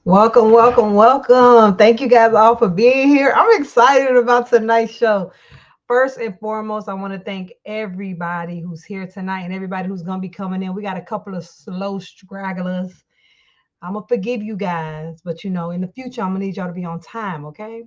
Welcome, welcome, welcome. Thank you guys all for being here. I'm excited about tonight's show. First and foremost, I want to thank everybody who's here tonight and everybody who's going to be coming in. We got a couple of slow stragglers. I'm going to forgive you guys, but in the future, I'm going to need y'all to be on time, okay?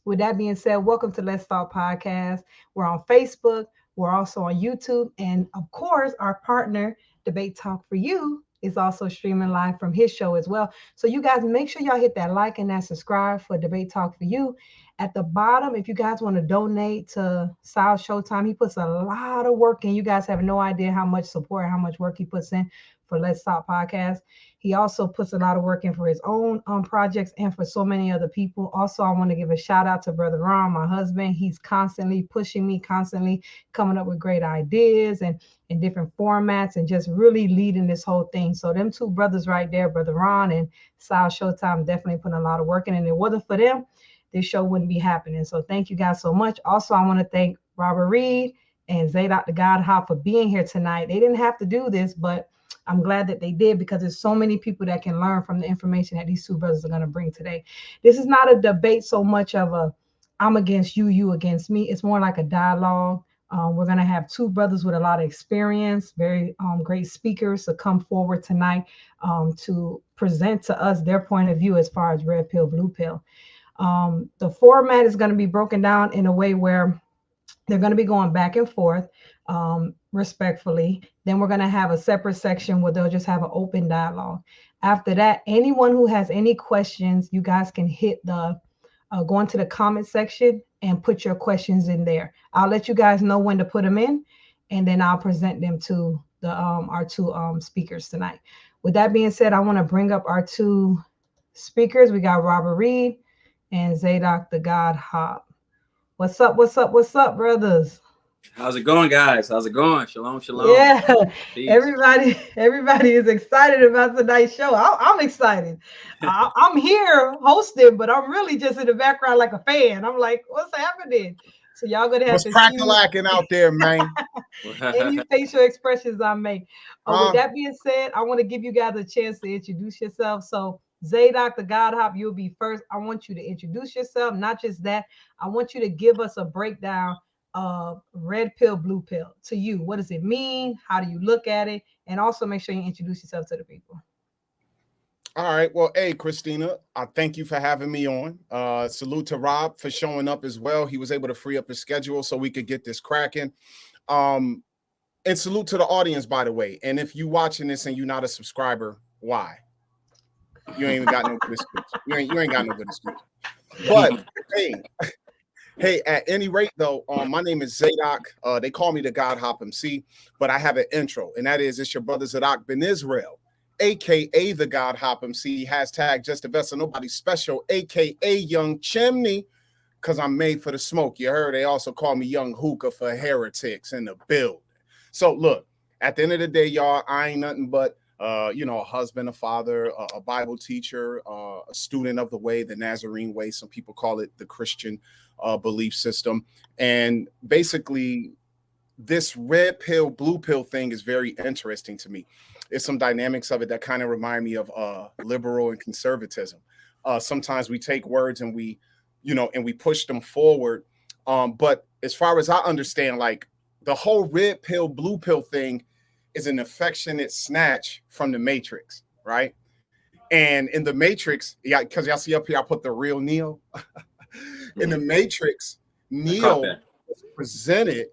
With that being said, welcome to Let's Talk Podcast. We're on Facebook, we're also on YouTube, and of course, our partner, Debate Talk for You, is also streaming live from his show as well. So, you guys make sure y'all hit that like and that subscribe for Debate Talk for You. At the bottom, if you guys want to donate to Sal Showtime, he puts a lot of work in. You guys have no idea how much support, how much work he puts in for Let's Talk Podcast. He also puts a lot of work in for his own projects and for so many other people. Also, I want to give a shout out to Brother Ron, my husband. He's constantly pushing me, constantly coming up with great ideas and in different formats and just really leading this whole thing. So them two brothers right there, Brother Ron and Sal Showtime, definitely putting a lot of work in. And if it wasn't for them, this show wouldn't be happening. So thank you guys so much. Also, I want to thank Robert Reed and Zadok the God Hop for being here tonight. They didn't have to do this, but I'm glad that they did because there's so many people that can learn from the information that these two brothers are going to bring today. This is not a debate so much of a I'm against you, you against me. It's more like a dialogue. We're going to have two brothers with a lot of experience, very great speakers to come forward tonight to present to us their point of view as far as red pill, blue pill. The format is going to be broken down in a way where they're going to be going back and forth respectfully. Then we're going to have a separate section where they'll just have an open dialogue. After that, anyone who has any questions, you guys can hit the go into the comment section and put your questions in there. I'll let you guys know when to put them in, and then I'll present them to the our two speakers tonight. With that being said, I want to bring up our two speakers. We got Robert Reed and Zadok the God Hop. What's up? What's up? What's up, brothers? How's it going, guys? How's it going? Shalom, shalom. Yeah, Peace. everybody is excited about tonight's show. I'm excited. I'm here hosting, but I'm really just in the background like a fan. I'm like, what's happening? So y'all gonna have What's to excuse crack-a-lacking out there, man? any facial expressions I make. With Huh? that being said, I want to give you guys a chance to introduce yourself. So, Zadok, the God Hop, you'll be first. I want you to introduce yourself. Not just that, I want you to give us a breakdown of red pill, blue pill to you. What does it mean? How do you look at it? And also make sure you introduce yourself to the people. All right. Well, hey, Christina, I thank you for having me on. Salute to Rob for showing up as well. He was able to free up his schedule so we could get this cracking. Um, and salute to the audience, by the way. And if you watching this and you're not a subscriber, why? You ain't even got no good excuse. You ain't got no good excuse. But hey, hey, at any rate, though, my name is Zadok. They call me the God Hop MC, but I have an intro, and that is it's your brother Zadok Ben Israel, aka the God Hop MC, hashtag just a vessel, nobody special, aka Young Chimney, because I'm made for the smoke. You heard they also call me Young Hookah for heretics in the build. So look, at the end of the day, y'all, I ain't nothing but a husband, a father, a Bible teacher, a student of the way, the Nazarene way. Some people call it the Christian belief system. And basically, this red pill, blue pill thing is very interesting to me. There's some dynamics of it that kind of remind me of liberal and conservatism. Sometimes we take words and we push them forward. But as far as I understand, like the whole red pill, blue pill thing is an affectionate snatch from the Matrix, right? And in the Matrix, yeah, because y'all see up here, I put the real Neo. In the Matrix, I caught Neo that. was presented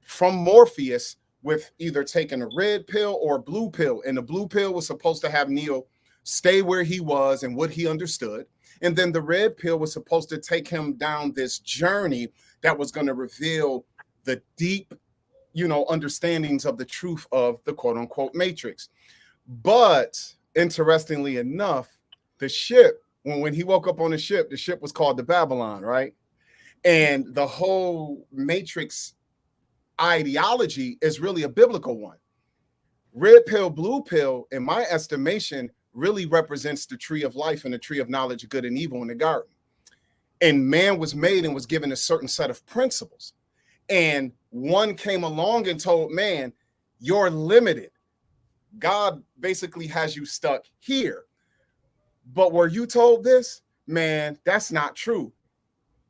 from Morpheus with either taking a red pill or a blue pill. And the blue pill was supposed to have Neo stay where he was and what he understood. And then the red pill was supposed to take him down this journey that was going to reveal the deep, understandings of the truth of the quote unquote matrix. But interestingly enough, the ship, when he woke up on the ship was called the Babylon, right? And the whole matrix ideology is really a biblical one. Red pill, blue pill, in my estimation, really represents the tree of life and the tree of knowledge of good and evil in the garden. And man was made and was given a certain set of principles. And one came along and told man, you're limited. God basically has you stuck here. But were you told this? Man, that's not true.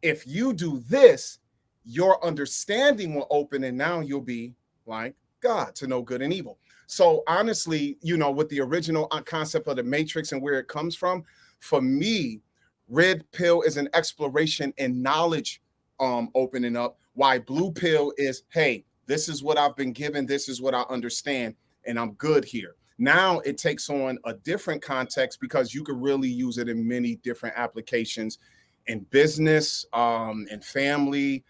If you do this, your understanding will open, and now you'll be like God, to know good and evil. So honestly, you know, with the original concept of the Matrix and where it comes from, for me, red pill is an exploration in knowledge opening up. Why blue pill is, hey, this is what I've been given, this is what I understand, and I'm good here. Now it takes on a different context because you could really use it in many different applications in business, in family,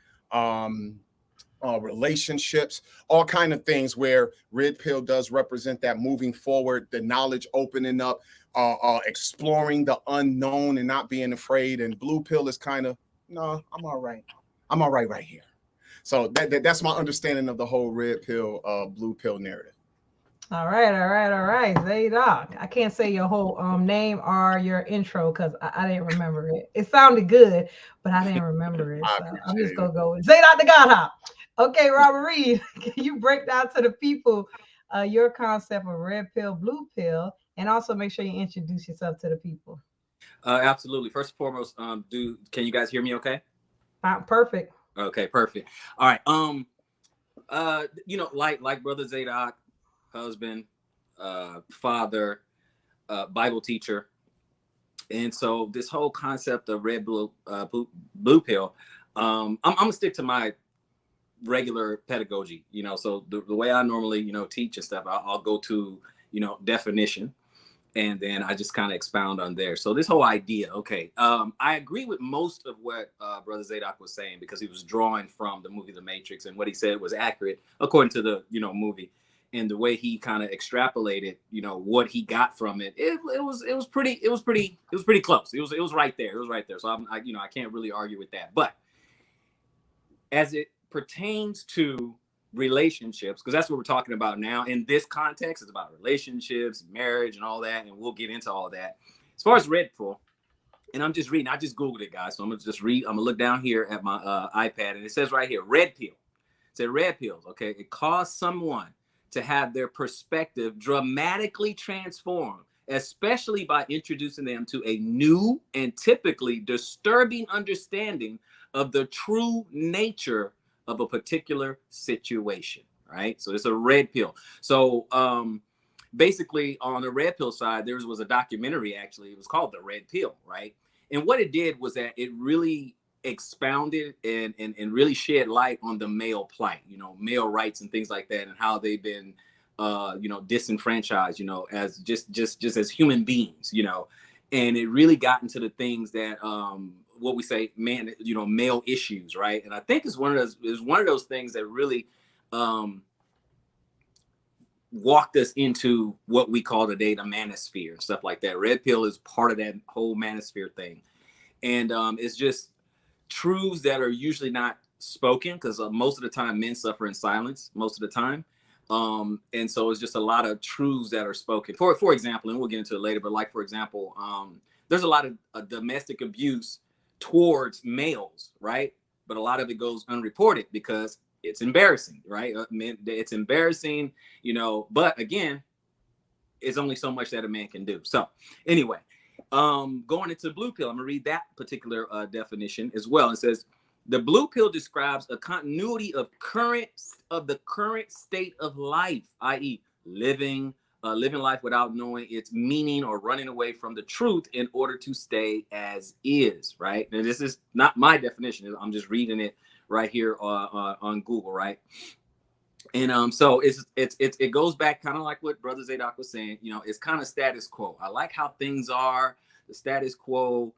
relationships, all kind of things where red pill does represent that moving forward, the knowledge opening up, exploring the unknown and not being afraid. And blue pill is kind of, no, I'm all right. I'm all right here. So that's my understanding of the whole red pill, blue pill narrative. All right. Zadok. I can't say your whole name or your intro because I didn't remember it. It sounded good, but I didn't remember it. So I'm just gonna go with Zadok the God Hop. Okay, Robert Reed, can you break down to the people your concept of red pill, blue pill, and also make sure you introduce yourself to the people? Absolutely. First and foremost, can you guys hear me okay? Perfect. Okay, perfect. All right. You know, like Brother Zadok, husband, father, Bible teacher. And so this whole concept of red, blue pill, I'm gonna stick to my regular pedagogy, you know, so the way I normally, you know, teach and stuff, I'll go to, you know, definition, and then I just kind of expound on there. So this whole idea, okay, I agree with most of what Brother Zadok was saying because he was drawing from the movie The Matrix, and what he said was accurate according to the, you know, movie, and the way he kind of extrapolated, you know, what he got from it, it was pretty close. It was right there. It was right there. So I can't really argue with that. But as it pertains to relationships, because that's what we're talking about now in this context, it's about relationships, marriage, and all that, and we'll get into all that. As far as red pill, and I'm just reading, I just Googled it, guys, so I'm gonna look down here at my iPad, and it says right here, red pill. It said red pills, okay, it caused someone to have their perspective dramatically transformed, especially by introducing them to a new and typically disturbing understanding of the true nature of a particular situation, right? So it's a red pill. So basically on the red pill side, there was a documentary, actually, it was called The Red Pill, right? And what it did was that it really expounded and really shed light on the male plight, you know, male rights and things like that, and how they've been you know, disenfranchised, you know, as just as human beings, you know. And it really got into the things that what we say, man, you know, male issues, right? And I think it's one of those things that really walked us into what we call today the manosphere and stuff like that. Red pill is part of that whole manosphere thing, and it's just truths that are usually not spoken because most of the time men suffer in silence most of the time. And so it's just a lot of truths that are spoken. For example, and we'll get into it later, but like, for example, there's a lot of domestic abuse towards males, right? But a lot of it goes unreported because it's embarrassing, right? It's embarrassing, you know, but again, it's only so much that a man can do. So anyway, going into blue pill, I'm gonna read that particular definition as well. It says, the blue pill describes a continuity of the current state of life, i.e. living life without knowing its meaning or running away from the truth in order to stay as is, right? And this is not my definition. I'm just reading it right here on Google, right? And so it goes back kind of like what Brother Zadok was saying, you know, it's kind of status quo. I like how things are. The status quo,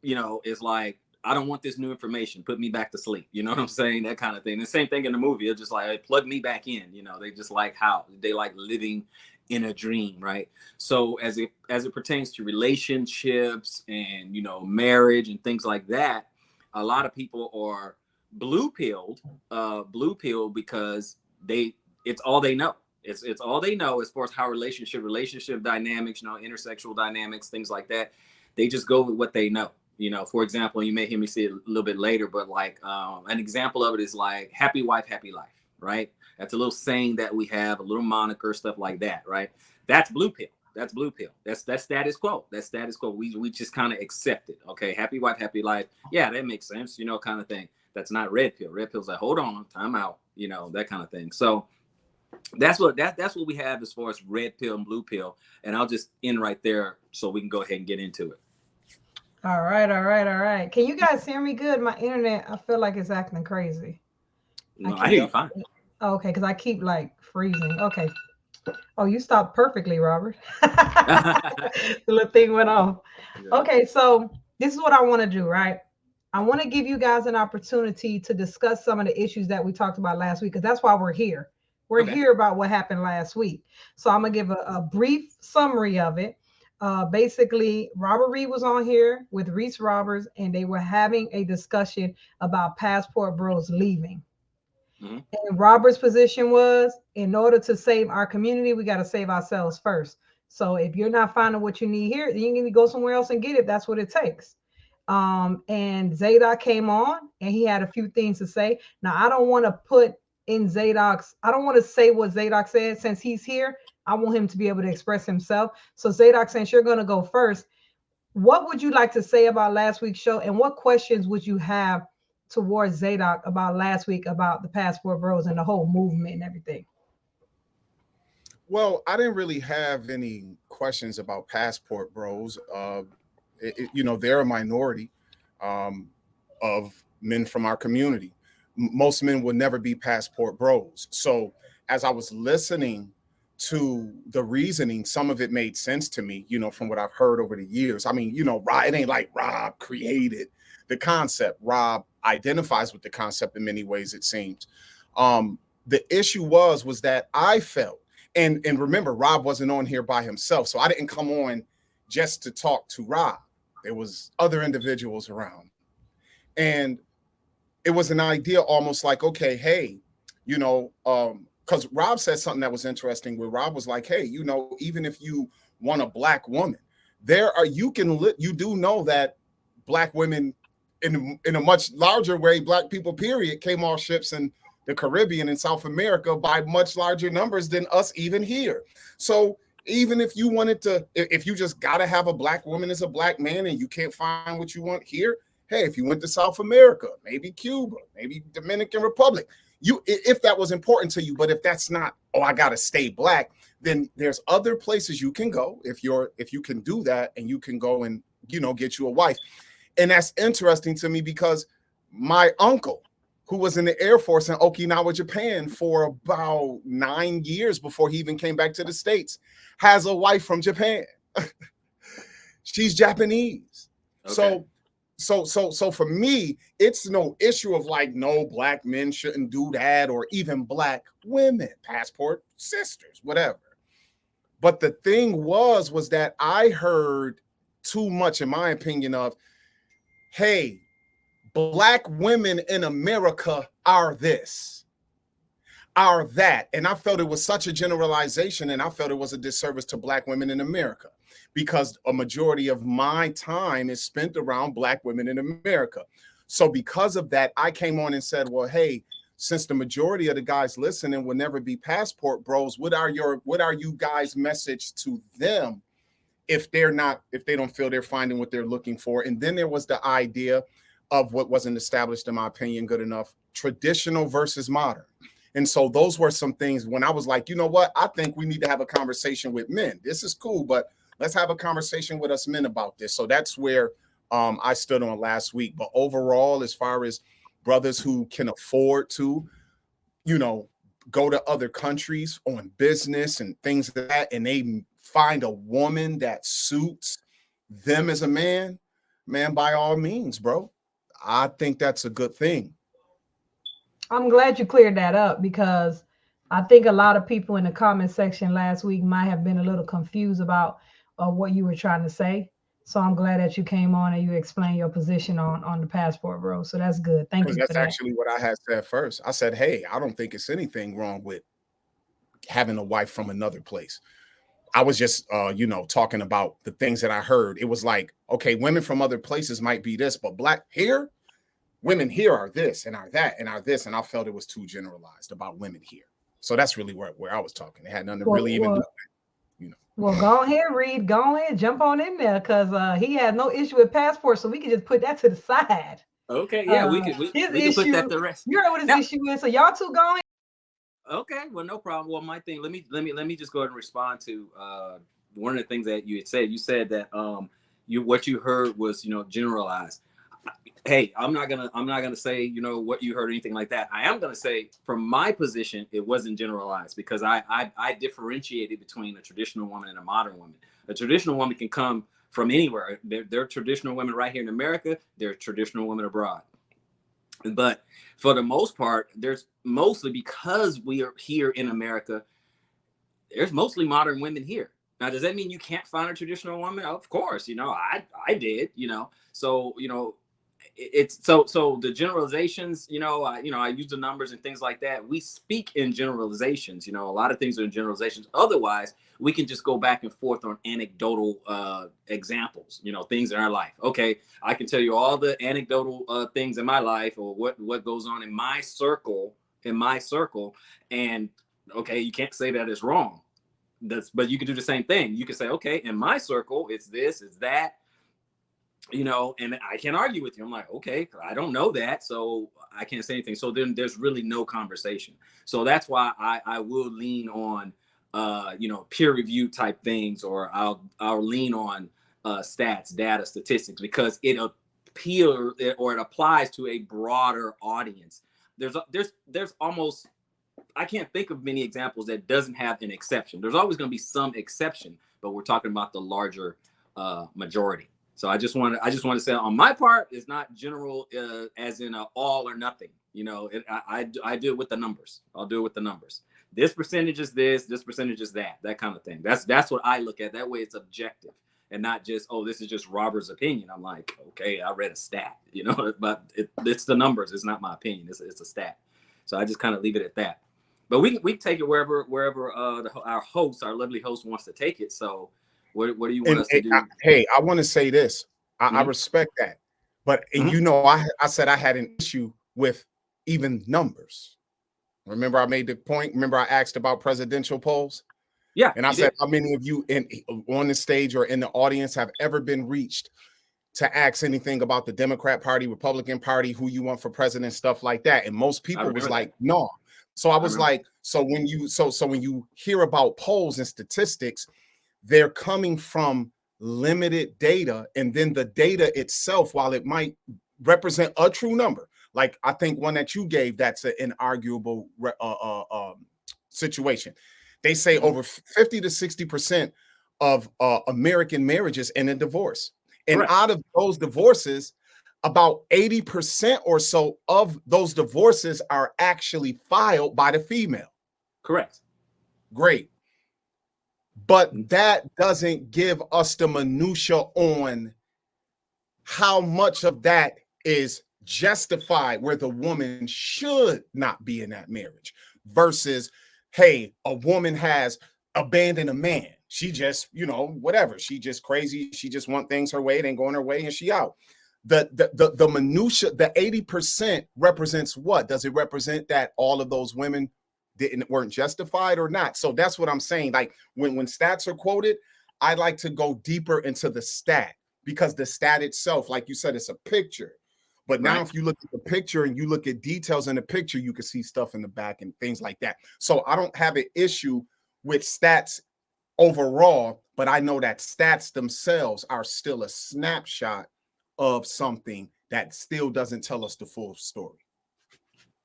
you know, is like, I don't want this new information. Put me back to sleep. You know what I'm saying? That kind of thing. The same thing in the movie. It's just like, hey, plug me back in. You know, they just like how they like living in a dream, right? So as it pertains to relationships and, you know, marriage and things like that, a lot of people are blue pilled because it's all they know. It's all they know as far as how relationship dynamics, you know, intersexual dynamics, things like that. They just go with what they know. You know, for example, you may hear me say it a little bit later, but like an example of it is like happy wife, happy life, right? That's a little saying that we have, a little moniker, stuff like that, right? That's blue pill. That's blue pill. That's status quo. That's status quo. We just kind of accept it. Okay, happy wife, happy life. Yeah, that makes sense. Kind of thing. That's not red pill. Red pill's like, hold on, time out. That kind of thing. So that's what we have as far as red pill and blue pill. And I'll just end right there so we can go ahead and get into it. All right. Can you guys hear me good? My internet, I feel like it's acting crazy. No, I hear you fine. Okay, because I keep like freezing. Okay. Oh, you stopped perfectly, Robert. The little thing went off. Yeah. Okay, so this is what I want to do, right? I want to give you guys an opportunity to discuss some of the issues that we talked about last week, because that's why we're here. We're here about what happened last week. So I'm going to give a brief summary of it. Basically, Robert Reed was on here with Reese Roberts, and they were having a discussion about Passport Bros leaving. Mm-hmm. And Robert's position was, in order to save our community, we got to save ourselves first. So if you're not finding what you need here, then you can go somewhere else and get it. That's what it takes. And Zadok came on, and he had a few things to say. Now, I don't want to put in I don't want to say what Zadok said. Since he's here, I want him to be able to express himself. So Zadok, since you're going to go first, what would you like to say about last week's show, and what questions would you have towards Zadok about last week, about the Passport Bros and the whole movement and everything? Well, I didn't really have any questions about Passport Bros. They're a minority of men from our community. Most men would never be Passport Bros. So as I was listening to the reasoning, some of it made sense to me, from what I've heard over the years. I mean, it ain't like Rob created the concept. Rob identifies with the concept in many ways, it seems. The issue was that I felt, and remember, Rob wasn't on here by himself, so I didn't come on just to talk to Rob. There was other individuals around. And it was an idea almost like, okay, hey, because Rob said something that was interesting, where Rob was like, hey, even if you want a black woman, you do know that black women in a much larger way, black people, period, came off ships in the Caribbean and South America by much larger numbers than us even here. So even if you wanted to, if you just got to have a black woman as a black man and you can't find what you want here, hey, if you went to South America, maybe Cuba, maybe Dominican Republic, if that was important to you. But if that's not, I got to stay black, then there's other places you can go if you can do that, and you can go and, get you a wife. And that's interesting to me because my uncle, who was in the Air Force in Okinawa, Japan for about 9 years before he even came back to the States, has a wife from Japan. She's Japanese. Okay. So for me, it's no issue of like, no, black men shouldn't do that, or even black women, passport sisters, whatever. But the thing was that I heard too much, in my opinion, of, hey, black women in America are this, are that. And I felt it was such a generalization, and I felt it was a disservice to black women in America, because a majority of my time is spent around black women in America. So because of that, I came on and said, well, hey, since the majority of the guys listening will never be Passport Bros, what are you guys' message to them if they don't feel they're finding what they're looking for? And then there was the idea of what wasn't established, in my opinion, good enough, traditional versus modern. And so those were some things when I was like, you know what, I think we need to have a conversation with men. This is cool, but let's have a conversation with us men about this. So that's where I stood on last week. But overall, as far as brothers who can afford to, go to other countries on business and things like that, and they find a woman that suits them as a man, by all means, bro. I think that's a good thing. I'm glad you cleared that up, because I think a lot of people in the comment section last week might have been a little confused about what you were trying to say. So I'm glad that you came on and you explained your position on the Passport Bro. So that's good. Thank you for that. That's actually what I had said first. I said, hey, I don't think it's anything wrong with having a wife from another place. I was just, talking about the things that I heard. It was like, okay, women from other places might be this, but women here are this and are that and are this. And I felt it was too generalized about women here. So that's really where I was talking. It had nothing to really even do with it. you know. Well, go ahead, Reed. Go ahead, jump on in there, because he had no issue with passports, so we can just put that to the side. Okay, yeah, His we can put that issue, to rest. you heard what his Now, issue is, so y'all two go ahead. okay, well, no problem. Well, my thing, let me just go ahead and respond to one of the things that you had said. You said that what you heard was, you know, generalized. Hey, I'm not gonna say, you know, what you heard or anything like that. I am gonna say from my position, it wasn't generalized because I differentiated between a traditional woman and a modern woman. A traditional woman can come from anywhere. There are traditional women right here in America. There are traditional women abroad. But for the most part, there's mostly, because we are here in America, there's mostly modern women here. Now, does that mean you can't find a traditional woman? Of course, you know, I did, you know. So, you know, it's so the generalizations, you know, I use the numbers and things like that. We speak in generalizations, you know, a lot of things are in generalizations. Otherwise, we can just go back and forth on anecdotal examples, you know, things in our life. Okay, I can tell you all the anecdotal things in my life, or what goes on in my circle, and okay, you can't say that it's wrong. But you can do the same thing. You can say, okay, in my circle, it's this, it's that, you know, and I can't argue with you. I'm like, okay, I don't know that, so I can't say anything. So then there's really no conversation. So that's why I will lean on you know, peer review type things, or I'll lean on stats, data, statistics, because it applies to a broader audience. There's almost, I can't think of many examples that doesn't have an exception. There's always going to be some exception, but we're talking about the larger majority. So I just want to say, on my part, it's not general, as in all or nothing. You know, I do it with the numbers. I'll do it with the numbers. This percentage is this percentage is that kind of thing. That's what I look at. That way it's objective and not just, oh, this is just Robert's opinion. I'm like, okay, I read a stat, you know, but it's the numbers. It's not my opinion. It's a stat. So I just kind of leave it at that. But we take it wherever our lovely host wants to take it. So what do you want us to do? I want to say this. I respect that, but you know, I said I had an issue with even numbers. Remember, I made the point. Remember, I asked about presidential polls. Yeah, and I said, how many of you on the stage or in the audience have ever been reached to ask anything about the Democrat Party, Republican Party, who you want for president, stuff like that? And most people was like, no. So I was like, so when you hear about polls and statistics, they're coming from limited data, and then the data itself, while it might represent a true number, like I think one that you gave, that's an inarguable situation. They say over 50 to 60% of American marriages end in divorce, and out of those divorces, about 80% or so of those divorces are actually filed by the female. Correct. Great. But that doesn't give us the minutia on how much of that is justified, where the woman should not be in that marriage, versus, hey, a woman has abandoned a man. She just, you know, whatever. She just crazy. She just want things her way. It ain't going her way, and she out. The minutia, the 80% represents what? Does it represent that all of those women weren't justified or not? So that's what I'm saying. Like when stats are quoted, I like to go deeper into the stat, because the stat itself, like you said, it's a picture. But now if you look at the picture and you look at details in the picture, you can see stuff in the back and things like that. So I don't have an issue with stats overall, but I know that stats themselves are still a snapshot of something that still doesn't tell us the full story.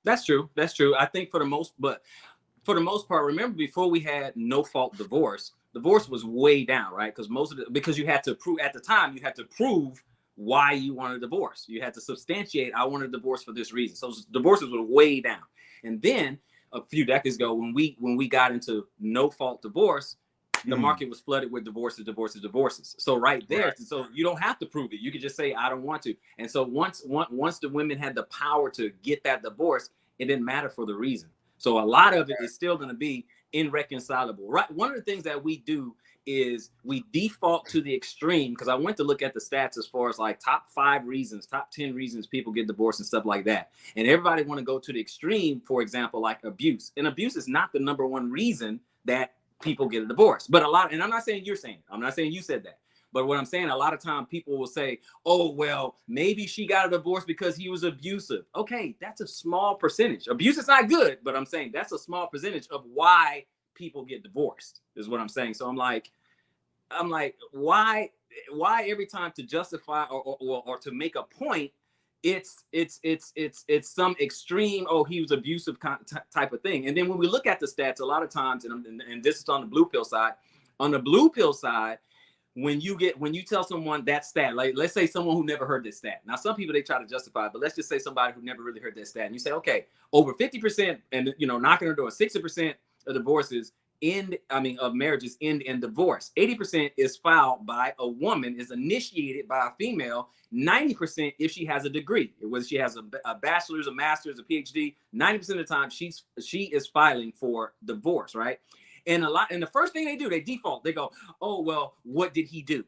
That's true. That's true. I think for the most part, remember, before we had no fault divorce was way down, right? Because you had to prove, at the time, you had to prove why you wanted a divorce. You had to substantiate, I wanted a divorce for this reason. So divorces were way down. And then a few decades ago, when we got into no fault divorce, the market was flooded with divorces. So right there, so you don't have to prove it. You could just say, I don't want to. And so once the women had the power to get that divorce, it didn't matter for the reason. So a lot of it is still going to be irreconcilable, right? One of the things that we do is we default to the extreme, because I went to look at the stats as far as like top 5 reasons, top 10 reasons people get divorced and stuff like that. And everybody want to go to the extreme, for example, like abuse. And abuse is not the number one reason that people get a divorce. But and I'm not saying you're saying, I'm not saying you said that. But what I'm saying, a lot of times people will say, oh, well, maybe she got a divorce because he was abusive. Okay, that's a small percentage. Abuse is not good, but I'm saying that's a small percentage of why people get divorced, is what I'm saying. So I'm like, why every time to justify or to make a point, it's some extreme, oh, he was abusive type of thing. And then when we look at the stats, a lot of times, and this is on the blue pill side, when you tell someone that stat, like let's say someone who never heard this stat. Now, some people, they try to justify it, but let's just say somebody who never really heard that stat, and you say, okay, over 50% and knocking on the door, 60% of divorces of marriages end in divorce. 80% is filed by a woman, is initiated by a female. 90% if she has a degree, whether she has a bachelor's, a master's, a PhD. 90% of the time she is filing for divorce, right? And the first thing they do, they default. They go, oh, well, what did he do?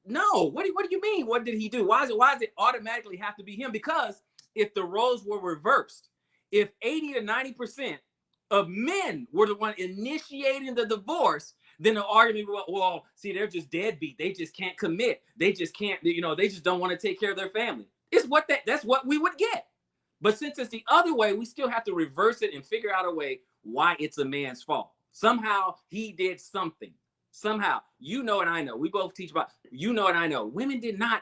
No, what do you mean? What did he do? Why does it automatically have to be him? Because if the roles were reversed, if 80 to 90% of men were the one initiating the divorce, then the argument was, well, see, they're just deadbeat. They just can't commit. They just can't, they just don't want to take care of their family. That's what we would get. But since it's the other way, we still have to reverse it and figure out a way why it's a man's fault. Somehow he did something. Somehow, and I know, we both teach about, and I know, women did not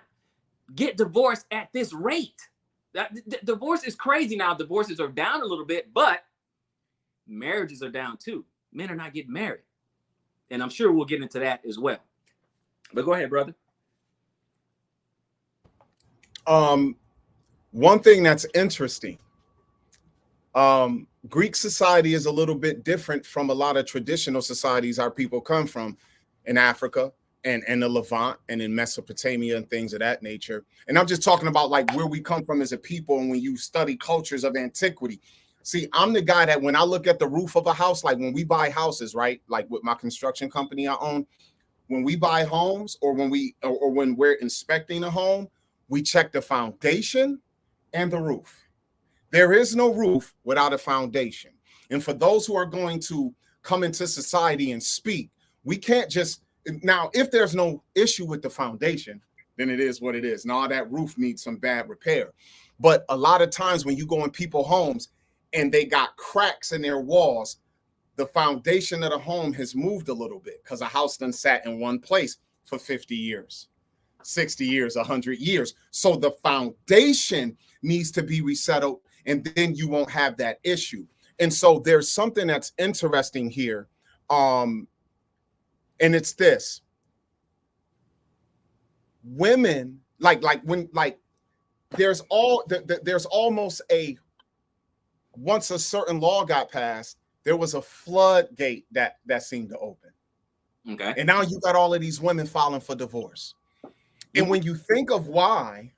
get divorced at this rate. Divorce is crazy now. Divorces are down a little bit, but marriages are down too. Men are not getting married. And I'm sure we'll get into that as well. But go ahead, brother. One thing that's interesting, Greek society is a little bit different from a lot of traditional societies our people come from in Africa and the Levant and in Mesopotamia and things of that nature. And I'm just talking about like where we come from as a people. And when you study cultures of antiquity, see, I'm the guy that when I look at the roof of a house, like when we buy houses, right? Like with my construction company I own, when we buy homes or when we're inspecting a home, we check the foundation and the roof. There is no roof without a foundation. And for those who are going to come into society and speak, we can't just, now, if there's no issue with the foundation, then it is what it is. Now that roof needs some bad repair. But a lot of times when you go in people's homes and they got cracks in their walls, the foundation of the home has moved a little bit because a house done sat in one place for 50 years, 60 years, 100 years. So the foundation needs to be resettled, and then you won't have that issue. And so there's something that's interesting here. And it's this. Women, there's almost once a certain law got passed, there was a floodgate that seemed to open. Okay. And now you got all of these women filing for divorce. And when you think of why,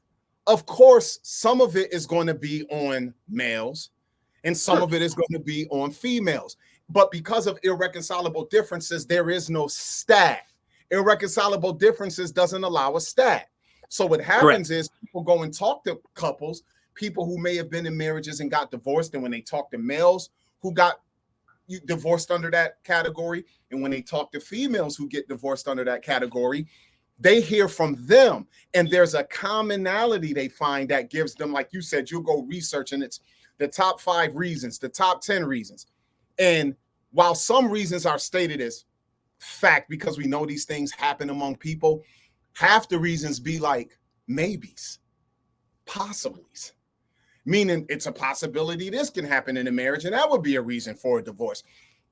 of course, some of it is going to be on males and some of it is going to be on females. But because of irreconcilable differences, there is no stat. Irreconcilable differences doesn't allow a stat. So what happens is people go and talk to couples, people who may have been in marriages and got divorced. And when they talk to males who got divorced under that category, and when they talk to females who get divorced under that category, they hear from them. And there's a commonality they find that gives them, like you said, you'll go research and it's the top 5 reasons, the top 10 reasons. And while some reasons are stated as fact because we know these things happen among people, half the reasons be like maybes, possiblies, meaning it's a possibility this can happen in a marriage, and that would be a reason for a divorce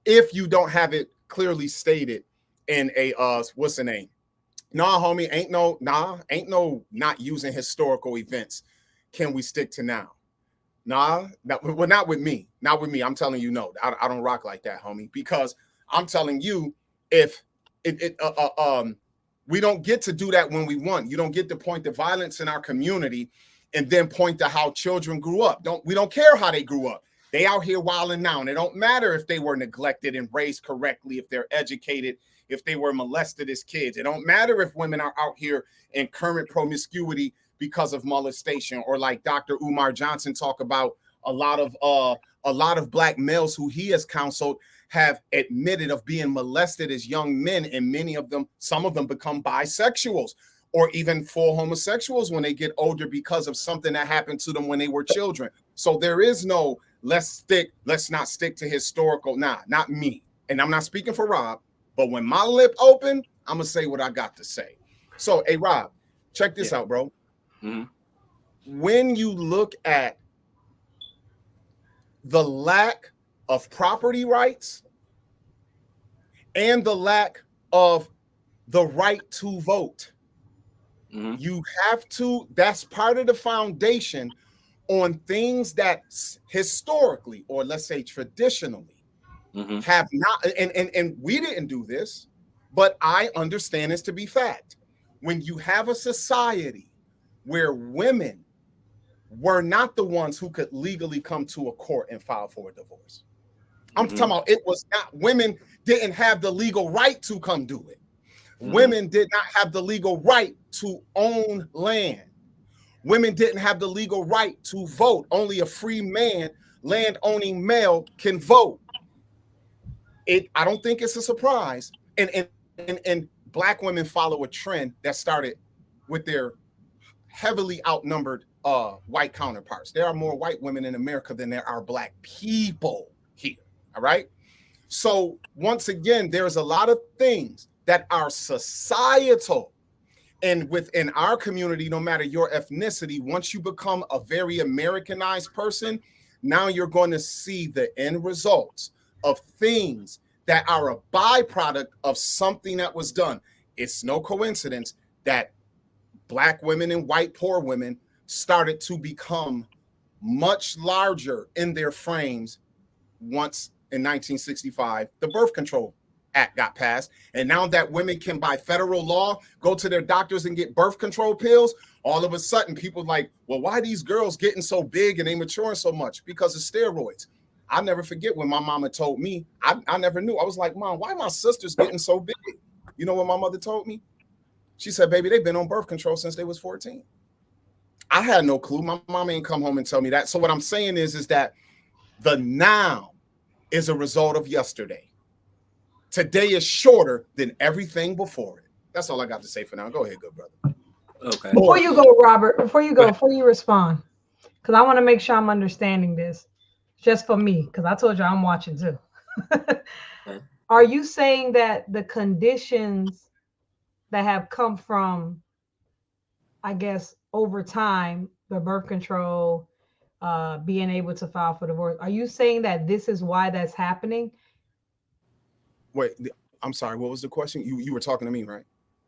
if you don't have it clearly stated in a what's the name? Nah, homie, ain't no not using historical events. Can we stick to now? Nah, not with me. Not with me. I'm telling you, no, I don't rock like that, homie, because I'm telling you, if we don't get to do that when we want. You don't get to point to violence in our community and then point to how children grew up. We don't care how they grew up. They out here wilding now, and it don't matter if they were neglected and raised correctly, if they're educated, if they were molested as kids. It don't matter if women are out here in current promiscuity because of molestation, or like Dr. Umar Johnson talk about a lot of black males who he has counseled have admitted of being molested as young men, and many of them, some of them become bisexuals or even full homosexuals when they get older because of something that happened to them when they were children. So there is no let's not stick to historical. Nah, not me. And I'm not speaking for Rob, but when my lip open, I'm gonna say what I got to say. So, hey Rob, check this out, bro. Mm-hmm. When you look at the lack of property rights and the lack of the right to vote, Mm-hmm. you have to, that's part of the foundation on things that historically, or let's say traditionally, Mm-hmm. have not, and we didn't do this, but I understand this to be fact. When you have a society where women were not the ones who could legally come to a court and file for a divorce. I'm talking about it was not, women didn't have the legal right to come do it. Women did not have the legal right to own land. Women didn't have the legal right to vote. Only a free man, land-owning male, can vote. I don't think it's a surprise. And Black women follow a trend that started with their heavily outnumbered white counterparts. There are more white women in America than there are Black people here. All right. So once again, there's a lot of things that are societal. And within our community, no matter your ethnicity, once you become a very Americanized person, now you're going to see the end results of things that are a byproduct of something that was done. It's no coincidence that Black women and white poor women started to become much larger in their frames once in 1965, the Birth Control Act got passed. And now that women can, by federal law, go to their doctors and get birth control pills, all of a sudden people like, well, why are these girls getting so big and they maturing so much? Because of steroids. I'll never forget when my mama told me, I never knew. I was like, Mom, why are my sisters getting so big? You know what my mother told me? She said, baby, they've been on birth control since they was 14. I had no clue. My mom ain't come home and tell me that. So what I'm saying is that the now is a result of yesterday. Today is shorter than everything before it. That's all I got to say for now. Go ahead, good brother. Okay. Before you go, Robert, before you respond, because I want to make sure I'm understanding this just for me, because I told you I'm watching too. Okay. Are you saying that the conditions that have come from, I guess, over time, the birth control, being able to file for divorce, are you saying that this is why that's happening? Wait, I'm sorry. What was the question? You were talking to me, right?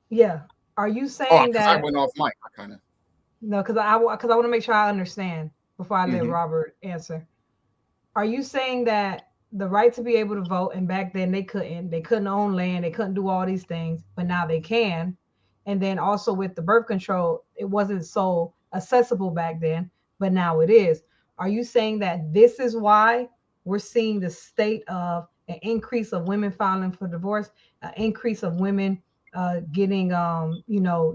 Yeah. Are you Oh, saying because I that? went off mic. I kind of. No, because I want to make sure I understand before I let Mhm. Robert answer. Are you saying that the right to be able to vote, and back then they couldn't own land, they couldn't do all these things, but now they can? And then also with the birth control, it wasn't so accessible back then, but now it is. Are you saying that this is why we're seeing the state of an increase of women filing for divorce, an increase of women getting,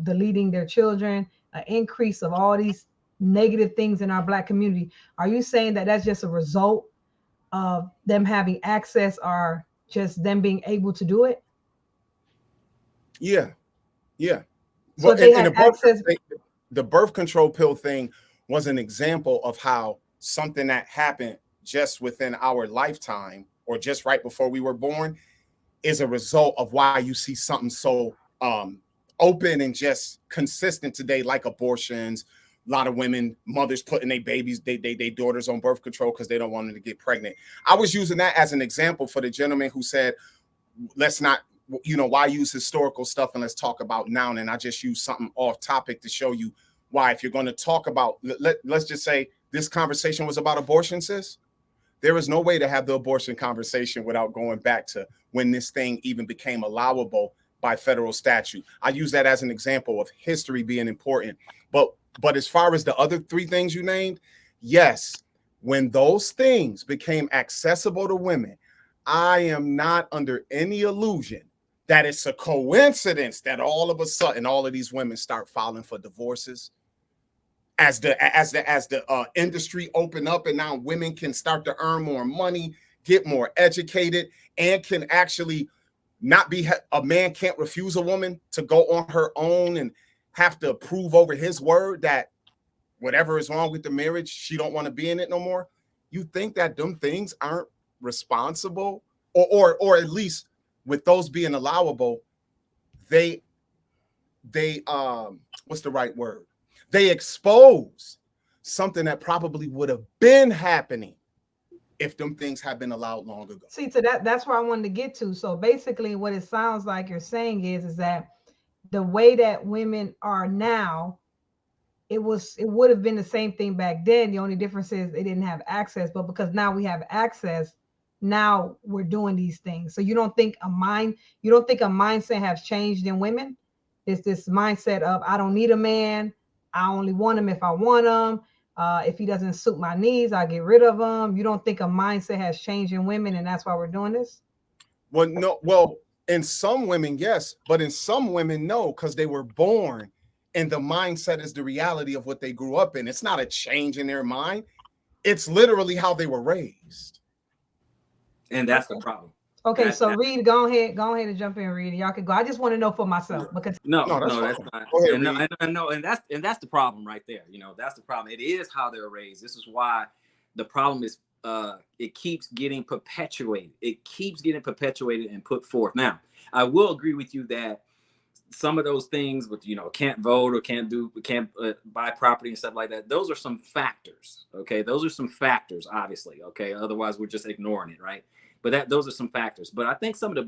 deleting their children, an increase of all these negative things in our Black community? Are you saying that that's just a result of them having access, or just them being able to do it? Yeah. So Well, they and had access. the birth control pill thing was an example of how something that happened just within our lifetime or just right before we were born is a result of why you see something so open and just consistent today, like abortions. A lot of women, mothers putting their babies, they daughters on birth control because they don't want them to get pregnant. I was using that as an example for the gentleman who said, let's not, why use historical stuff and let's talk about now. And I just use something off topic to show you why, if you're going to talk about, let's just say this conversation was about abortion, sis. There is no way to have the abortion conversation without going back to when this thing even became allowable by federal statute. I use that as an example of history being important. But as far as the other three things you named, yes, when those things became accessible to women, I am not under any illusion that it's a coincidence that all of a sudden all of these women start filing for divorces as the industry open up and now women can start to earn more money, get more educated, and can actually not be a man can't refuse a woman to go on her own and have to prove over his word that whatever is wrong with the marriage, she don't want to be in it no more. You think that them things aren't responsible, or at least with those being allowable, they what's the right word? They expose something that probably would have been happening if them things had been allowed long ago. See, so that's where I wanted to get to. So basically what it sounds like you're saying is that the way that women are now, it would have been the same thing back then. The only difference is they didn't have access, but because now we have access, now we're doing these things. So you don't think a mindset has changed in women? It's this mindset of, I don't need a man. I only want him if I want him. If he doesn't suit my needs, I'll get rid of him. You don't think a mindset has changed in women, and that's why we're doing this? Well, no. Well, in some women, yes, but in some women, no, because they were born and the mindset is the reality of what they grew up in. It's not a change in their mind. It's literally how they were raised. And that's the problem. Okay, so Reed, go ahead and jump in, Reed. Y'all can go. I just want to know for myself because no, that's fine. Go ahead, and that's the problem right there. You know, that's the problem. It is how they're raised. This is why the problem is it keeps getting perpetuated. It keeps getting perpetuated and put forth. Now, I will agree with you that some of those things with, you know, can't vote or can't buy property and stuff like that, those are some factors. Okay, those are some factors, obviously. Okay, otherwise we're just ignoring it, right? But those are some factors. But I think some of the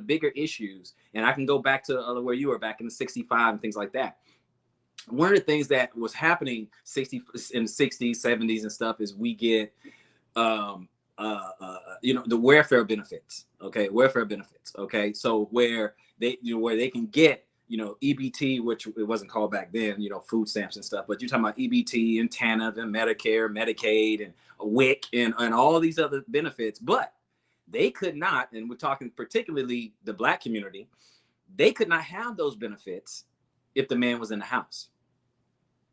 bigger issues, and I can go back to where you were back in the 65 and things like that. One of the things that was happening in the 60s, 70s and stuff is we get you know, the welfare benefits. Okay, welfare benefits. Okay, so where they can get, you know, EBT, which it wasn't called back then, you know, food stamps and stuff, but you're talking about EBT and TANF and Medicare, Medicaid, and WIC and all these other benefits, but they could not, and we're talking particularly the Black community, they could not have those benefits if the man was in the house.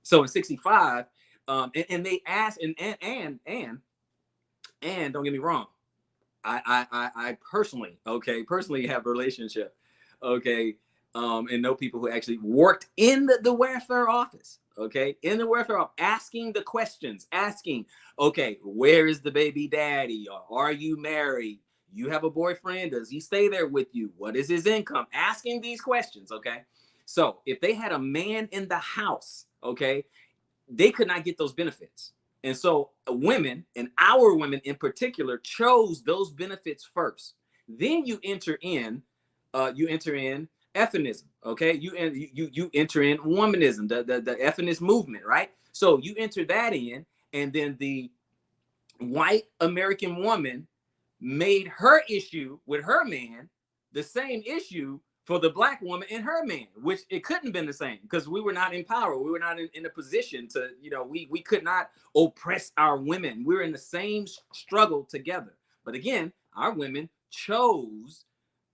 So in 65, and they asked, and don't get me wrong, I personally have a relationship, okay, and know people who actually worked in the welfare office, okay, in the welfare office, asking the questions, okay, where is the baby daddy? Or are you married? You have a boyfriend? Does he stay there with you? What is his income? Asking these questions, okay? So if they had a man in the house, okay, they could not get those benefits. And so women, and our women in particular, chose those benefits first. Then you enter in feminism, okay? You enter in womanism, the feminist movement, right? So you enter that in, and then the white American woman made her issue with her man the same issue for the Black woman and her man, which it couldn't have been the same because we were not in power. We were not in a position to, you know, we could not oppress our women. We were in the same struggle together. But again, our women chose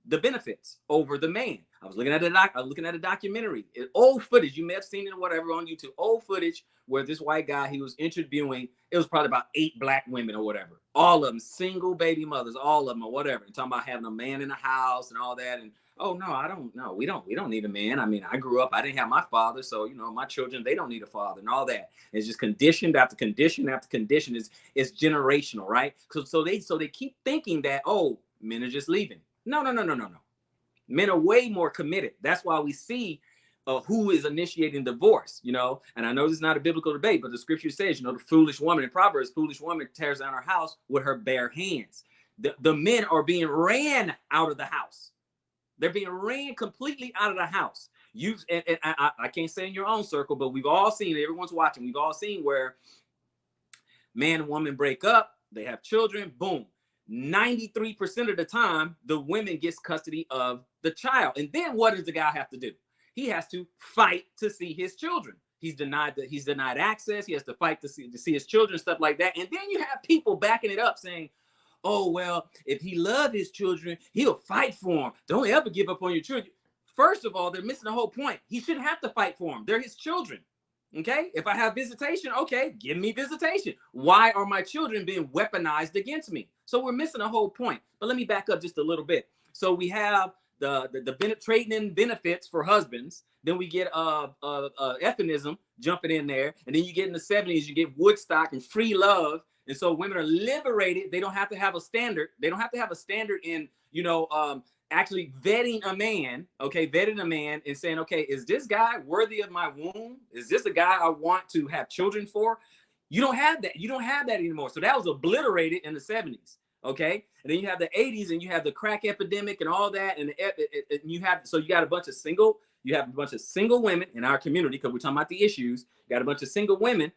the benefits over the man. I was looking at a documentary, old footage. You may have seen it or whatever on YouTube. Old footage where this white guy, he was interviewing, it was probably about 8 Black women or whatever. All of them single baby mothers, all of them or whatever. And talking about having a man in the house and all that. And oh no, we don't need a man. I mean, I grew up, I didn't have my father, so you know, my children, they don't need a father and all that. It's just condition after condition after condition. Is generational, right? So they keep thinking that, oh, men are just leaving. No. Men are way more committed. That's why we see who is initiating divorce, you know. And I know this is not a biblical debate, but the scripture says, you know, the foolish woman in Proverbs, foolish woman tears down her house with her bare hands. The men are being ran out of the house. They're being ran completely out of the house. I can't say in your own circle, but we've all seen it. Everyone's watching. We've all seen where man and woman break up. They have children. Boom. 93% of the time, the woman gets custody of the child. And then what does the guy have to do? He has to fight to see his children. He's denied access. He has to fight to see his children, stuff like that. And then you have people backing it up saying, oh, well, if he loved his children, he'll fight for them. Don't ever give up on your children. First of all, they're missing the whole point. He shouldn't have to fight for them. They're his children. Okay, if I have visitation, okay, give me visitation. Why are my children being weaponized against me? So we're missing a whole point. But let me back up just a little bit. So we have the trading in benefits for husbands. Then we get euphemism jumping in there, and then you get in the 70s, you get Woodstock and free love, and so women are liberated. They don't have to have a standard. They don't have to have a standard in actually vetting a man, okay, vetting a man and saying, okay, is this guy worthy of my womb? Is this a guy I want to have children for? You don't have that. You don't have that anymore. So that was obliterated in the 70s, okay? And then you have the 80s, and you have the crack epidemic and all that, and you got a bunch of single women in our community, because we're talking about the issues. You got a bunch of single women.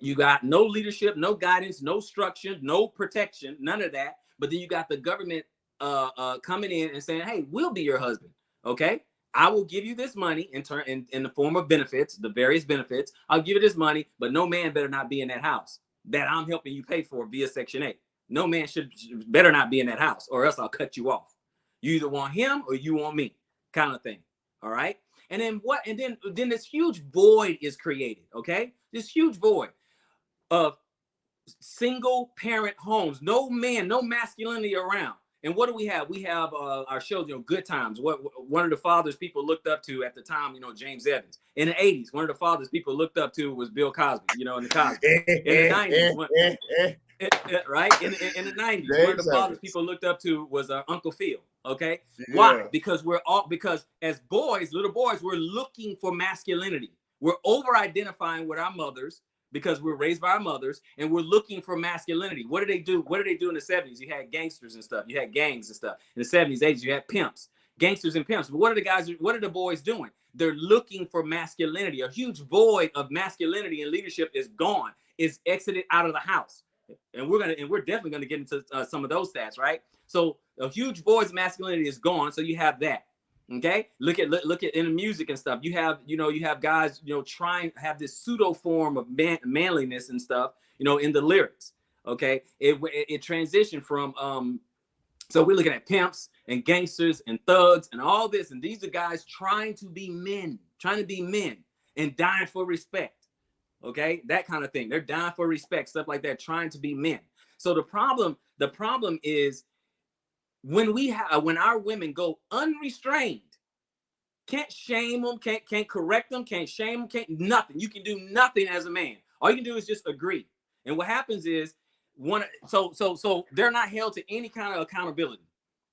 You got no leadership, no guidance, no structure, no protection, none of that. But then you got the government coming in and saying, hey, we'll be your husband, okay? I will give you this money in the form of benefits, the various benefits. I'll give you this money, but no man better not be in that house that I'm helping you pay for via Section 8. No man better not be in that house, or else I'll cut you off. You either want him or you want me, kind of thing, all right? And then what? And then this huge void is created, okay? This huge void of single parent homes, no man, no masculinity around. And what do we have? We have our shows, Good Times. One of the fathers people looked up to at the time, James Evans. In the 80s, one of the fathers people looked up to was Bill Cosby, in the Cosby. In the 90s, right? In the 90s, James one of the fathers people looked up to was Uncle Phil. Okay, yeah. Why? Because as boys, little boys, we're looking for masculinity. We're over-identifying with our mothers, because we're raised by our mothers, and we're looking for masculinity. What did they do? What did they do in the 70s? You had gangsters and stuff. You had gangs and stuff. In the 70s, 80s, you had pimps, gangsters and pimps. But what are the boys doing? They're looking for masculinity. A huge void of masculinity and leadership is gone, is exited out of the house. And we're definitely gonna get into some of those stats, right? So a huge void of masculinity is gone. So you have that. Okay, look at in the music and stuff. You have guys trying to have this pseudo form of manliness and stuff in the lyrics. Okay, it transitioned from so we're looking at pimps and gangsters and thugs and all this, and these are guys trying to be men and dying for respect. Okay, that kind of thing. They're dying for respect, stuff like that, trying to be men. So the problem is, when our women go unrestrained, can't shame them, can't correct them, can't shame them, can't nothing. You can do nothing as a man. All you can do is just agree. And what happens is so they're not held to any kind of accountability.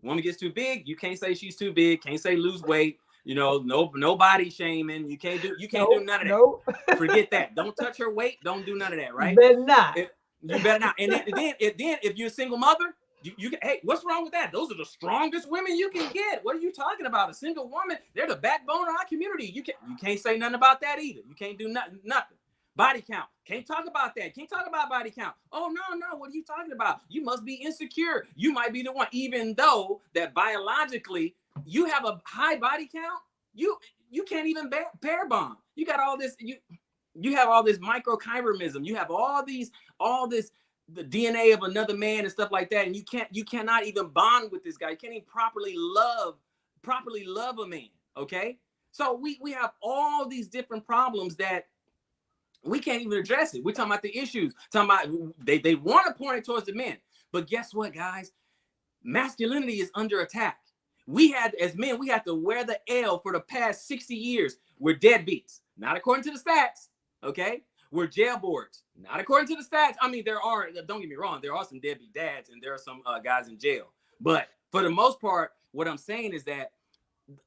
Woman gets too big, you can't say she's too big, can't say lose weight, no body shaming. You can't do none of that. Nope. Forget that. Don't touch her weight, don't do none of that, right? You better not. You better not. And then if you're a single mother, you can, hey, what's wrong with that? Those are the strongest women you can get. What are you talking about? A single woman, they're the backbone of our community. You can't say nothing about that either. You can't do nothing. Body count. Can't talk about that. Can't talk about body count. Oh, no. What are you talking about? You must be insecure. You might be the one, even though that biologically you have a high body count. You can't even pair bond. You got all this. You have all this microchimerism. You have all this the DNA of another man and stuff like that, and you cannot even bond with this guy. You can't even properly love a man. Okay, so we have all these different problems that we can't even address it. We're talking about the issues. Talking about they want to point it towards the men, but guess what, guys? Masculinity is under attack. As men, we had to wear the L for the past 60 years. We're deadbeats, not according to the stats. Okay. We're jailboards, not according to the stats. I mean, don't get me wrong, there are some deadbeat dads and there are some guys in jail. But for the most part, what I'm saying is that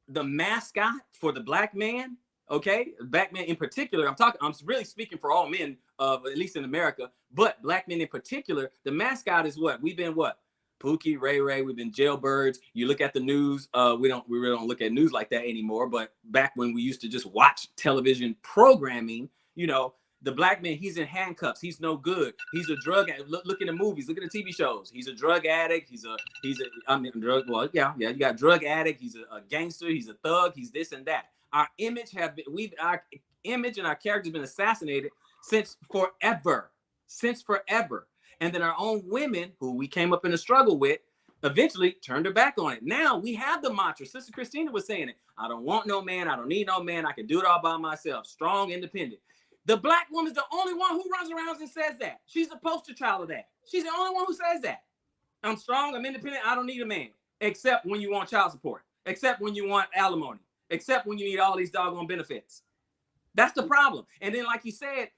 the mascot for the black man, okay, black men in particular, I'm really speaking for all men, at least in America, but black men in particular, the mascot is what? We've been what? Pookie, Ray, we've been jailbirds. You look at the news, we really don't look at news like that anymore. But back when we used to just watch television programming, the black man, he's in handcuffs. He's no good. He's a drug addict. Look at the movies. Look at the TV shows. He's a drug addict. You got drug addict. He's a gangster. He's a thug. He's this and that. Our image and our character have been assassinated since forever. And then our own women, who we came up in a struggle with, eventually turned her back on it. Now we have the mantra. Sister Christina was saying it. I don't want no man. I don't need no man. I can do it all by myself. Strong, independent. The black woman's the only one who runs around and says that. She's the poster child of that. She's the only one who says that. I'm strong, I'm independent, I don't need a man. Except when you want child support. Except when you want alimony. Except when you need all these doggone benefits. That's the problem. And then like you said,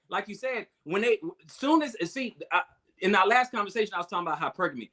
when they, soon as, see, in our last conversation, I was talking about hypergamy.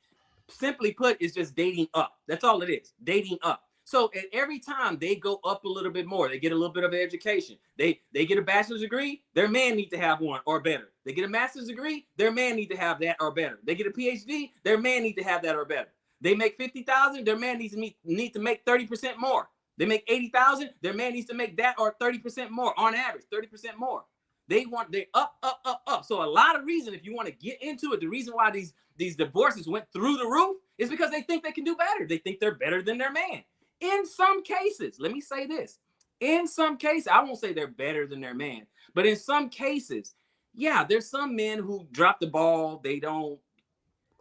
Simply put, it's just dating up. That's all it is, dating up. So at every time they go up a little bit more, they get a little bit of an education. They get a bachelor's degree, their man need to have one or better. They get a master's degree, their man need to have that or better. They get a PhD, their man need to have that or better. They make $50,000, their man needs to make 30% more. They make $80,000, their man needs to make that or 30% more on average, 30% more. They're up. So a lot of reason, if you want to get into it, the reason why these divorces went through the roof is because they think they can do better. They think they're better than their man. In some cases, let me say this. In some cases, I won't say they're better than their man, but in some cases, yeah, there's some men who drop the ball. They don't,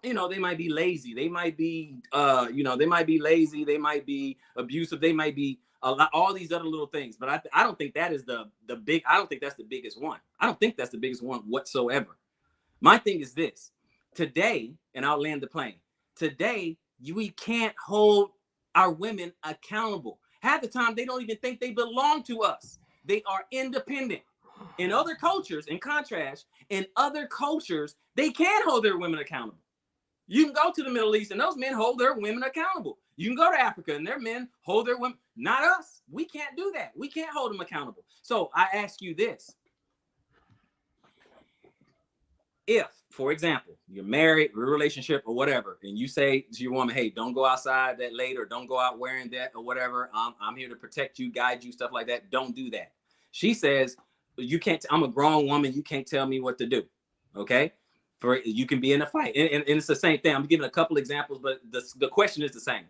they might be lazy. They might be, they might be lazy. They might be abusive. They might be all these other little things. But I don't think that is I don't think that's the biggest one. I don't think that's the biggest one whatsoever. My thing is this. Today, and I'll land the plane. Today, we can't hold our women accountable. Half the time, they don't even think they belong to us. They are independent. In other cultures, in contrast, in other cultures, they can hold their women accountable. You can go to the Middle East and those men hold their women accountable. You can go to Africa and their men hold their women. Not us. We can't do that. We can't hold them accountable. So I ask you this. If, for example, you're married, a relationship or whatever, and you say to your woman, hey, don't go outside that late or don't go out wearing that or whatever. I'm here to protect you, guide you, stuff like that. Don't do that. She says, you can't, I'm a grown woman. You can't tell me what to do. Okay. You can be in a fight. And it's the same thing. I'm giving a couple examples, but the question is the same.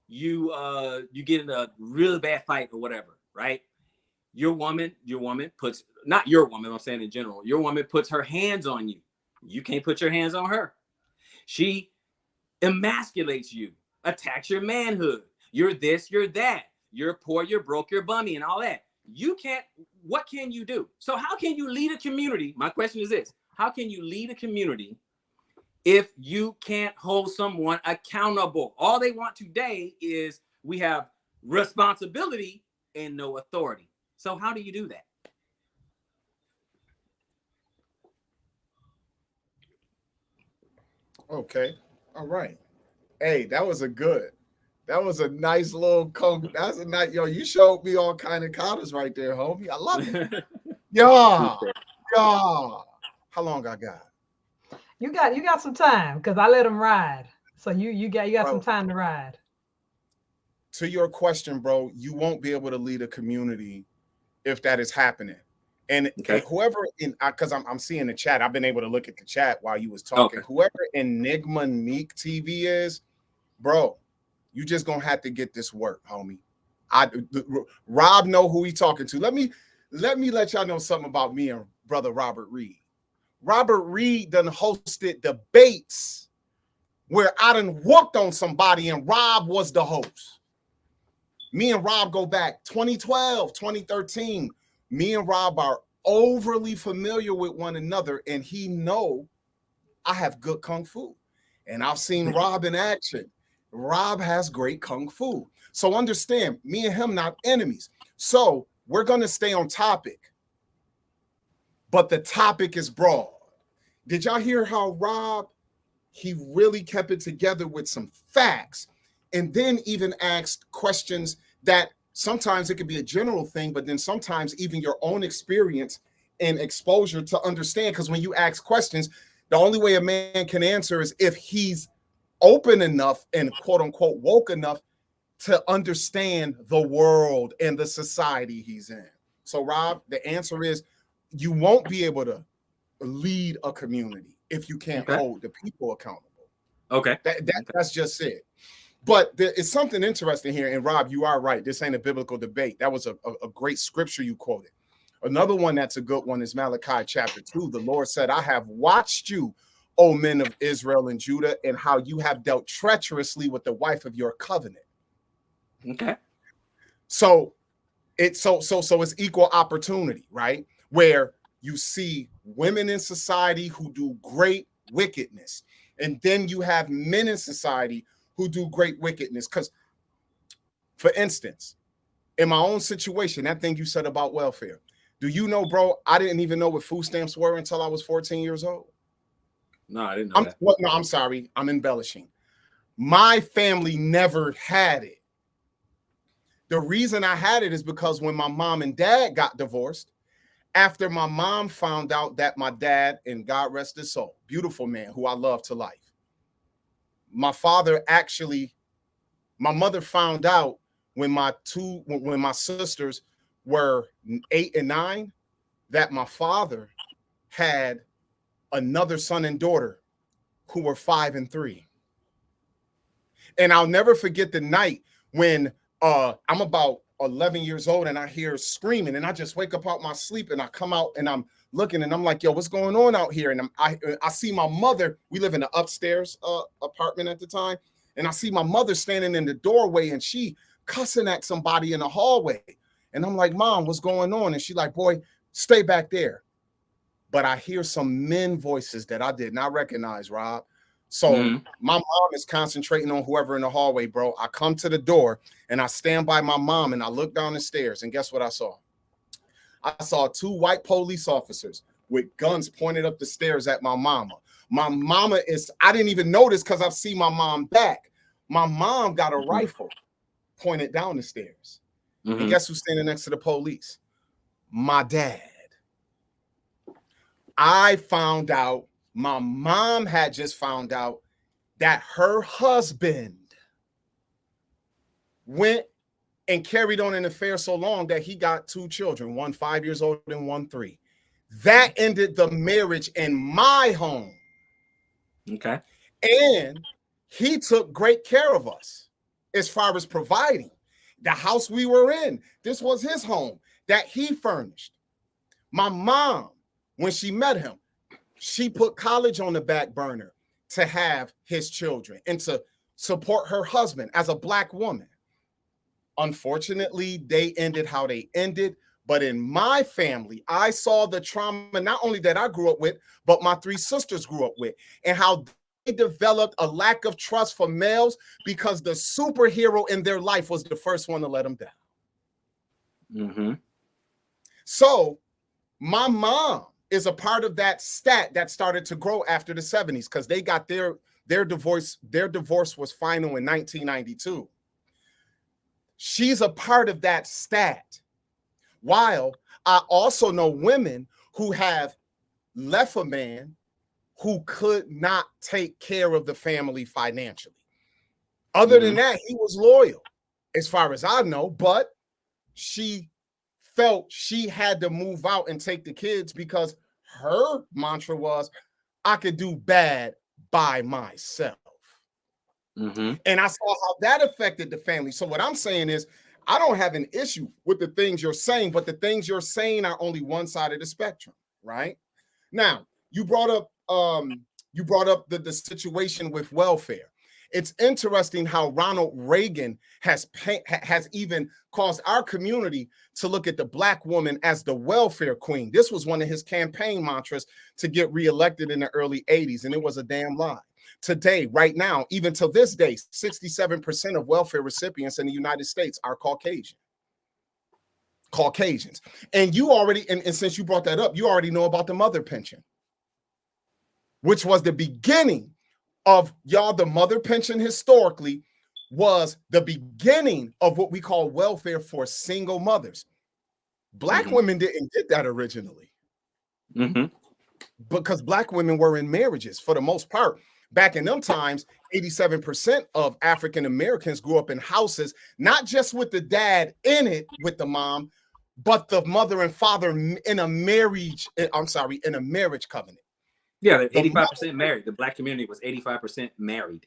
You get in a really bad fight or whatever, right? Your woman puts, not your woman, I'm saying in general, your woman puts her hands on you. You can't put your hands on her. She emasculates you, attacks your manhood. You're this, you're that. You're poor, you're broke, you're bummy and all that. You can't, what can you do? So how can you lead a community? My question is this. How can you lead a community if you can't hold someone accountable? All they want today is we have responsibility and no authority. So how do you do that? Okay. All right. Hey, that was a nice little that's a nice, you showed me all kind of colors right there, homie. I love it. Yeah. How long I got? You got some time because I let them ride. So you got some time to ride. To your question, bro, you won't be able to lead a community if that is happening. And whoever because I'm seeing the chat, I've been able to look at the chat while you was talking. Okay. Whoever Enigma Neek TV is, bro, you just gonna have to get this work, homie. Rob know who he talking to. Let me let y'all know something about me and brother Robert Reed. Robert Reed done hosted debates where I done whooped on somebody and Rob was the host. Me and Rob go back 2012, 2013. Me and Rob are overly familiar with one another, and he know I have good kung fu. And I've seen Rob in action. Rob has great kung fu. So understand, me and him not enemies. So we're going to stay on topic. But the topic is broad. Did y'all hear how Rob, he really kept it together with some facts and then even asked questions that sometimes it could be a general thing, but then sometimes even your own experience and exposure to understand. Because when you ask questions, the only way a man can answer is if he's open enough and quote unquote woke enough to understand the world and the society he's in. So Rob, the answer is you won't be able to lead a community if you can't hold the people accountable. Okay. That's just it. But there is something interesting here. And Rob, you are right. This ain't a biblical debate. That was a great scripture you quoted. Another one that's a good one is Malachi chapter 2. The Lord said, I have watched you, O men of Israel and Judah, and how you have dealt treacherously with the wife of your covenant. Okay. So it's equal opportunity, right? where you see women in society who do great wickedness, and then you have men in society who do great wickedness. Because, for instance, in my own situation, that thing you said about welfare, do you know, bro, I didn't even know what food stamps were until I was 14 years old. No, I didn't know that. No, I'm sorry. I'm embellishing. My family never had it. The reason I had it is because when my mom and dad got divorced, after my mom found out that my dad, and God rest his soul, beautiful man who I love to life, my mother found out when my sisters were 8 and 9 that my father had another son and daughter who were 5 and 3. And I'll never forget the night when I'm about 11 years old and I hear screaming, and I just wake up out my sleep and I come out and I'm looking and I'm like, yo, what's going on out here? And I see my mother. We live in an upstairs apartment at the time. And I see my mother standing in the doorway and she cussing at somebody in the hallway. And I'm like, Mom, what's going on? And she's like, boy, stay back there. But I hear some men voices that I did not recognize, Rob. So my mom is concentrating on whoever in the hallway, bro. I come to the door and I stand by my mom and I look down the stairs, and guess what I saw? I saw 2 white police officers with guns pointed up the stairs at my mama. My mama I didn't even notice because I've seen my mom back. My mom got a rifle pointed down the stairs. And guess who's standing next to the police? My dad. I found out, my mom had just found out that her husband went and carried on an affair so long that he got 2 children, one 5 years old and one 3. That ended the marriage in my home. Okay. And he took great care of us as far as providing. The house we were in, this was his home that he furnished. My mom, when she met him, she put college on the back burner to have his children and to support her husband as a Black woman. Unfortunately, they ended how they ended. But in my family, I saw the trauma, not only that I grew up with, but my 3 sisters grew up with, and how they developed a lack of trust for males because the superhero in their life was the first one to let them down. So my mom is a part of that stat that started to grow after the 70s because they got their divorce. Their divorce was final in 1992. She's a part of that stat. While I also know women who have left a man who could not take care of the family financially. Other than that, he was loyal, as far as I know, but she felt she had to move out and take the kids because her mantra was, I could do bad by myself. And I saw how that affected the family. So what I'm saying is, I don't have an issue with the things you're saying, but the things you're saying are only one side of the spectrum, right? Now, you brought up the situation with welfare. It's interesting how Ronald Reagan has even caused our community to look at the Black woman as the welfare queen. This was one of his campaign mantras to get reelected in the early 80s, and it was a damn lie. Today, right now, even to this day, 67% of welfare recipients in the United States are Caucasians. And you already, and since you brought that up, you already know about the mother pension, which was the beginning of the mother pension historically was the beginning of what we call welfare for single mothers. Black women didn't get that originally because Black women were in marriages for the most part. Back in them times, 87% of African Americans grew up in houses, not just with the dad in it with the mom, but the mother and father in a marriage covenant. Yeah, they're 85% married. The Black community was 85% married.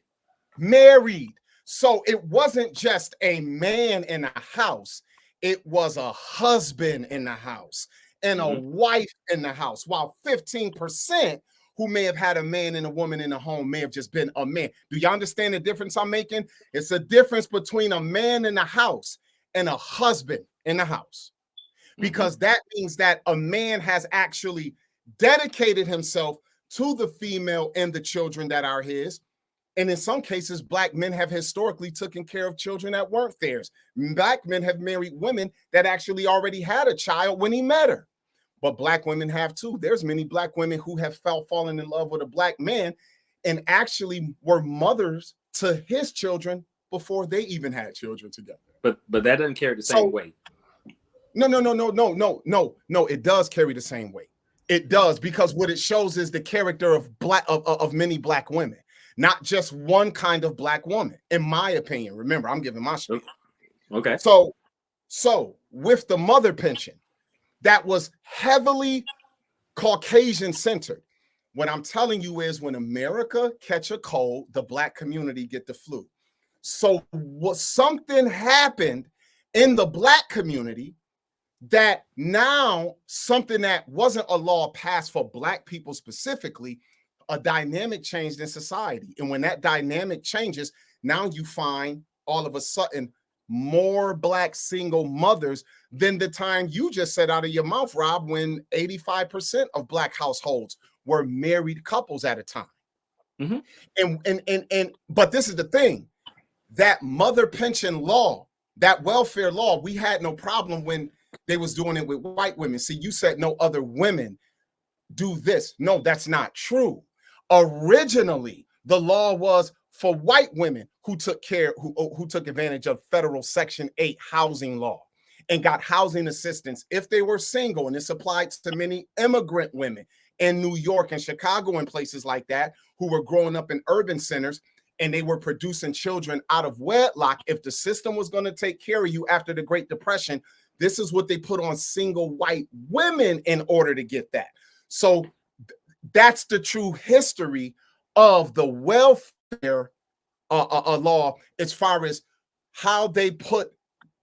So it wasn't just a man in a house. It was a husband in the house and a wife in the house, while 15% who may have had a man and a woman in the home may have just been a man. Do you understand the difference I'm making? It's a difference between a man in the house and a husband in the house. because that means that a man has actually dedicated himself to the female and the children that are his. And in some cases, Black men have historically taken care of children that weren't theirs. Black men have married women that actually already had a child when he met her. But Black women have too. There's many Black women who have fallen in love with a Black man and actually were mothers to his children before they even had children together. But that doesn't carry the same weight. No. It does carry the same weight. It does, because what it shows is the character of many Black women, not just one kind of Black woman, in my opinion. Remember, I'm giving my speech. Okay. So with the mother pension, that was heavily Caucasian centered. What I'm telling you is, when America catch a cold, the Black community get the flu. So something happened in the Black community that now something that wasn't a law passed for Black people specifically, a dynamic changed in society. And when that dynamic changes, now you find all of a sudden more Black single mothers than the time you just said out of your mouth, Rob, when 85% of Black households were married couples at a time. Mm-hmm. But this is the thing, that mother pension law, that welfare law, we had no problem when they was doing it with white women. See, you said no other women do this. No, that's not true. Originally, the law was for white women who took advantage of federal Section 8 housing law and got housing assistance if they were single. And this applied to many immigrant women in New York and Chicago and places like that who were growing up in urban centers, and they were producing children out of wedlock. If the system was going to take care of you after the Great Depression, this is what they put on single white women in order to get that. So that's the true history of the welfare law, as far as how they put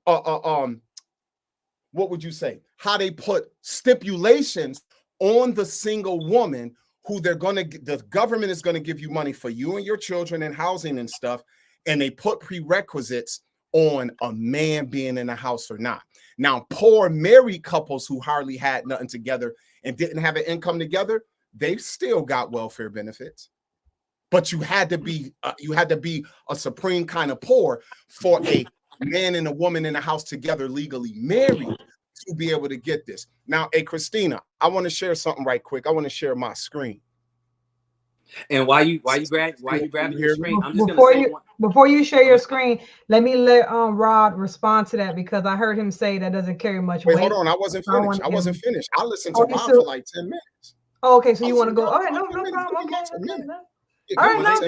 what would you say? How they put stipulations on the single woman who the government is going to give you money for you and your children and housing and stuff, and they put prerequisites on a man being in the house or not. Now, poor married couples who hardly had nothing together and didn't have an income together, they still got welfare benefits. But you had to be a supreme kind of poor for a man and a woman in the house together, legally married, to be able to get this. Now, hey, Christina, I want to share something right quick. I want to share my screen. And while you grabbing your screen, I'm just before you share your screen, let Rod respond to that, because I heard him say that doesn't carry much weight. Hold on, I wasn't finished. I listened to Rob for like 10 minutes. Oh, okay, so you want to go? All right, no problem. Okay. All right,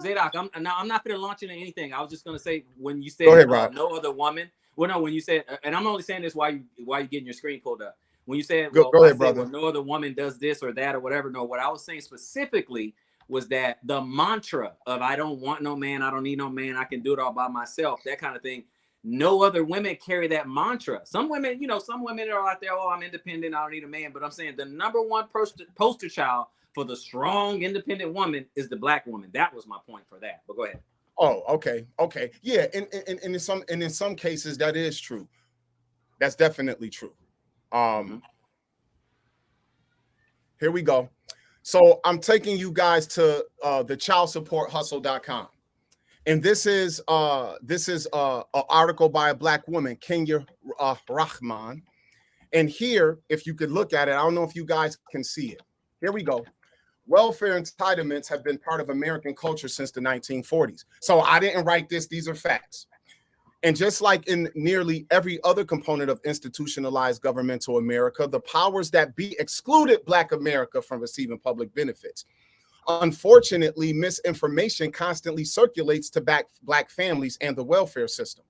Zadok, I'm not going to launch into anything. I was just going to say, when you said go ahead, Rob. No other woman. Well, no, when you said, and I'm only saying this while you getting your screen pulled up. When you said, go ahead, brother. No other woman does this or that or whatever. No, what I was saying specifically was that the mantra of I don't want no man, I don't need no man, I can do it all by myself, that kind of thing. No other women carry that mantra. Some women, some women are out there, oh, I'm independent, I don't need a man. But I'm saying the number one poster child for the strong, independent woman is the Black woman. That was my point for that. But go ahead. Oh, okay. Yeah, and in some cases that is true. That's definitely true. Here we go. So I'm taking you guys to the childsupporthustle.com. And this is an article by a Black woman, Kenya Rahman. And here, if you could look at it, I don't know if you guys can see it. Here we go. Welfare entitlements have been part of American culture since the 1940s. So I didn't write this. These are facts. And just like in nearly every other component of institutionalized governmental America, the powers that be excluded Black America from receiving public benefits. Unfortunately, misinformation constantly circulates to Black families and the welfare system.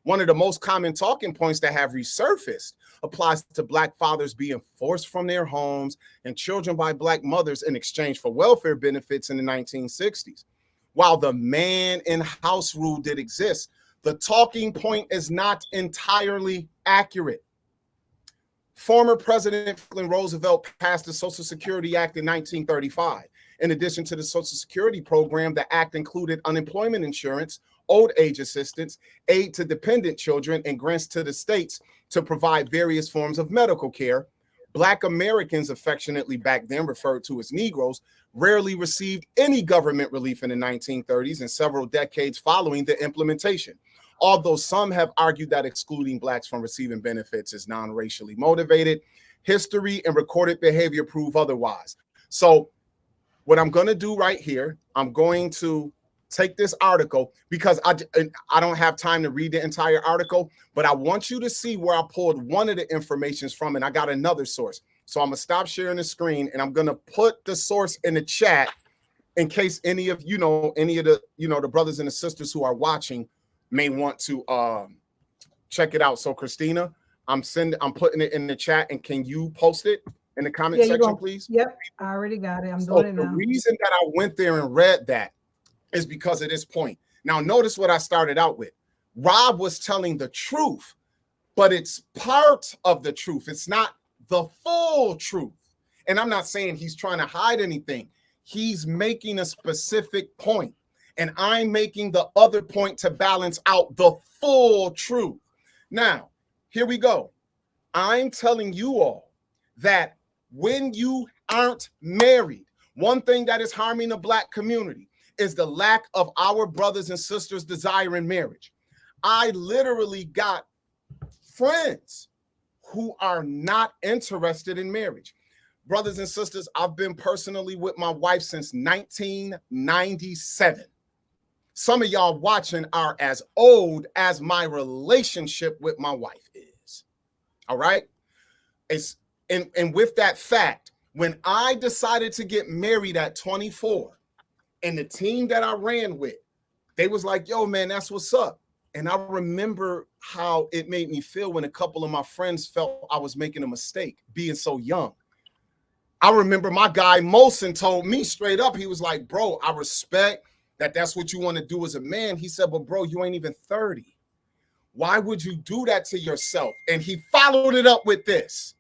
One of the most common talking points that have resurfaced applies to Black fathers being forced from their homes and children by Black mothers in exchange for welfare benefits in the 1960s. While the man in house rule did exist, the talking point is not entirely accurate. Former President Franklin Roosevelt passed the Social Security Act in 1935, In addition to the Social Security program, the act included unemployment insurance, old age assistance, aid to dependent children, and grants to the states to provide various forms of medical care. Black Americans, affectionately back then referred to as Negroes, rarely received any government relief in the 1930s and several decades following the implementation. Although some have argued that excluding Blacks from receiving benefits is non-racially motivated, history and recorded behavior prove otherwise. So what I'm going to do right here, I'm going to take this article because I don't have time to read the entire article, but I want you to see where I pulled one of the informations from, and I got another source. So I'm going to stop sharing the screen, and I'm going to put the source in the chat in case any of the brothers and the sisters who are watching may want to check it out. So Christina, I'm putting it in the chat, and can you post it in the comment section, please? Yep, I already got it. I'm doing it now. The reason that I went there and read that is because of this point. Now, notice what I started out with. Rob was telling the truth, but it's part of the truth. It's not the full truth. And I'm not saying he's trying to hide anything. He's making a specific point, and I'm making the other point to balance out the full truth. Now, here we go. I'm telling you all that when you aren't married, one thing that is harming the Black community is the lack of our brothers and sisters desiring marriage. I literally got friends who are not interested in marriage. Brothers and sisters, I've been personally with my wife since 1997. Some of y'all watching are as old as my relationship with my wife is. All right? And with that fact, when I decided to get married at 24, and the team that I ran with, they was like, yo, man, that's what's up. And I remember how it made me feel when a couple of my friends felt I was making a mistake being so young. I remember my guy Molson told me straight up, he was like, bro, I respect that that's what you want to do as a man. He said, but bro, you ain't even 30. Why would you do that to yourself? And he followed it up with this.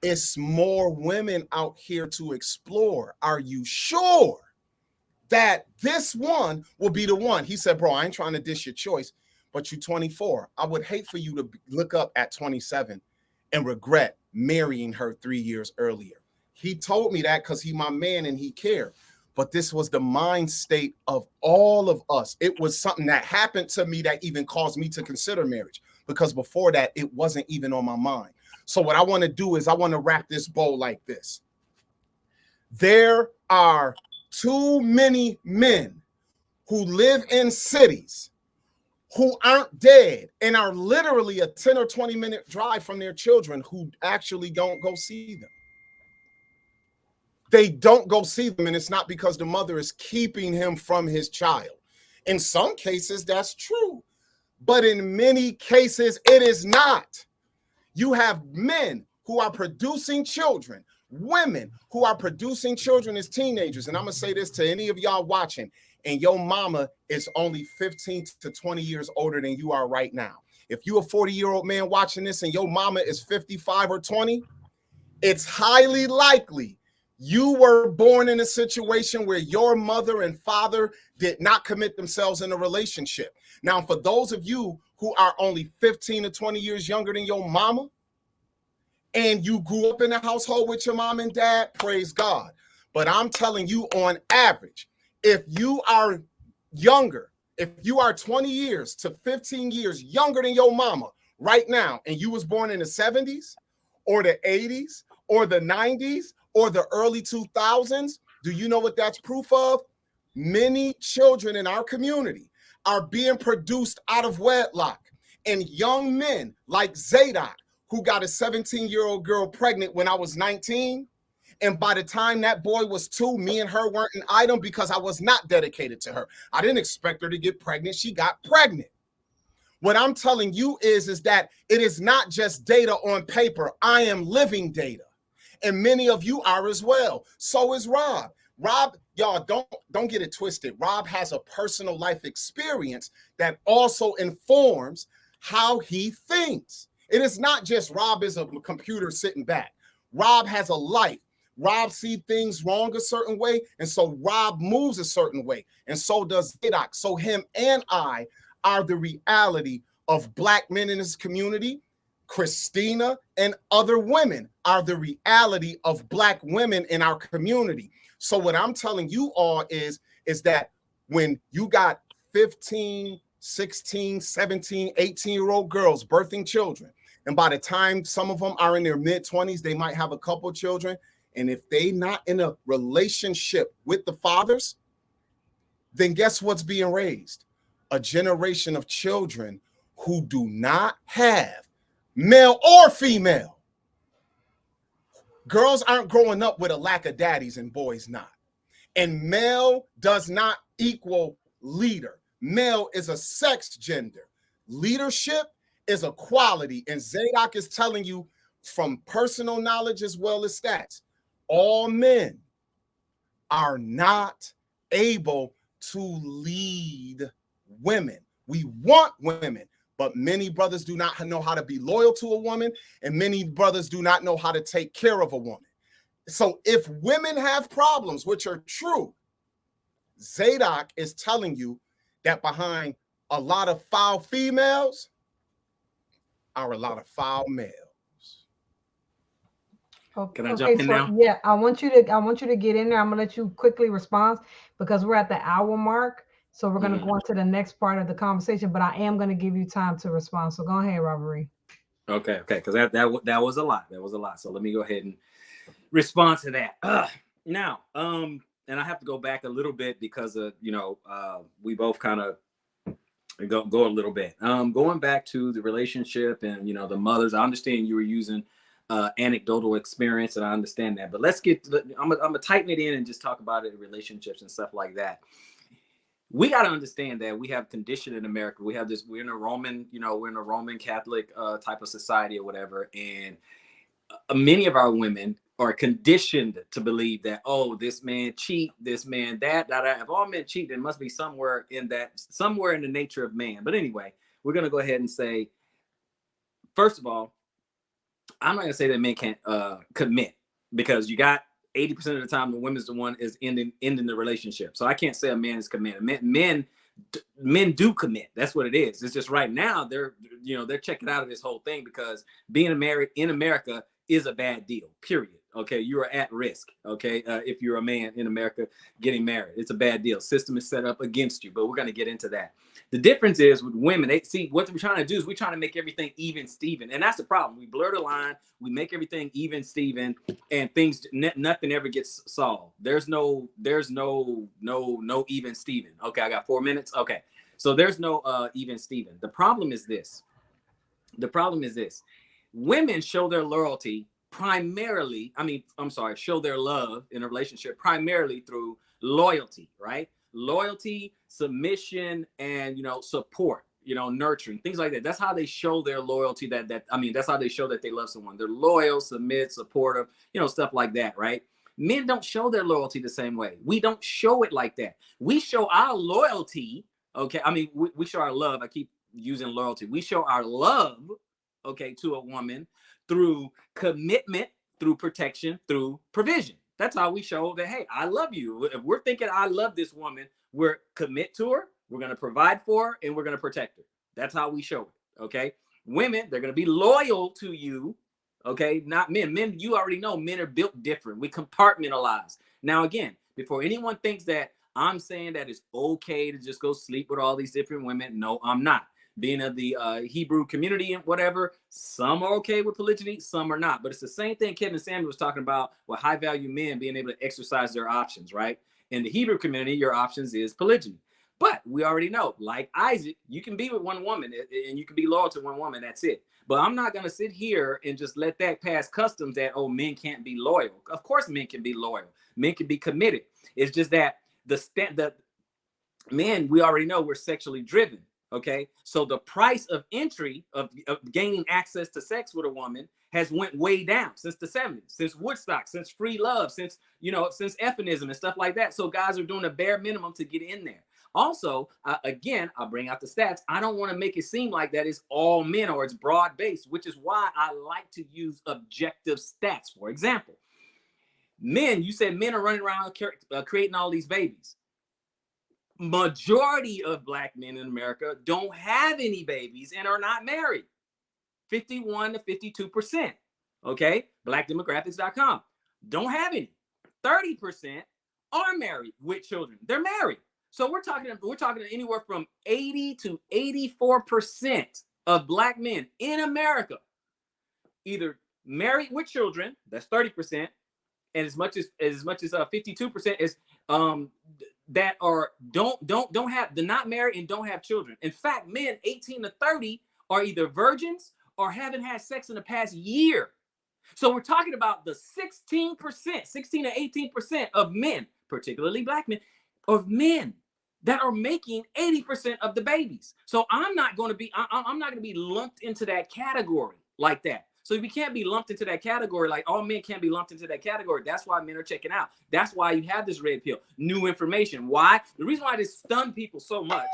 It's more women out here to explore. Are you sure that this one will be the one? He said, bro, I ain't trying to dish your choice, but you're 24. I would hate for you to look up at 27 and regret marrying her 3 years earlier. He told me that because he's my man and he cared. But this was the mind state of all of us. It was something that happened to me that even caused me to consider marriage, because before that, it wasn't even on my mind. So what I want to do is I want to wrap this bow like this. There are too many men who live in cities who aren't dead and are literally a 10 or 20 minute drive from their children who actually don't go see them. They don't go see them, and it's not because the mother is keeping him from his child. In some cases, that's true, but in many cases, it is not. You have men who are producing children, women who are producing children as teenagers. And I'm going to say this to any of y'all watching, and your mama is only 15 to 20 years older than you are right now. If you're a 40-year-old man watching this and your mama is 55 or 20, it's highly likely you were born in a situation where your mother and father did not commit themselves in a relationship. Now, for those of you who are only 15 to 20 years younger than your mama, and you grew up in a household with your mom and dad, praise God. But I'm telling you, on average, if you are younger, if you are 20 years to 15 years younger than your mama right now, and you was born in the 70s or the 80s or the 90s or the early 2000s, do you know what that's proof of? Many children in our community are being produced out of wedlock. And young men like Zadok, who got a 17-year-old girl pregnant when I was 19. And by the time that boy was 2, me and her weren't an item because I was not dedicated to her. I didn't expect her to get pregnant. She got pregnant. What I'm telling you is that it is not just data on paper. I am living data. And many of you are as well. So is Rob. Rob, y'all, don't get it twisted. Rob has a personal life experience that also informs how he thinks. It is not just Rob is a computer sitting back. Rob has a life. Rob see things wrong a certain way, and so Rob moves a certain way, and so does Zadok. So him and I are the reality of Black men in this community. Christina and other women are the reality of Black women in our community. So what I'm telling you all is that when you got 15, 16, 17, 18-year-old girls birthing children, and by the time some of them are in their mid-20s, they might have a couple children, and if they not in a relationship with the fathers, then guess what's being raised? A generation of children who do not have, male or female. Girls aren't growing up with a lack of daddies and boys not. And male does not equal leader. Male is a sex gender. Leadership is a quality. And Zadok is telling you from personal knowledge as well as stats, all men are not able to lead women. We want women, but many brothers do not know how to be loyal to a woman, and many brothers do not know how to take care of a woman. So if women have problems, which are true, Zadok is telling you that behind a lot of foul females are a lot of foul males. Can I jump in now? Yeah, I want you to get in there. I'm gonna let you quickly respond because we're at the hour mark. So we're gonna go on to the next part of the conversation, but I am gonna give you time to respond. So go ahead, Robert. Okay, because that was a lot. That was a lot. So let me go ahead and respond to that. Now, and I have to go back a little bit because of we both kind of go a little bit. Going back to the relationship and the mothers. I understand you were using anecdotal experience, and I understand that. But let's get. I'm gonna tighten it in and just talk about it in relationships and stuff like that. We got to understand that we have condition in America. We have this. We're in a Roman Catholic type of society or whatever, and many of our women are conditioned to believe that, oh, this man cheat, this man that. If all men cheat, there must be somewhere in the nature of man. But anyway, we're gonna go ahead and say, first of all, I'm not gonna say that men can't commit, because you got 80% of the time the woman's the one is ending the relationship. So I can't say a man is committed. Men do commit. That's what it is. It's just right now they're checking out of this whole thing because being married in America is a bad deal. Period. Okay, you are at risk. Okay, if you're a man in America getting married, it's a bad deal. System is set up against you. But we're going to get into that. The difference is with women, they see what we're trying to do is we're trying to make everything even Steven. And that's the problem. We blur the line, we make everything even Steven, and nothing ever gets solved. There's no even Steven. Okay, I got 4 minutes. Okay. So there's no even Steven. The problem is this. Women show their loyalty primarily, show their love in a relationship primarily through loyalty, right? Loyalty, submission, and support, nurturing, things like that. That's how they show their loyalty. That's how they show that they love someone. They're loyal, submit, supportive, stuff like that, right? Men don't show their loyalty the same way. We don't show it like that. We show our loyalty, okay? We show our love. I keep using loyalty. We show our love, okay, to a woman through commitment, through protection, through provision. That's how we show that, hey, I love you. If we're thinking I love this woman, we're commit to her, we're going to provide for her, and we're going to protect her. That's how we show it, okay? Women, they're going to be loyal to you, okay? Not men. Men, you already know, men are built different. We compartmentalize. Now, again, before anyone thinks that I'm saying that it's okay to just go sleep with all these different women, no, I'm not. Being of the Hebrew community and whatever, some are okay with polygyny, some are not. But it's the same thing Kevin Samuel was talking about with high value men being able to exercise their options, right? In the Hebrew community, your options is polygyny. But we already know, like Isaac, you can be with one woman and you can be loyal to one woman. That's it. But I'm not going to sit here and just let that pass customs that, oh, men can't be loyal. Of course, men can be loyal. Men can be committed. It's just that the men, we already know we're sexually driven. Okay, so the price of entry of gaining access to sex with a woman has went way down since the 70s, since Woodstock, since free love, since feminism and stuff like that. So guys are doing the bare minimum to get in there. Also, again, I'll bring out the stats. I don't want to make it seem like that is all men or it's broad based, which is why I like to use objective stats. For example, Men, you said men are running around creating all these babies. Majority of Black men in America don't have any babies and are not married. 51 to 52%. Okay, blackdemographics.com. Don't have any. 30% are married with children. They're married. So we're talking anywhere from 80 to 84% of Black men in America either married with children, that's 30%, and as much as 52% is that are don't have, they're not married and don't have children. In fact, men 18 to 30 are either virgins or haven't had sex in the past year. So we're talking about the 16%, 16 to 18% of men, particularly Black men, of men that are making 80% of the babies. So I'm not going to be lumped into that category like that. So we can't be lumped into that category. Like all men can't be lumped into that category. That's why men are checking out. That's why you have this red pill, new information. Why? The reason why this stunned people so much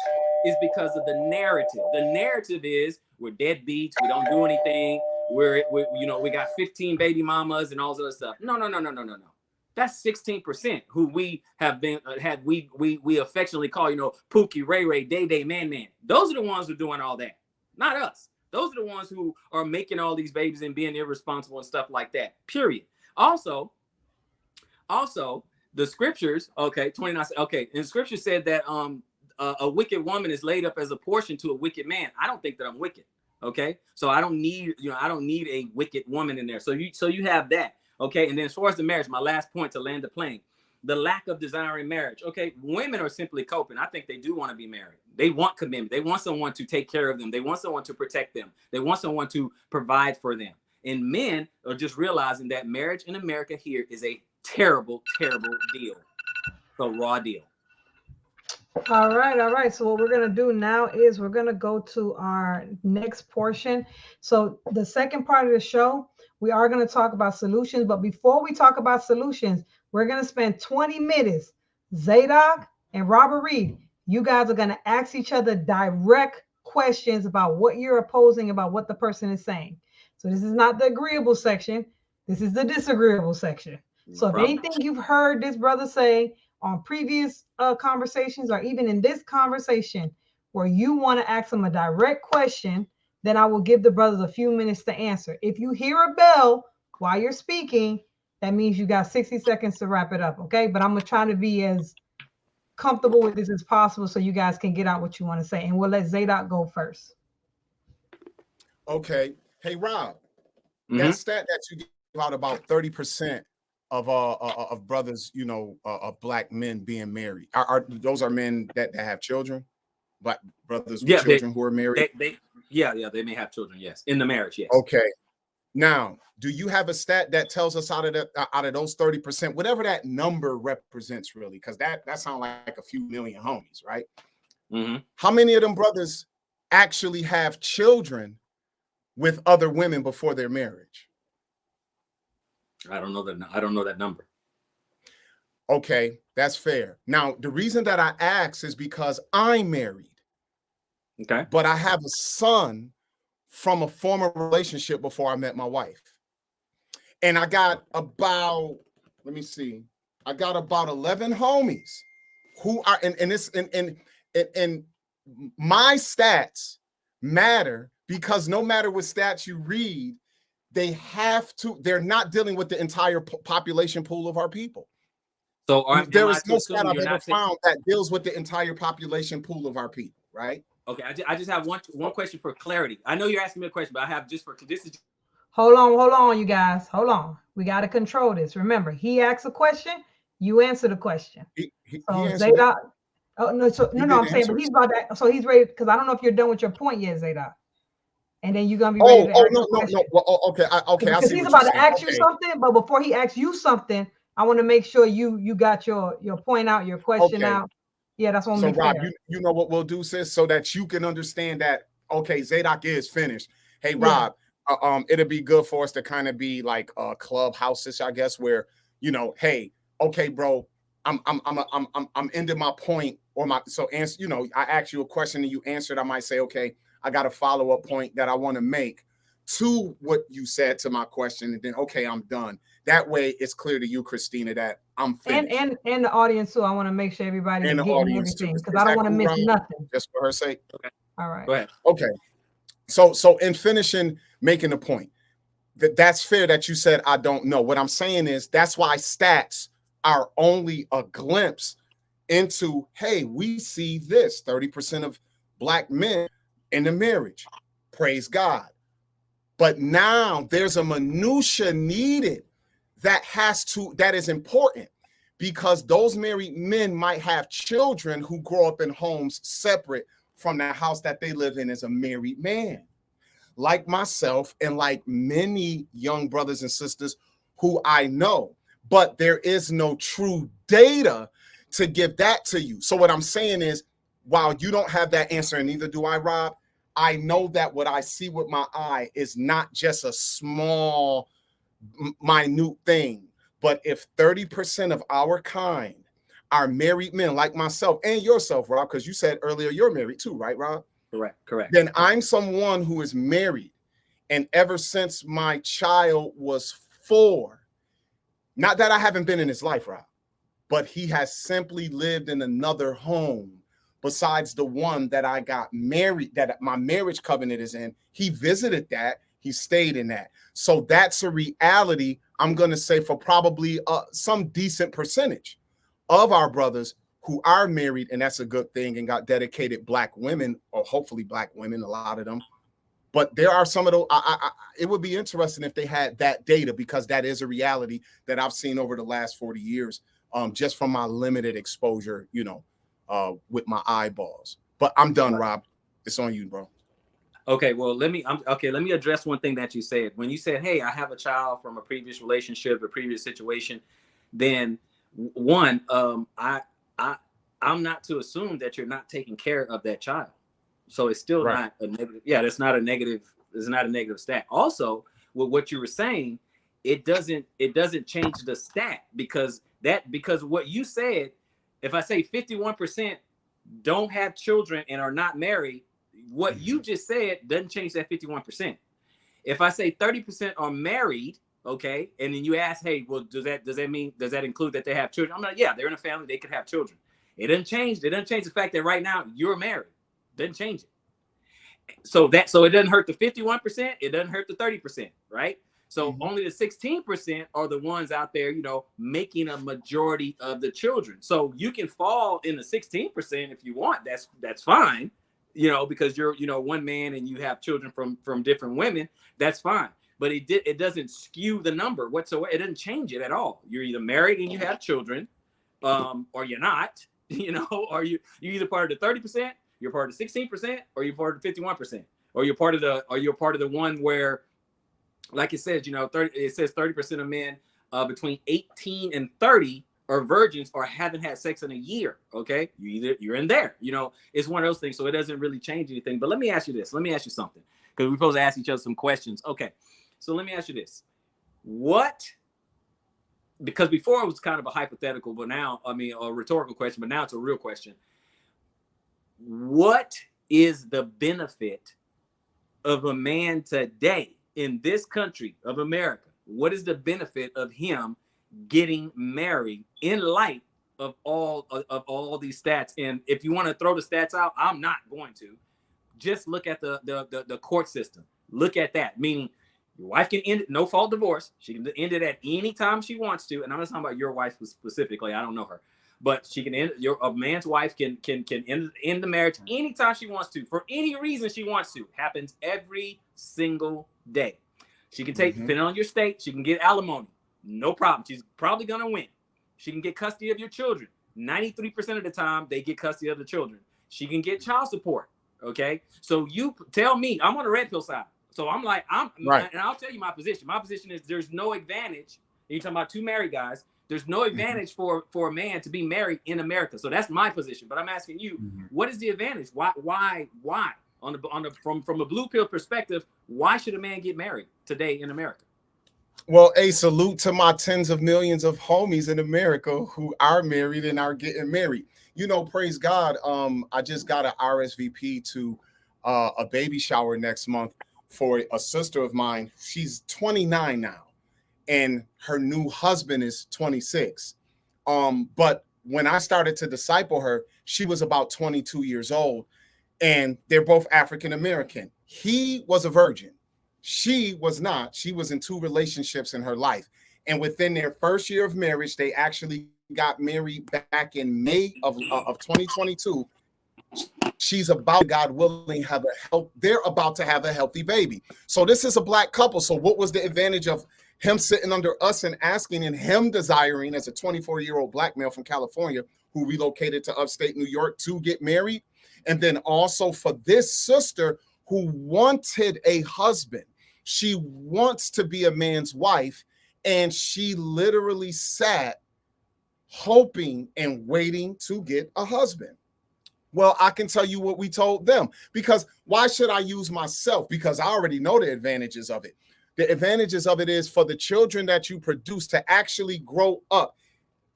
is because of the narrative. The narrative is we're deadbeats. We don't do anything. We got 15 baby mamas and all this other stuff. No. That's 16% who we have been we affectionately call, Pookie, Ray Ray, Day Day, Man. Those are the ones who are doing all that, not us. Those are the ones who are making all these babies and being irresponsible and stuff like that. Period. Also, the scriptures, 29. Okay, and the scripture said that a wicked woman is laid up as a portion to a wicked man. I don't think that I'm wicked. Okay, so I don't need a wicked woman in there. So you have that. Okay, and then as far as the marriage, my last point to land the plane, the lack of desiring marriage. Okay, women are simply coping. I think they do want to be married. They want commitment. They want someone to take care of them. They want someone to protect them. They want someone to provide for them. And men are just realizing that marriage in America here is a terrible, terrible deal. It's a raw deal. All right. So what we're going to do now is we're going to go to our next portion. So the second part of the show, we are going to talk about solutions. But before we talk about solutions, we're going to spend 20 minutes. Zadok and Robert Reed, you guys are going to ask each other direct questions about what you're opposing, about what the person is saying. So this is not the agreeable section. This is the disagreeable section. So if anything you've heard this brother say on previous conversations, or even in this conversation where you want to ask him a direct question, then I will give the brothers a few minutes to answer. If you hear a bell while you're speaking, that means you got 60 seconds to wrap it up, okay? But I'm going to try to be as comfortable with this as possible so you guys can get out what you want to say. And we'll let Zadok go first. Okay. Hey, Rob, that stat that you gave out about 30% of brothers, of Black men being married. Are those men that have children? Black brothers with children who are married? They may have children, yes. In the marriage, yes. Okay. Now, do you have a stat that tells us out of those 30%, whatever that number represents, really? Because that sounds like a few million homies, right? Mm-hmm. How many of them brothers actually have children with other women before their marriage? I don't know that number. Okay, that's fair. Now, the reason that I ask is because I'm married. Okay. But I have a son from a former relationship before I met my wife. And I got about 11 homies who are and my stats matter because no matter what stats you read, they're not dealing with the entire population pool of our people. So there is no stat I've ever found that deals with the entire population pool of our people, right? Okay, I just have one question for clarity. I know you're asking me a question, but I have this is. Hold on, you guys. Hold on. We got to control this. Remember, he asks a question, you answer the question. Zadok. Oh no, I'm saying, but he's about that. So he's ready because I don't know if you're done with your point yet, Zadok. And then you're gonna be ready to ask no. Well, okay. Because he's about to ask you something, but before he asks you something, I want to make sure you got your point out, your question out. Yeah, that's what I'm saying. So Rob, you know what we'll do, sis, so that you can understand that. Okay, Zadok is finished. Hey, Rob, it'll be good for us to kind of be like clubhouses, I guess, where hey, okay, bro, I'm ending my point or my answer. I asked you a question and you answered. I might say, okay, I got a follow-up point that I want to make to what you said to my question, and then okay, I'm done. That way it's clear to you, Christina, that I'm finished. And the audience too. I want to make sure everybody's And the getting audience too. everything Is because I don't that want to cool, miss Rob? nothing. Just for her sake. Okay. All right. Go ahead. Okay. So in finishing, making a point, that's fair that you said I don't know. What I'm saying is that's why stats are only a glimpse into, hey, we see this 30% of Black men in the marriage. Praise God. But now there's a minutia needed that is important, because those married men might have children who grow up in homes separate from the house that they live in as a married man. Like myself and like many young brothers and sisters who I know, but there is no true data to give that to you. So what I'm saying is, while you don't have that answer, and neither do I, Rob, I know that what I see with my eye is not just a small, minute thing, but if 30% of our kind are married men like myself and yourself, Rob, because you said earlier you're married too, right, Rob? Correct. Then I'm someone who is married, and ever since my child was 4, not that I haven't been in his life, Rob, but he has simply lived in another home besides the one that I got married, that my marriage covenant is in. He visited that, he stayed in that. So that's a reality, I'm going to say, for probably some decent percentage of our brothers who are married, and that's a good thing, and got dedicated Black women, or hopefully Black women, a lot of them. But there are some of those, it would be interesting if they had that data, because that is a reality that I've seen over the last 40 years, just from my limited exposure, with my eyeballs. But I'm done, Rob. It's on you, bro. Okay, well, let me address one thing that you said. When you said, hey, I have a child from a previous relationship, a previous situation, then one, I'm not to assume that you're not taking care of that child. So it's still not a negative. Yeah, that's not a negative. It's not a negative stat. Also, with what you were saying, it doesn't change the stat, because what you said, if I say 51% don't have children and are not married, what you just said doesn't change that 51%. If I say 30% are married, okay, and then you ask, hey, well, does that include that they have children? I'm like, yeah, they're in a family, they could have children. It doesn't change the fact that right now you're married. Doesn't change it. So it doesn't hurt the 51%, it doesn't hurt the 30%, right? So only the 16% are the ones out there, making a majority of the children. So you can fall in the 16% if you want. That's fine, because you're, one man and you have children from different women. That's fine. But it doesn't skew the number whatsoever. It doesn't change it at all. You're either married and you have children, or you're not, or you're either part of the 30%, you're part of the 16%, or you're part of the 51%, or you're part of the one where, like it says, it says 30% of men between 18 and 30 are virgins or haven't had sex in a year. Okay, you're in there. It's one of those things. So it doesn't really change anything. But let me ask you this. Let me ask you something, because we're supposed to ask each other some questions. Okay, so let me ask you this. Because before it was kind of a hypothetical, but now, a rhetorical question, but now it's a real question. What is the benefit of a man today in this country of America? What is the benefit of him getting married in light of all these stats? And if you want to throw the stats out, I'm not going to. Just look at the court system. Look at that, meaning your wife can end it, no fault divorce. She can end it at any time she wants to. And I'm not talking about your wife specifically. I don't know her. But she can end, a man's wife can end the marriage anytime she wants to, for any reason she wants to. Happens every single day. She can take, depending on your state, she can get alimony. No problem. She's probably going to win. She can get custody of your children. 93% of the time, they get custody of the children. She can get child support. Okay? So you tell me, I'm on the red pill side. So I'm like, right. And I'll tell you my position. My position is there's no advantage. You're talking about two married guys. There's no advantage for a man to be married in America. So that's my position. But I'm asking you, what is the advantage? Why? From a blue pill perspective, why should a man get married today in America? Well, a salute to my tens of millions of homies in America who are married and are getting married. Praise God. I just got an RSVP to a baby shower next month for a sister of mine. She's 29 now, and her new husband is 26. But when I started to disciple her, she was about 22 years old, and they're both African American. He was a virgin. She was not. She was in 2 relationships in her life. And within their first year of marriage, they actually got married back in May of 2022. She's about, God willing, they're about to have a healthy baby. So this is a Black couple. So what was the advantage of him sitting under us and asking, and him desiring, as a 24-year-old Black male from California who relocated to upstate New York to get married? And then also for this sister who wanted a husband. She wants to be a man's wife, and she literally sat hoping and waiting to get a husband. Well, I can tell you what we told them, because why should I use myself? Because I already know the advantages of it. The advantages of it is for the children that you produce to actually grow up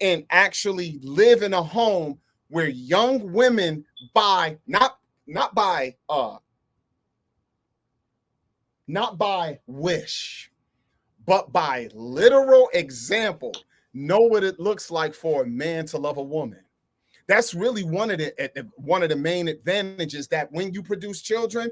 and actually live in a home where young women not by wish, but by literal example, know what it looks like for a man to love a woman. That's really one of the main advantages, that when you produce children,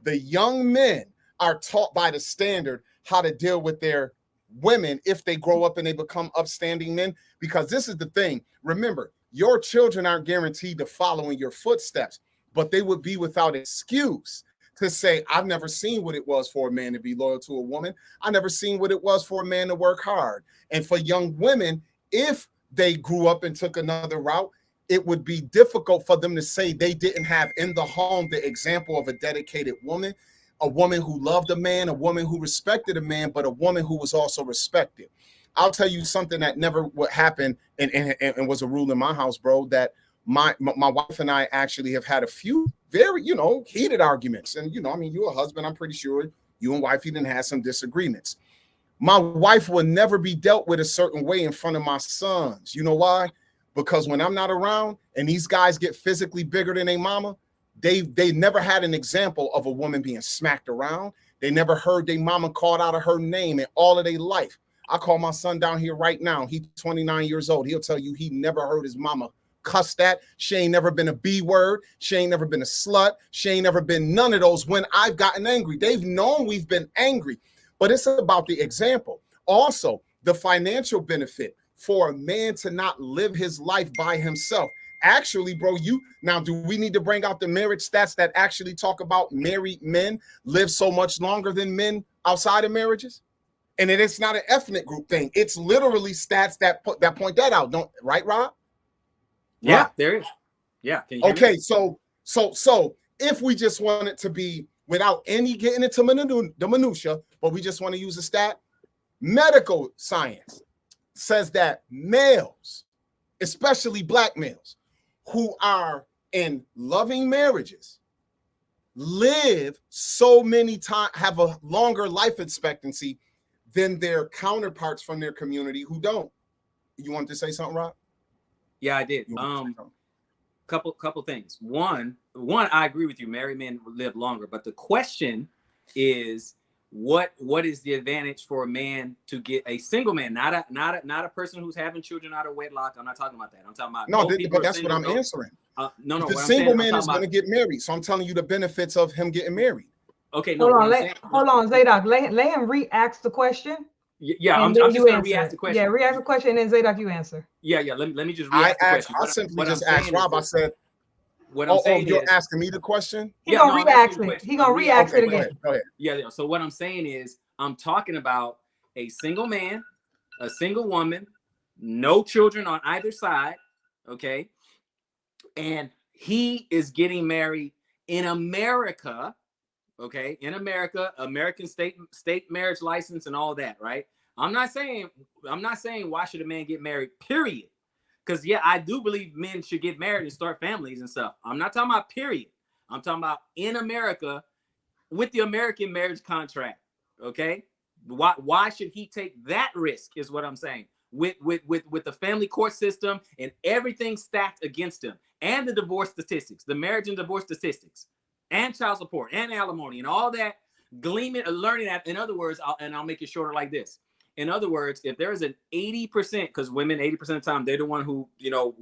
the young men are taught by the standard how to deal with their women if they grow up and they become upstanding men. Because this is the thing. Remember, your children aren't guaranteed to follow in your footsteps, but they would be without excuse to say, I've never seen what it was for a man to be loyal to a woman. I never seen what it was for a man to work hard. And for young women, if they grew up and took another route, it would be difficult for them to say they didn't have in the home the example of a dedicated woman, a woman who loved a man, a woman who respected a man, but a woman who was also respected. I'll tell you something that never would happen and was a rule in my house, bro, that my wife and I actually have had a few very, heated arguments. And, you're a husband. I'm pretty sure you and wifey didn't have some disagreements. My wife will never be dealt with a certain way in front of my sons. You know why? Because when I'm not around and these guys get physically bigger than their mama, they never had an example of a woman being smacked around. They never heard their mama called out of her name in all of their life. I call my son down here right now. He's 29 years old. He'll tell you he never heard his mama cuss that. She ain't never been a B word. She ain't never been a slut. She ain't never been none of those when I've gotten angry. They've known we've been angry, but it's about the example. Also, the financial benefit for a man to not live his life by himself. Actually, bro, do we need to bring out the marriage stats that actually talk about married men live so much longer than men outside of marriages? And it's not an ethnic group thing. It's literally stats that point that out. Right, Rob? Yeah, Rob? there is. Yeah. Can you hear Okay, me? so if we just want it to be without any getting into the minutia, but we just want to use a stat, medical science says that males, especially Black males, who are in loving marriages, live so many times, have a longer life expectancy than their counterparts from their community who don't. You want to say something, Rob? Yeah, I did. Couple things. One, I agree with you. Married men live longer, but the question is, what is the advantage for a man to get a single man, not a person who's having children out of wedlock? I'm not talking about that. I'm talking about but that's what I'm answering. No. The single man is going to get married, so I'm telling you the benefits of him getting married. Okay, no. Hold on, Zadok. Let him re-ask the question. Yeah, I'm just going to re-ask the question. Yeah, re-ask the question, and then Zadok, you answer. Yeah. Let me just re-ask the question. I simply just asked Rob. I said, what I'm saying you're asking me the question? He's going to re-ask it. He's going to re-ask it again. Go ahead. Yeah. So what I'm saying is, I'm talking about a single man, a single woman, no children on either side, okay? And he is getting married in America, okay? In America, American state marriage license and all that, right? I'm not saying why should a man get married, period. Because, yeah, I do believe men should get married and start families and stuff. I'm not talking about period. I'm talking about in America with the American marriage contract, okay? Why should he take that risk is what I'm saying. With the family court system and everything stacked against him, and the divorce statistics, the marriage and divorce statistics, and child support and alimony and all that gleaming, learning that. In other words, I'll make it shorter like this. In other words, if there is an 80%, because women 80% of the time they're the one who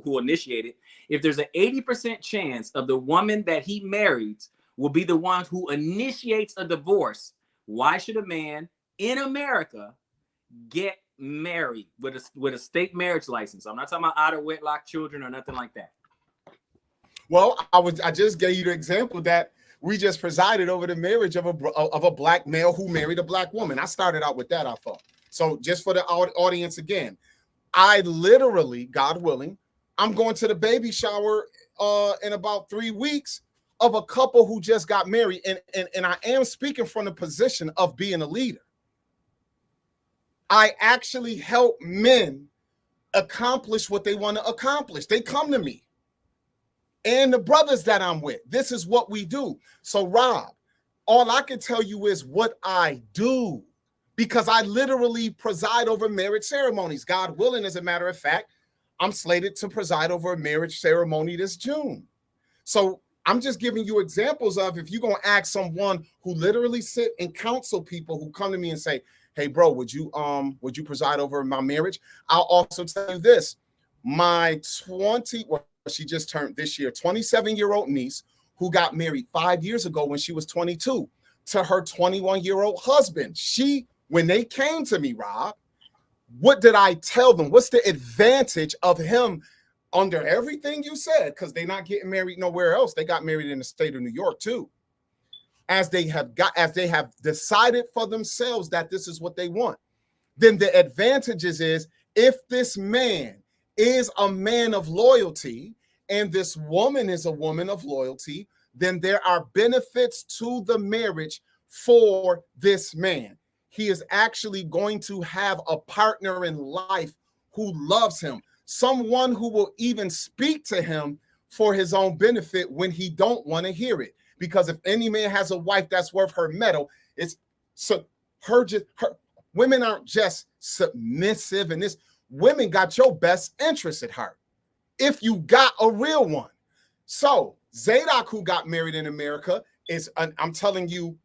who initiated. If there's an 80% chance of the woman that he marries will be the one who initiates a divorce, why should a man in America get married with a state marriage license? I'm not talking about out of wedlock children or nothing like that. Well, I just gave you the example that we just presided over the marriage of a black male who married a black woman. I started out with that, I thought. So just for the audience again, I literally, God willing, I'm going to the baby shower in about 3 weeks of a couple who just got married. And I am speaking from the position of being a leader. I actually help men accomplish what they want to accomplish. They come to me. And the brothers that I'm with, this is what we do. So Rob, all I can tell you is what I do, because I literally preside over marriage ceremonies. God willing, as a matter of fact, I'm slated to preside over a marriage ceremony this June. So I'm just giving you examples of, if you're going to ask someone who literally sit and counsel people who come to me and say, hey, bro, would you preside over my marriage? I'll also tell you this. My she just turned this year, 27-year-old niece who got married 5 years ago when she was 22 to her 21-year-old husband. When they came to me, Rob, what did I tell them? What's the advantage of him under everything you said? Because they're not getting married nowhere else. They got married in the state of New York too. As they have decided for themselves that this is what they want. Then the advantages is, if this man is a man of loyalty and this woman is a woman of loyalty, then there are benefits to the marriage for this man. He is actually going to have a partner in life who loves him, someone who will even speak to him for his own benefit when he don't want to hear it. Because if any man has a wife that's worth her medal, it's so women aren't just submissive, and this women got your best interest at heart if you got a real one. So Zadok, who got married in America, is I'm telling you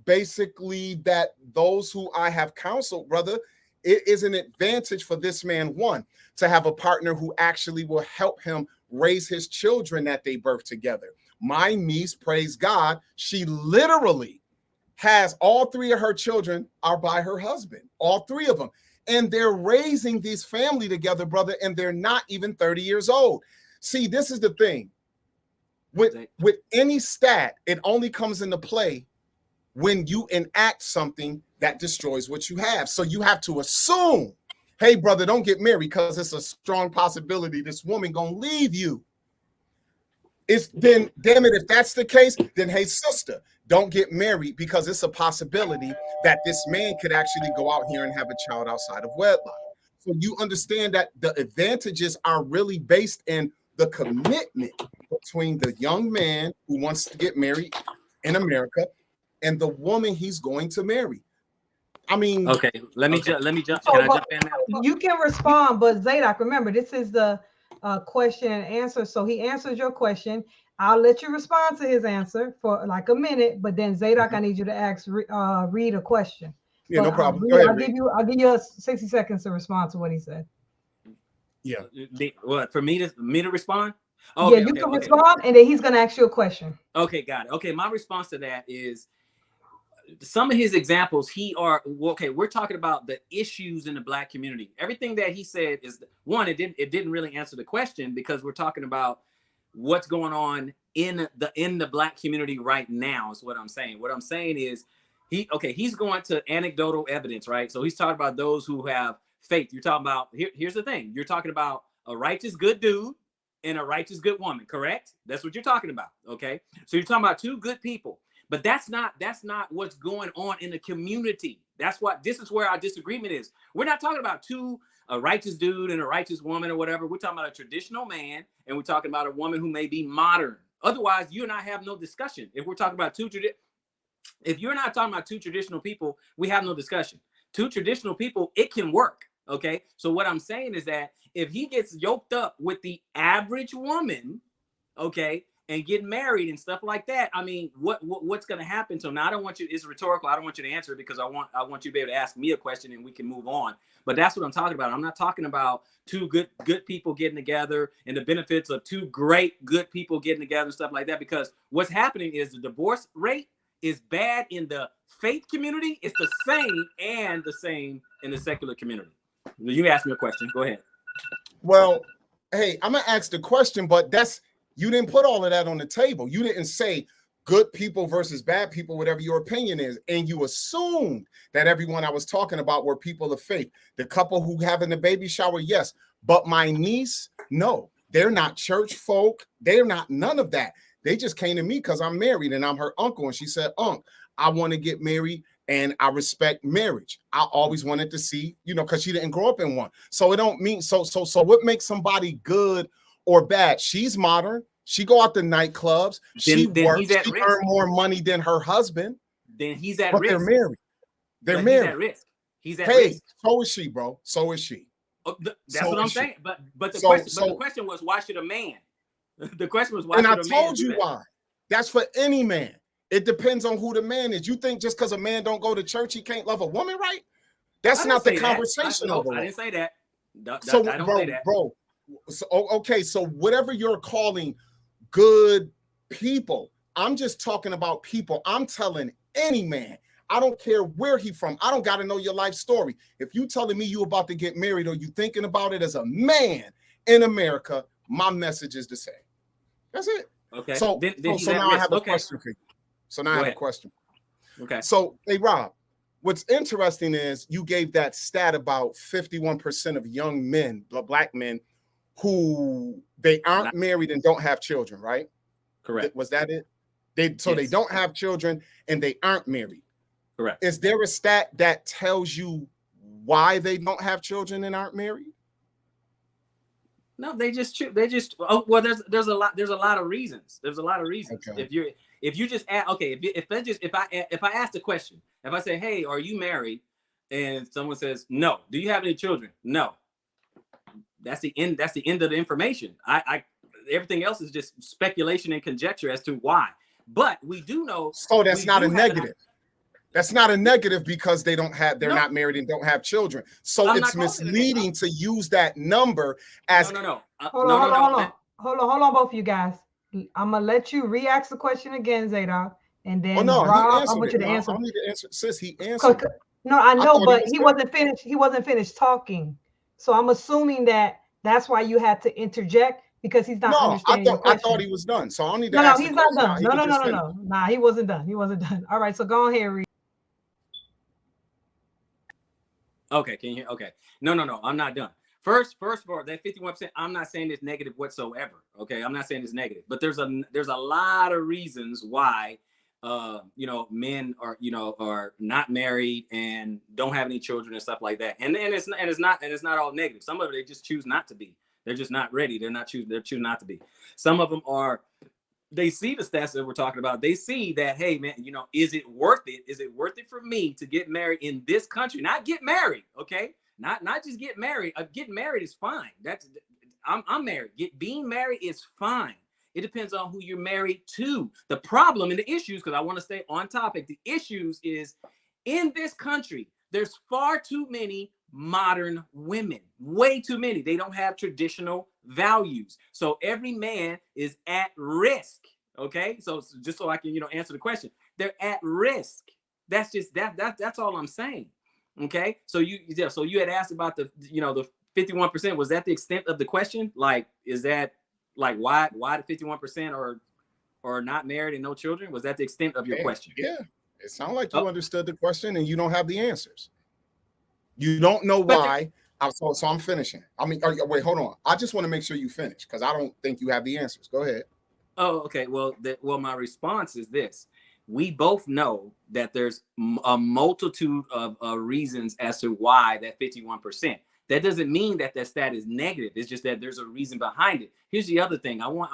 basically that those who I have counseled, brother, it is an advantage for this man, one, to have a partner who actually will help him raise his children that they birth together. My niece, praise God, she literally has all 3 of her children are by her husband, all 3 of them. And they're raising this family together, brother, and they're not even 30 years old. See, this is the thing. With any stat, it only comes into play when you enact something that destroys what you have. So you have to assume, hey, brother, don't get married because it's a strong possibility this woman gonna leave you. Then, damn it, if that's the case, then hey, sister, don't get married because it's a possibility that this man could actually go out here and have a child outside of wedlock. So you understand that the advantages are really based in the commitment between the young man who wants to get married in America and the woman he's going to marry. I mean, okay, let me jump. Can I jump in now? You can respond, but Zadok, remember, this is the question and answer. So he answers your question. I'll let you respond to his answer for like a minute, but then Zadok, I need you to ask Reed a question. Yeah, but, no problem. I'll give you 60 seconds to respond to what he said. Yeah. What, for me to respond? Okay, yeah, you can respond, and then he's going to ask you a question. Okay, got it. Okay, my response to that is some of his examples. We're talking about the issues in the Black community. Everything that he said is one. It didn't really answer the question, because we're talking about what's going on in the Black community right now. Is what I'm saying. What I'm saying is he's going to anecdotal evidence, right? So he's talking about those who have faith. You're talking about here's the thing. You're talking about a righteous good dude and a righteous good woman, correct? That's what you're talking about. Okay. So you're talking about 2 good people, but that's not what's going on in the community. This is where our disagreement is. We're not talking about a righteous dude and a righteous woman or whatever. We're talking about a traditional man, and we're talking about a woman who may be modern. Otherwise, you and I have no discussion. If we're talking about if you're not talking about 2 traditional people, we have no discussion. 2 traditional people, it can work. Okay. So what I'm saying is that if he gets yoked up with the average woman, okay, and get married and stuff like that, I mean, what's going to happen to them? Now, I don't want you, it's rhetorical. I don't want you to answer it because I want you to be able to ask me a question and we can move on. But that's what I'm talking about. I'm not talking about two good people getting together and the benefits of two great, good people getting together and stuff like that, because what's happening is the divorce rate is bad in the faith community. It's the same in the secular community. You asked me a question. Go ahead. Well, hey, I'm going to ask the question, but you didn't put all of that on the table. You didn't say good people versus bad people, whatever your opinion is. And you assumed that everyone I was talking about were people of faith. The couple who having the baby shower, yes. But my niece, no, they're not church folk. They're not none of that. They just came to me because I'm married and I'm her uncle. And she said, Unc, I want to get married and I respect marriage. I always wanted to see, because she didn't grow up in one. So it don't mean, so what makes somebody good or bad? She's modern. She go out to nightclubs. She works. She earn more money than her husband. Then he's at risk. They're married. They're married. He's at risk. He's at risk. So is she, bro. So is she. Oh, that's what I'm saying. But the question was, why should a man? The question was, why should a man? And I told you why. That's for any man. It depends on who the man is. You think just because a man don't go to church, he can't love a woman, right? That's not the conversation. I didn't say that. I don't say that. Bro. So, okay, so whatever you're calling good people, I'm just talking about people. I'm telling any man, I don't care where he from. I don't got to know your life story. If you telling me you about to get married or you thinking about it as a man in America, my message is the same. That's it. Okay. So now I have a question for you. So now I have a question. Okay. So, hey, Rob, what's interesting is you gave that stat about 51% of young men, black men, who they aren't married and don't have children, right? Correct. Was that it? They don't have children and they aren't married. Correct. Is there a stat that tells you why they don't have children and aren't married? No, there's a lot of reasons. There's a lot of reasons. Okay. If you just ask, okay, if I ask the question, if I say, hey, are you married? And someone says, no. Do you have any children? No. That's the end of the information. Everything else is just speculation and conjecture as to why. But we do know. So that's not a negative. That's not a negative because they're not married and don't have children. So it's misleading to use that number as no. Hold on, both of you guys. I'm gonna let you re-ask the question again, Zadok, and then Rob, I want you to answer. I need to answer. Sis, he answered. No, I know, but he wasn't finished. He wasn't finished talking. So I'm assuming that's why you had to interject because he's not understanding your question. I thought he was done. So I don't need to No, he's not done. No. Nah, he wasn't done. He wasn't done. All right, so go ahead, Reed. Okay, can you hear? Okay. No, I'm not done. First of all, that 51%, I'm not saying it's negative whatsoever. Okay, I'm not saying it's negative, but there's a lot of reasons why men are not married and don't have any children and stuff like that. And it's not all negative. Some of it they just choose not to be. They're just not ready. They're choosing not to be. Some of them they see the stats that we're talking about. They see that, hey man, is it worth it? Is it worth it for me to get married in this country? Not get married, okay? Not just get married. Getting married is fine. I'm married. Being married is fine. It depends on who you're married to. The problem and the issues, because I want to stay on topic, the issues is in this country, there's far too many modern women, way too many. They don't have traditional values. So every man is at risk. Okay. So just so I can, answer the question, they're at risk. That's just that's all I'm saying. Okay. So you had asked about the 51%. Was that the extent of the question? Like, is that like why the 51% are not married and no children? Was that the extent of your question? Yeah. It sounds like you understood the question and you don't have the answers. You don't know why. So I'm finishing. I mean, wait, hold on. I just want to make sure you finish because I don't think you have the answers. Go ahead. Oh, okay. Well, my response is this. We both know that there's a multitude of reasons as to why that 51%. That doesn't mean that stat is negative. It's just that there's a reason behind it. Here's the other thing. I want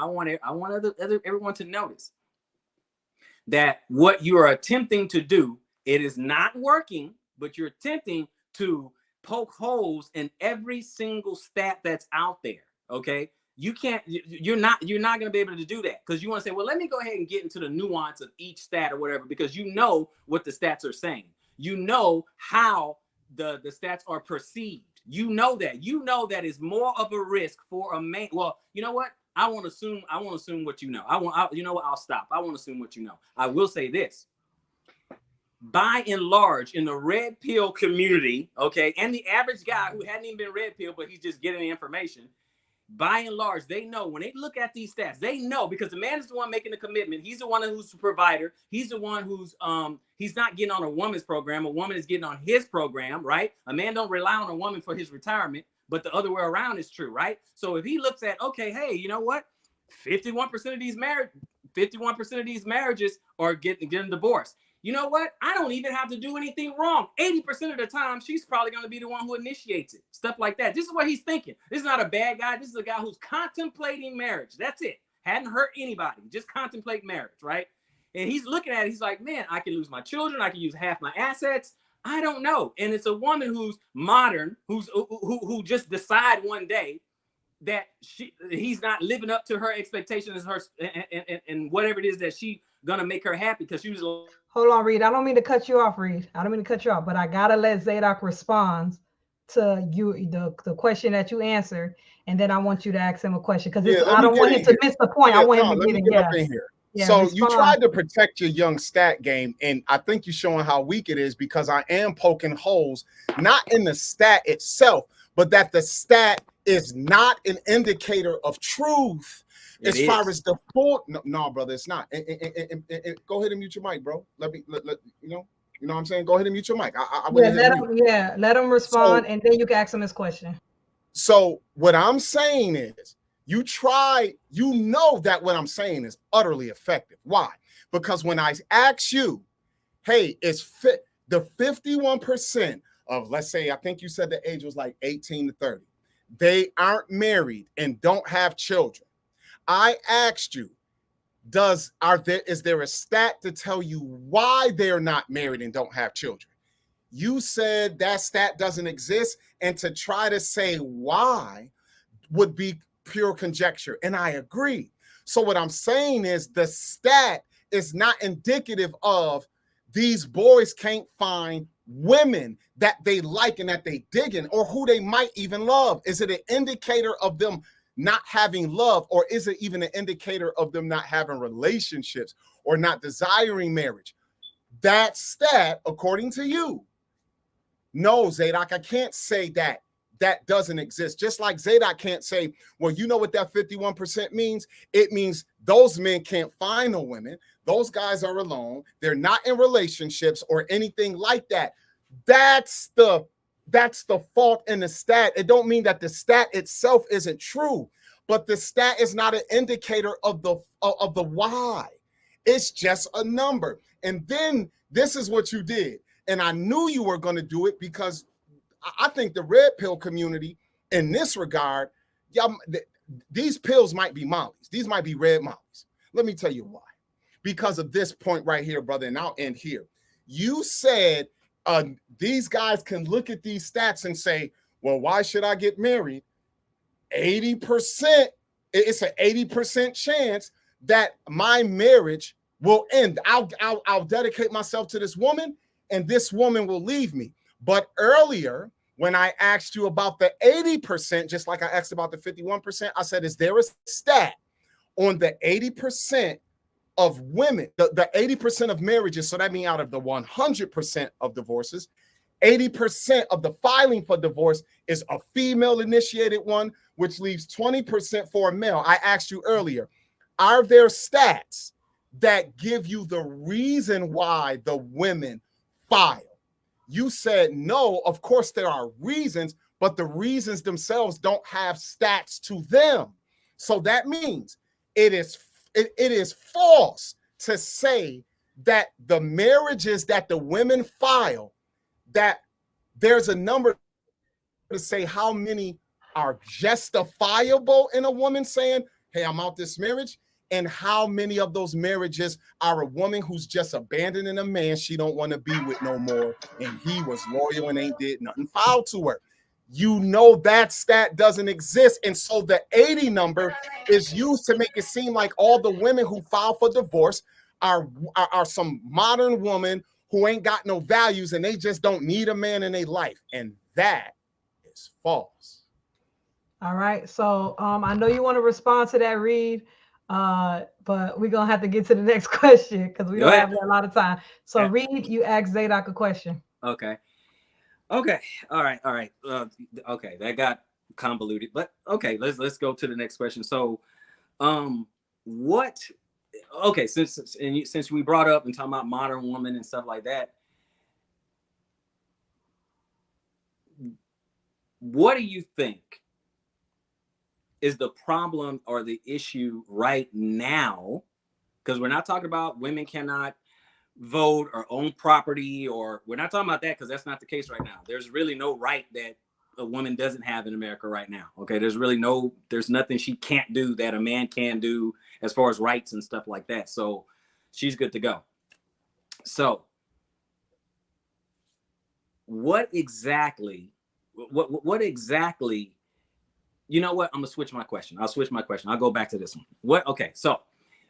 everyone to notice that what you are attempting to do, it is not working, but you're attempting to poke holes in every single stat that's out there. Okay. you can't, you're not going to be able to do that, because you want to say, well, let me go ahead and get into the nuance of each stat or whatever, because you know what the stats are saying. You know how the stats are perceived. You know that is more of a risk for a man. Well, you know what? I won't assume what you know. You know what? I'll stop. I won't assume what you know. I will say this. By and large, in the red pill community, okay, and the average guy who hadn't even been red pill, but he's just getting the information, by and large, they know when they look at these stats, they know, because the man is the one making the commitment. He's the one who's the provider. He's the one who's he's not getting on a woman's program. A woman is getting on his program, right? A man don't rely on a woman for his retirement, but the other way around is true, right? So if he looks at, okay, hey, you know what? 51% of these 51% of these marriages are getting divorced. You know what? I don't even have to do anything wrong. 80% of the time, she's probably going to be the one who initiates it. Stuff like that. This is what he's thinking. This is not a bad guy. This is a guy who's contemplating marriage. That's it. Hadn't hurt anybody. Just contemplate marriage, right? And he's looking at it. He's like, man, I can lose my children. I can use half my assets. I don't know. And it's a woman who's modern, who just decide one day that he's not living up to her expectations, and whatever it is that she gonna make her happy, because she was. Hold on, Reed. I don't mean to cut you off, Reed. I don't mean to cut you off, but I gotta let Zadok respond to you, the question that you answered, and then I want you to ask him a question, because I don't want him to miss the point. I want him to get up in here. Yeah, so respond. You tried to protect your young stat game, and I think you're showing how weak it is, because I am poking holes, not in the stat itself, but that the stat is not an indicator of truth. As far as the full, no, brother, it's not. Go ahead and mute your mic, bro. Let you know what I'm saying. Go ahead and mute your mic. Let him respond, and then you can ask him his question. So what I'm saying is, you know that what I'm saying is utterly effective. Why? Because when I ask you, hey, it's the 51% of, let's say, I think you said the age was like 18 to 30. They aren't married and don't have children. I asked you, is there a stat to tell you why they're not married and don't have children? You said that stat doesn't exist, and to try to say why would be pure conjecture, and I agree. So what I'm saying is, the stat is not indicative of these boys can't find women that they like and that they digging, or who they might even love. Is it an indicator of them not having love, or is it even an indicator of them not having relationships or not desiring marriage? That stat, according to you, no, Zadok, I can't say that doesn't exist. Just like Zadok can't say, well, you know what that 51% means? It means those men can't find no women. Those guys are alone. They're not in relationships or anything like that. That's the fault in the stat. It don't mean that the stat itself isn't true, but the stat is not an indicator of the why. It's just a number. And then this is what you did. And I knew you were going to do it, because I think the red pill community in this regard, these pills might be mollies. These might be red mollies. Let me tell you why. Because of this point right here, brother, and I'll end here. You said these guys can look at these stats and say, well, why should I get married? 80%, it's an 80% chance that my marriage will end. I'll dedicate myself to this woman, and this woman will leave me. But earlier, when I asked you about the 80%, just like I asked about the 51%, I said, is there a stat on the 80% of women, the 80% of marriages? So that means out of the 100% of divorces, 80% of the filing for divorce is a female initiated one, which leaves 20% for a male. I asked you earlier, are there stats that give you the reason why the women file? You said no. Of course there are reasons, but the reasons themselves don't have stats to them. So that means it is false to say that the marriages that the women file, that there's a number to say how many are justifiable in a woman saying, hey, I'm out this marriage, and how many of those marriages are a woman who's just abandoning a man she don't want to be with no more, and he was loyal and ain't did nothing foul to her. you know that stat doesn't exist. And so the 80 number is used to make it seem like all the women who file for divorce are some modern woman who ain't got no values and they just don't need a man in their life. And that is false. All right. So I know you want to respond to that, Reed, but we're going to have to get to the next question because we don't have a lot of time. So, Reed, you asked Zadok a question. Okay. All right. Okay, that got convoluted, but okay, let's go to the next question. So, since we brought up and talking about modern woman and stuff like that, what do you think is the problem or the issue right now? Because we're not talking about women cannot vote or own property, or we're not talking about that, because that's not the case right now. There's really no right that a woman doesn't have in America right now. Okay, there's nothing she can't do that a man can do as far as rights and stuff like that. So she's good to go. So what exactly, you know what? I'm gonna switch my question. I'll go back to this one.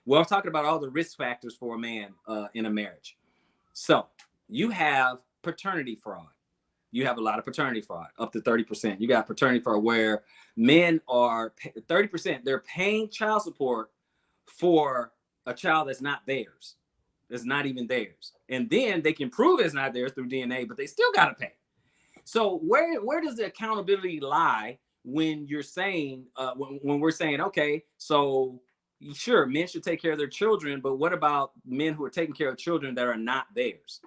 We're talking about all the risk factors for a man in a marriage. So you have paternity fraud. You have a lot of paternity fraud, up to 30%. You got paternity fraud where men are 30%. They're paying child support for a child that's not theirs. That's not even theirs. And then they can prove it's not theirs through DNA, but they still got to pay. So where does the accountability lie when you're saying, when we're saying, okay, so sure, men should take care of their children, but what about men who are taking care of children that are not theirs?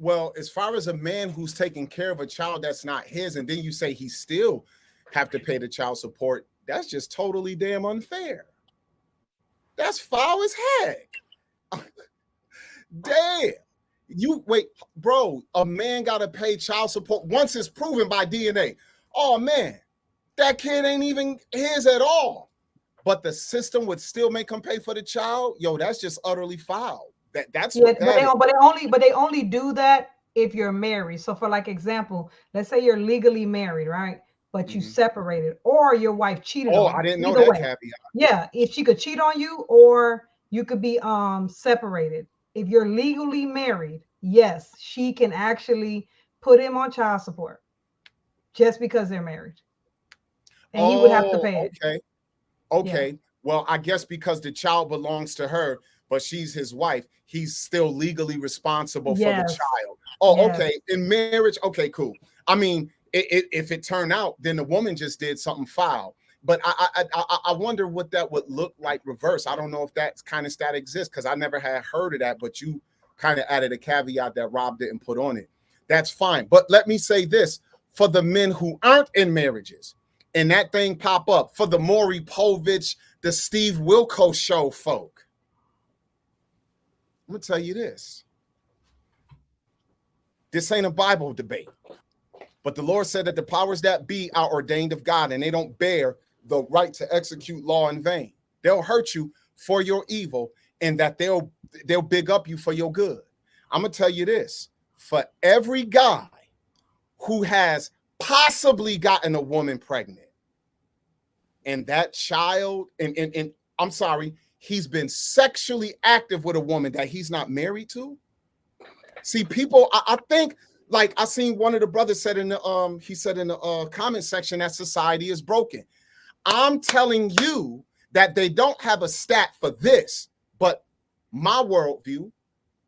Well, as far as a man who's taking care of a child that's not his, and then you say he still have to pay the child support, that's just totally damn unfair. That's foul as heck. Damn. Wait, bro, a man got to pay child support once it's proven by DNA. Oh, man. That kid ain't even his at all, but the system would still make him pay for the child. Yo, that's just utterly foul. That's what but they only do that if you're married. So for like example, let's say you're legally married, right? But you separated, or your wife cheated on you. I didn't know that caveat. Yeah, if she could cheat on you, or you could be separated. If you're legally married, yes, she can actually put him on child support just because they're married. And he would have to pay it. Okay. Yeah. Well, I guess because the child belongs to her, but she's his wife, he's still legally responsible for the child. Okay. In marriage, okay, cool. I mean, if it turned out, then the woman just did something foul. But I wonder what that would look like reverse. I don't know if that kind of stat exists, because I never had heard of that, but you kind of added a caveat that Rob didn't put on it. That's fine. But let me say this, for the men who aren't in marriages, and that thing pop up, for the Maury Povich, the Steve Wilkos show folk, I'm going to tell you this. This ain't a Bible debate. But the Lord said that the powers that be are ordained of God, and they don't bear the right to execute law in vain. They'll hurt you for your evil, and that they'll big up you for your good. I'm going to tell you this. For every guy who has possibly gotten a woman pregnant, and that child, and I'm sorry, he's been sexually active with a woman that he's not married to. See, people, I think, like I seen one of the brothers said in the comment section that society is broken. I'm telling you that they don't have a stat for this, but my worldview,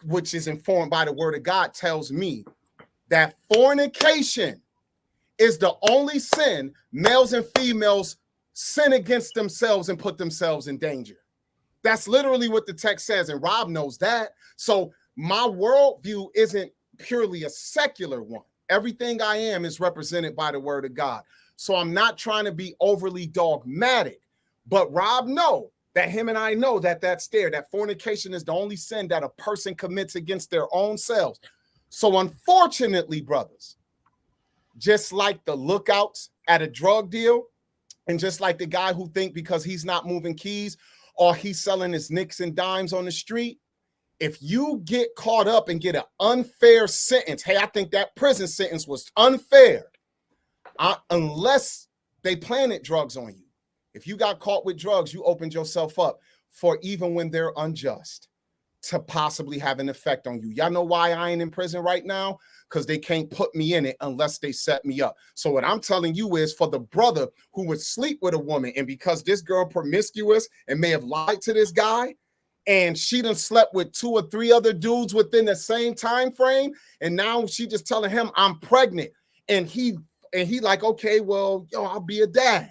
which is informed by the word of God, tells me that fornication is the only sin males and females sin against themselves and put themselves in danger. That's literally what the text says, and Rob knows that. So my worldview isn't purely a secular one. Everything I am is represented by the word of God. So I'm not trying to be overly dogmatic, but Rob know that him and I know that that's there, that fornication is the only sin that a person commits against their own selves. So unfortunately, brothers, just like the lookouts at a drug deal, and just like the guy who think because he's not moving keys or he's selling his nicks and dimes on the street, if you get caught up and get an unfair sentence, hey, I think that prison sentence was unfair, unless they planted drugs on you. If you got caught with drugs, you opened yourself up for, even when they're unjust, to possibly have an effect on you. Y'all know why I ain't in prison right now? Because they can't put me in it unless they set me up. So what I'm telling you is, for the brother who would sleep with a woman, and because this girl promiscuous and may have lied to this guy, and she done slept with 2 or 3 other dudes within the same time frame, and now she just telling him I'm pregnant, and he like, okay, well, yo, I'll be a dad,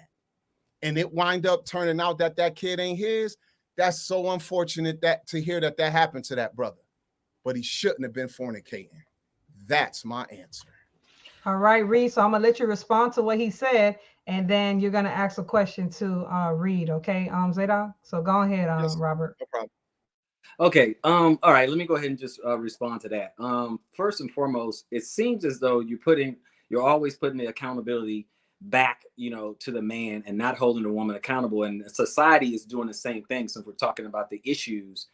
and it wind up turning out that that kid ain't his. That's so unfortunate that to hear that that happened to that brother, but he shouldn't have been fornicating. That's my answer. All right, Reed. So I'm gonna let you respond to what he said, and then you're gonna ask a question to Reed. Okay, Zadok. So go ahead, Yes, Robert. no problem. Okay. All right. Let me go ahead and just respond to that. First and foremost, it seems as though you're always putting the accountability back, to the man and not holding the woman accountable. And society is doing the same thing. Since we're talking about the issues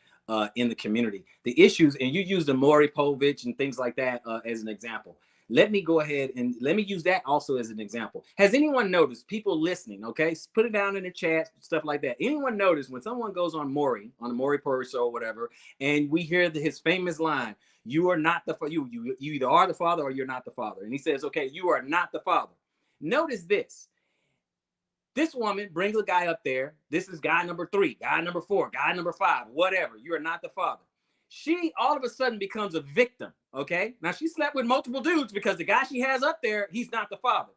in the community, the issues, and you use the Maury Povich and things like that as an example. Let me go ahead and let me use that also as an example. Has anyone noticed, people listening, okay, put it down in the chat, stuff like that. Anyone notice when someone goes on the Maury Povich show or whatever, and we hear his famous line, you are not the, you either are the father or you're not the father. And he says, okay, you are not the father. Notice this. This woman brings a guy up there. This is guy number 3, guy number 4, guy number 5, whatever. You are not the father. She all of a sudden becomes a victim, okay? Now, she slept with multiple dudes because the guy she has up there, he's not the father.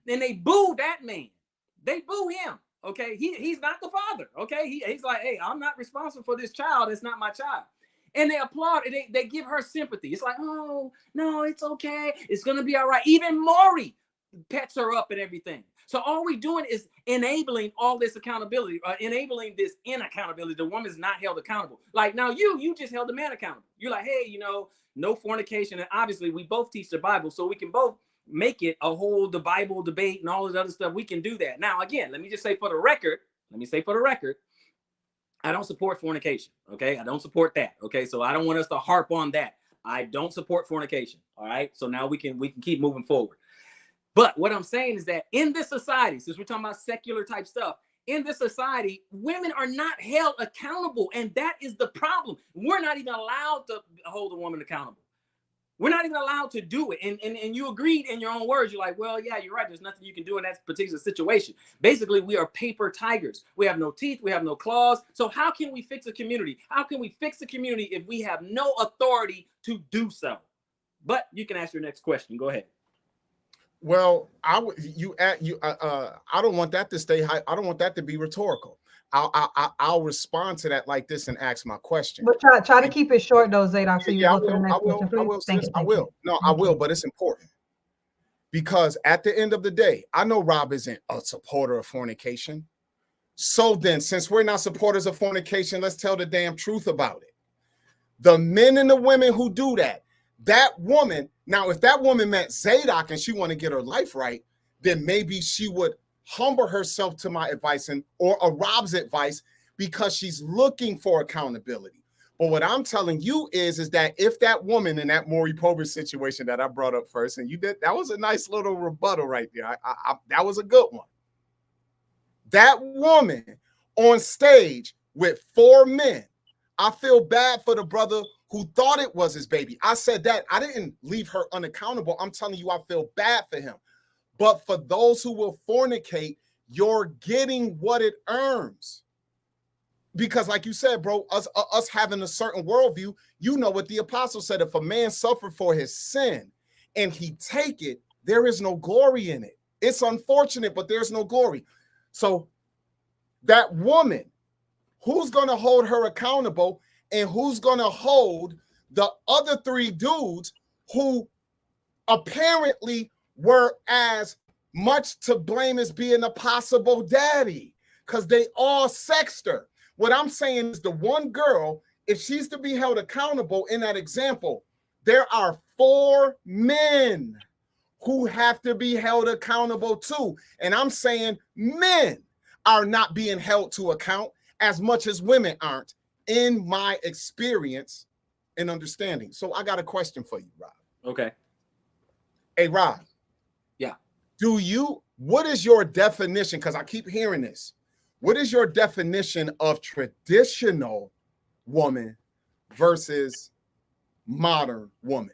Then they boo that man. They boo him, okay? He's not the father, okay? He's like, hey, I'm not responsible for this child. It's not my child. And they applaud, and they give her sympathy. It's like, oh, no, it's okay. It's going to be all right. Even Maury pets her up and everything. So all we're doing is enabling all this accountability, enabling this inaccountability. The woman's not held accountable. Like, now you just held the man accountable. You're like, hey, no fornication. And obviously we both teach the Bible, so we can both make it a whole the Bible debate and all this other stuff. We can do that. Now, again, let me say for the record, I don't support fornication. Okay. I don't support that. Okay. So I don't want us to harp on that. I don't support fornication. All right. So now we can keep moving forward. But what I'm saying is that in this society, since we're talking about secular type stuff, in this society, women are not held accountable. And that is the problem. We're not even allowed to hold a woman accountable. We're not even allowed to do it. And you agreed in your own words. You're like, well, yeah, you're right. There's nothing you can do in that particular situation. Basically, we are paper tigers. We have no teeth. We have no claws. So how can we fix a community? How can we fix a community if we have no authority to do so? But you can ask your next question. Go ahead. Well, I don't want that to stay high. I don't want that to be rhetorical. I'll respond to that like this and ask my question. But try to keep it short though, Zadok. So you go to the next question, please. I will. No, I will, but it's important. Because at the end of the day, I know Rob isn't a supporter of fornication. So then, since we're not supporters of fornication, let's tell the damn truth about it. The men and the women who do that woman, now if that woman met Zadok and she want to get her life right, then maybe she would humble herself to my advice or a Rob's advice, because she's looking for accountability. But what I'm telling you is that if that woman in that Maury Povich situation that I brought up first, and you did, that was a nice little rebuttal right there. That was a good one. That woman on stage with 4 men, I feel bad for the brother who thought it was his baby. I said that. I didn't leave her unaccountable. I'm telling you, I feel bad for him. But for those who will fornicate, you're getting what it earns. Because like you said, bro, us having a certain worldview, you know what the apostle said, if a man suffered for his sin and he take it, there is no glory in it. It's unfortunate, but there's no glory. So that woman, who's going to hold her accountable, and who's going to hold the other 3 dudes who apparently were as much to blame as being a possible daddy, because they all sexed her. What I'm saying is, the one girl, if she's to be held accountable in that example, there are 4 men who have to be held accountable too. And I'm saying men are not being held to account as much as women aren't. In my experience, and understanding. So I got a question for you, Rob. Okay. Hey, Rob. Yeah. What is your definition? Because I keep hearing this. What is your definition of traditional woman versus modern woman?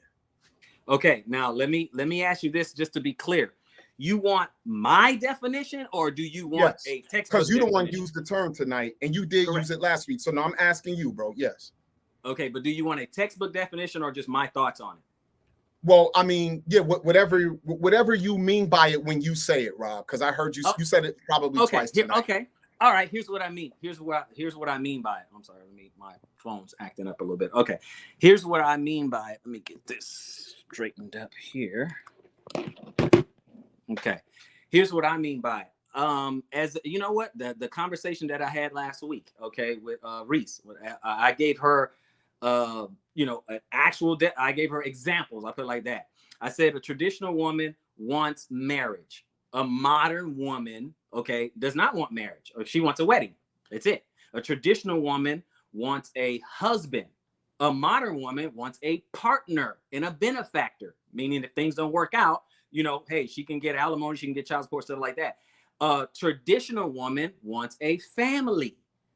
Okay, now let me ask you this just to be clear. You want my definition, or do you want a textbook? Because you the one definition? used the term tonight, and you did use it last week. So now I'm asking you, bro. Yes. Okay, but do you want a textbook definition or just my thoughts on it? Well, I mean, yeah, whatever you mean by it when you say it, Rob. Because I heard you. You said it probably twice tonight. Okay. All right. Here's what I mean. Here's what I mean by it. I'm sorry. My phone's acting up a little bit. Okay. Here's what I mean by it. Let me get this straightened up here. Okay. Here's what I mean by it. As you know what, the conversation that I had last week, okay, with Reese, I gave her an actual I gave her examples. I put it like that. I said a traditional woman wants marriage. A modern woman, okay, does not want marriage, or she wants a wedding. That's it. A traditional woman wants a husband. A modern woman wants a partner and a benefactor, meaning if things don't work out, hey, she can get alimony, she can get child support, stuff like that. A traditional woman wants a family.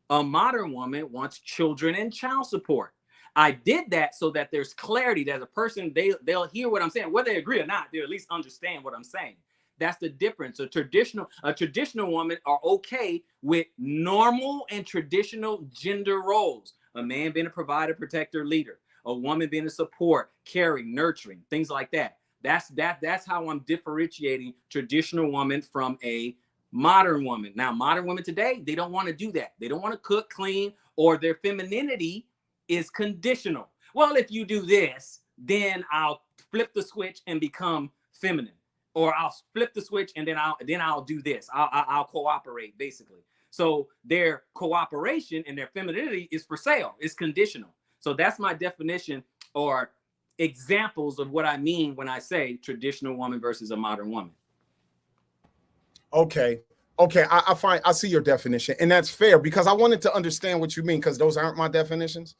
A modern woman wants children and child support. I did that so that there's clarity that a person, they'll hear what I'm saying. Whether they agree or not, they'll at least understand what I'm saying. That's the difference. A traditional woman are okay with normal and traditional gender roles. A man being a provider, protector, leader. A woman being a support, caring, nurturing, things like that. That's how I'm differentiating traditional woman from a modern woman. Now, modern women today, they don't want to do that. They don't want to cook, clean, or their femininity is conditional. Well, if you do this, then I'll flip the switch and become feminine. Or I'll flip the switch and then I'll do this. I'll cooperate, basically. So their cooperation and their femininity is for sale. It's conditional. So that's my definition or examples of what I mean when I say traditional woman versus a modern woman. Okay. I see your definition, and that's fair because I wanted to understand what you mean because those aren't my definitions.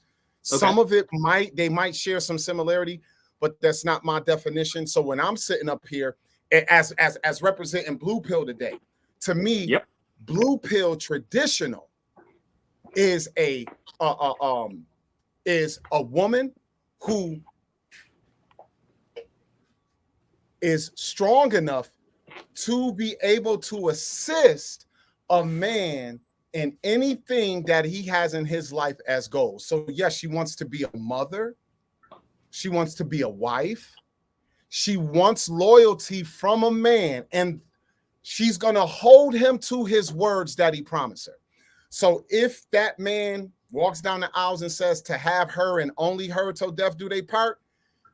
Okay. Some of it might share some similarity, but that's not my definition. So when I'm sitting up here as representing Blue Pill today, to me, Blue Pill traditional is a woman who is strong enough to be able to assist a man in anything that he has in his life as goals. So yes, she wants to be a mother. She wants to be a wife. She wants loyalty from a man, and she's going to hold him to his words that he promised her. So if that man walks down the aisles and says to have her and only her till death do they part,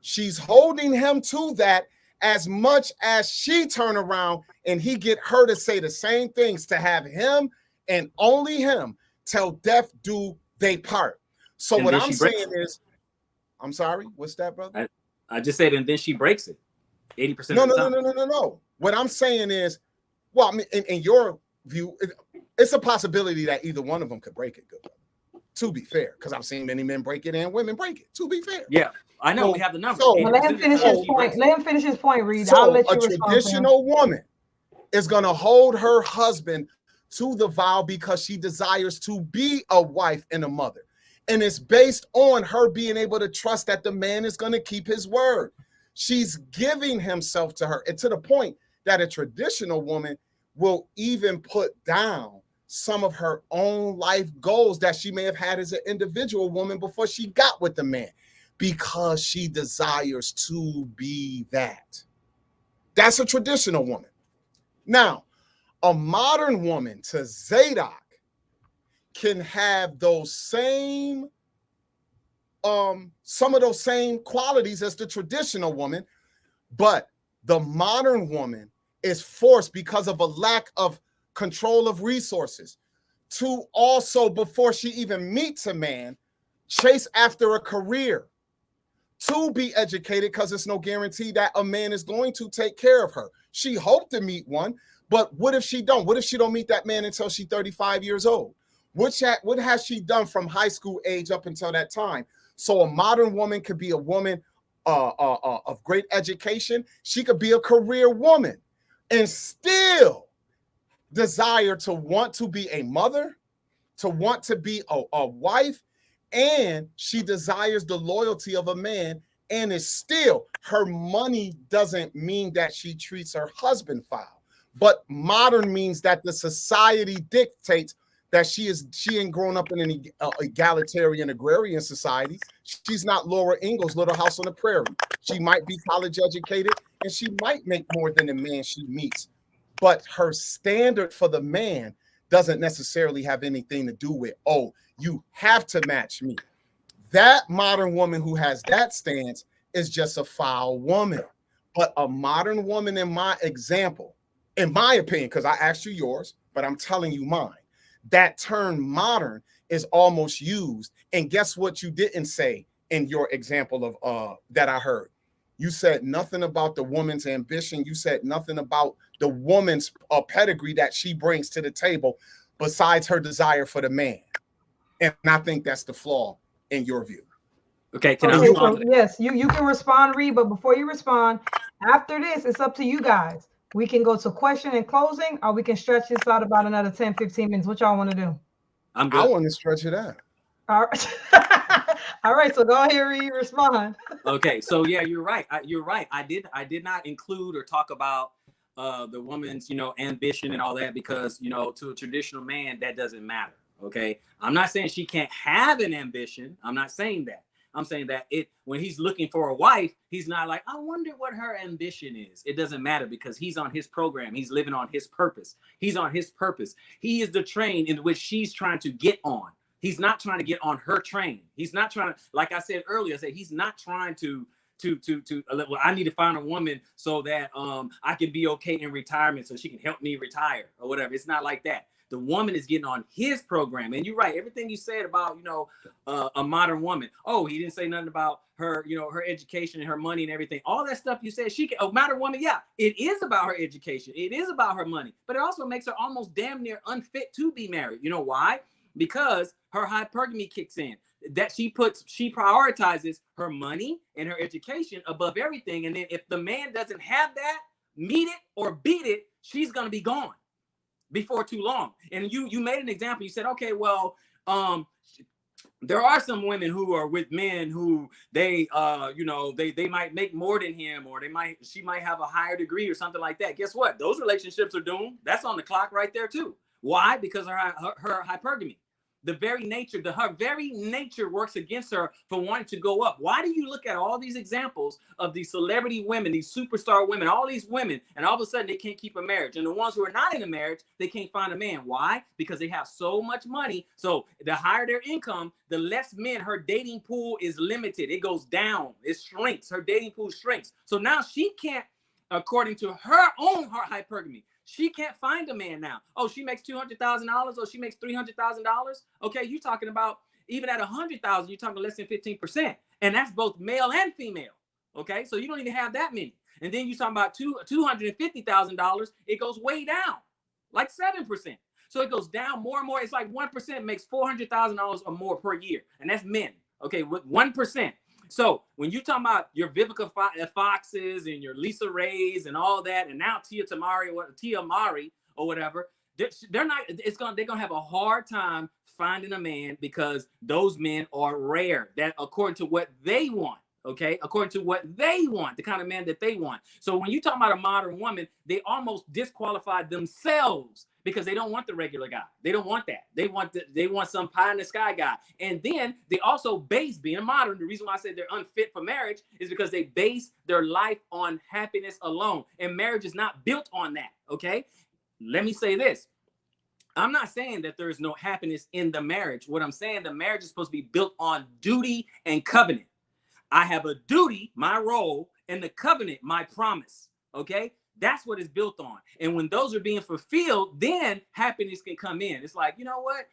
she's holding him to that as much as she turn around and he get her to say the same things to have him and only him till death do they part. So what I'm saying is, I'm sorry, what's that, brother? I just said, and then she breaks it 80% of the time. No. What I'm saying is, well, I mean, in your view, it's a possibility that either one of them could break it, good brother. To be fair, because I've seen many men break it and women break it. To be fair, yeah, I know we have the numbers. Let him finish his point. Let him finish his point, Reed. So a traditional woman is going to hold her husband to the vow because she desires to be a wife and a mother. And it's based on her being able to trust that the man is going to keep his word. She's giving himself to her, and to the point that a traditional woman will even put down some of her own life goals that she may have had as an individual woman before she got with the man, because she desires to be that. That's a traditional woman. Now, a modern woman, to Zadok, can have those same, some of those same qualities as the traditional woman, but the modern woman is forced because of a lack of control of resources to also, before she even meets a man, chase after a career, to be educated, because it's no guarantee that a man is going to take care of her. She hoped to meet one, but what if she don't? What if she don't meet that man until she's 35 years old? What has she done from high school age up until that time? So a modern woman could be a woman of great education. She could be a career woman and still desire to want to be a mother, to want to be a wife, and she desires the loyalty of a man, and is still, her money doesn't mean that she treats her husband foul, but modern means that the society dictates that she ain't grown up in an egalitarian agrarian society. She's not Laura Ingalls Little House on the Prairie. She might be college educated and she might make more than the man she meets, but her standard for the man doesn't necessarily have anything to do with, oh, you have to match me. That modern woman who has that stance is just a foul woman. But a modern woman, in my example, in my opinion, because I asked you yours, but I'm telling you mine, that term modern is almost used. And guess what you didn't say in your example of that I heard? You said nothing about the woman's ambition. You said nothing about the woman's pedigree that she brings to the table besides her desire for the man. And I think that's the flaw in your view. Okay, can I Okay, respond? so yes, you can respond, Reed, but before you respond, after this, it's up to you guys. We can go to question and closing, or we can stretch this out about another 10, 15 minutes. What y'all want to do? I'm I good. want to stretch it out. All right. All right, so go ahead, Reed, respond. Okay, so yeah, you're right. You're right. I did not include or talk about the woman's, ambition and all that, because, to a traditional man, that doesn't matter. Okay, I'm not saying she can't have an ambition. I'm not saying that. I'm saying that when he's looking for a wife, he's not like, I wonder what her ambition is. It doesn't matter, because he's on his program. He's living on his purpose. He's on his purpose. He is the train in which she's trying to get on. He's not trying to get on her train. He's not trying to, like I said earlier, he's not trying to well, I need to find a woman so that I can be okay in retirement so she can help me retire or whatever. It's not like that. The woman is getting on his program. And you're right. Everything you said about, a modern woman. Oh, he didn't say nothing about her, her education and her money and everything. All that stuff you said, a modern woman. Yeah, it is about her education. It is about her money, but it also makes her almost damn near unfit to be married. You know why? Because her hypergamy kicks in. That she prioritizes her money and her education above everything. And then if the man doesn't have that, meet it or beat it, she's going to be gone before too long. And you made an example. You said, okay, well, there are some women who are with men who they might make more than him, or she might have a higher degree or something like that. Guess what? Those relationships are doomed. That's on the clock right there too. Why? Because her hypergamy. Her very nature works against her for wanting to go up. Why do you look at all these examples of these celebrity women, these superstar women, all these women, and all of a sudden they can't keep a marriage? And the ones who are not in a marriage, they can't find a man. Why? Because they have so much money. So the higher their income, the less men, her dating pool is limited. It goes down. It shrinks. Her dating pool shrinks. So now she can't, according to her own hypergamy, she can't find a man now. Oh, she makes $200,000 or she makes $300,000. Okay, you're talking about even at $100,000, you're talking less than 15%, and that's both male and female. Okay, so you don't even have that many. And then you're talking about $250,000. It goes way down, like 7%. So it goes down more and more. It's like 1% makes $400,000 or more per year, and that's men. Okay, with 1%. So when you talking about your Vivica Foxes and your Lisa Rays and all that, and now Tia Mowry or whatever, they're gonna have a hard time finding a man, because those men are rare. That according to what they want. Okay, according to what they want, the kind of man that they want. So when you talk about a modern woman, they almost disqualify themselves, because they don't want the regular guy. They don't want that. They want some pie in the sky guy. And then they also base, being modern, the reason why I said they're unfit for marriage is because they base their life on happiness alone. And marriage is not built on that. Okay, let me say this. I'm not saying that there is no happiness in the marriage. What I'm saying, the marriage is supposed to be built on duty and covenant. I have a duty, my role, and the covenant, my promise. Okay, that's what it's built on. And when those are being fulfilled, then happiness can come in. It's like, you know what?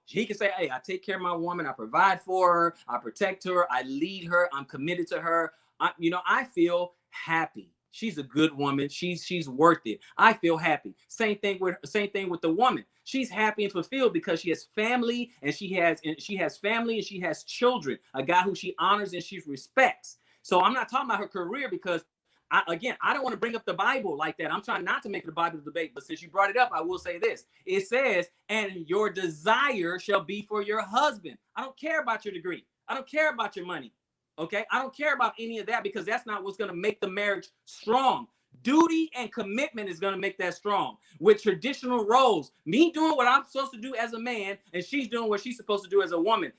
He can say, hey, I take care of my woman. I provide for her. I protect her. I lead her. I'm committed to her. I feel happy. She's a good woman. She's worth it. I feel happy. Same thing with the woman. She's happy and fulfilled because she has family and she has family and she has children. A guy who she honors and she respects. So I'm not talking about her career because I don't want to bring up the Bible like that. I'm trying not to make it a Bible debate, but since you brought it up, I will say this. It says, "And your desire shall be for your husband." I don't care about your degree. I don't care about your money. Okay, I don't care about any of that because that's not what's going to make the marriage strong. Duty and commitment is going to make that strong. With traditional roles, me doing what I'm supposed to do as a man and she's doing what she's supposed to do as a woman,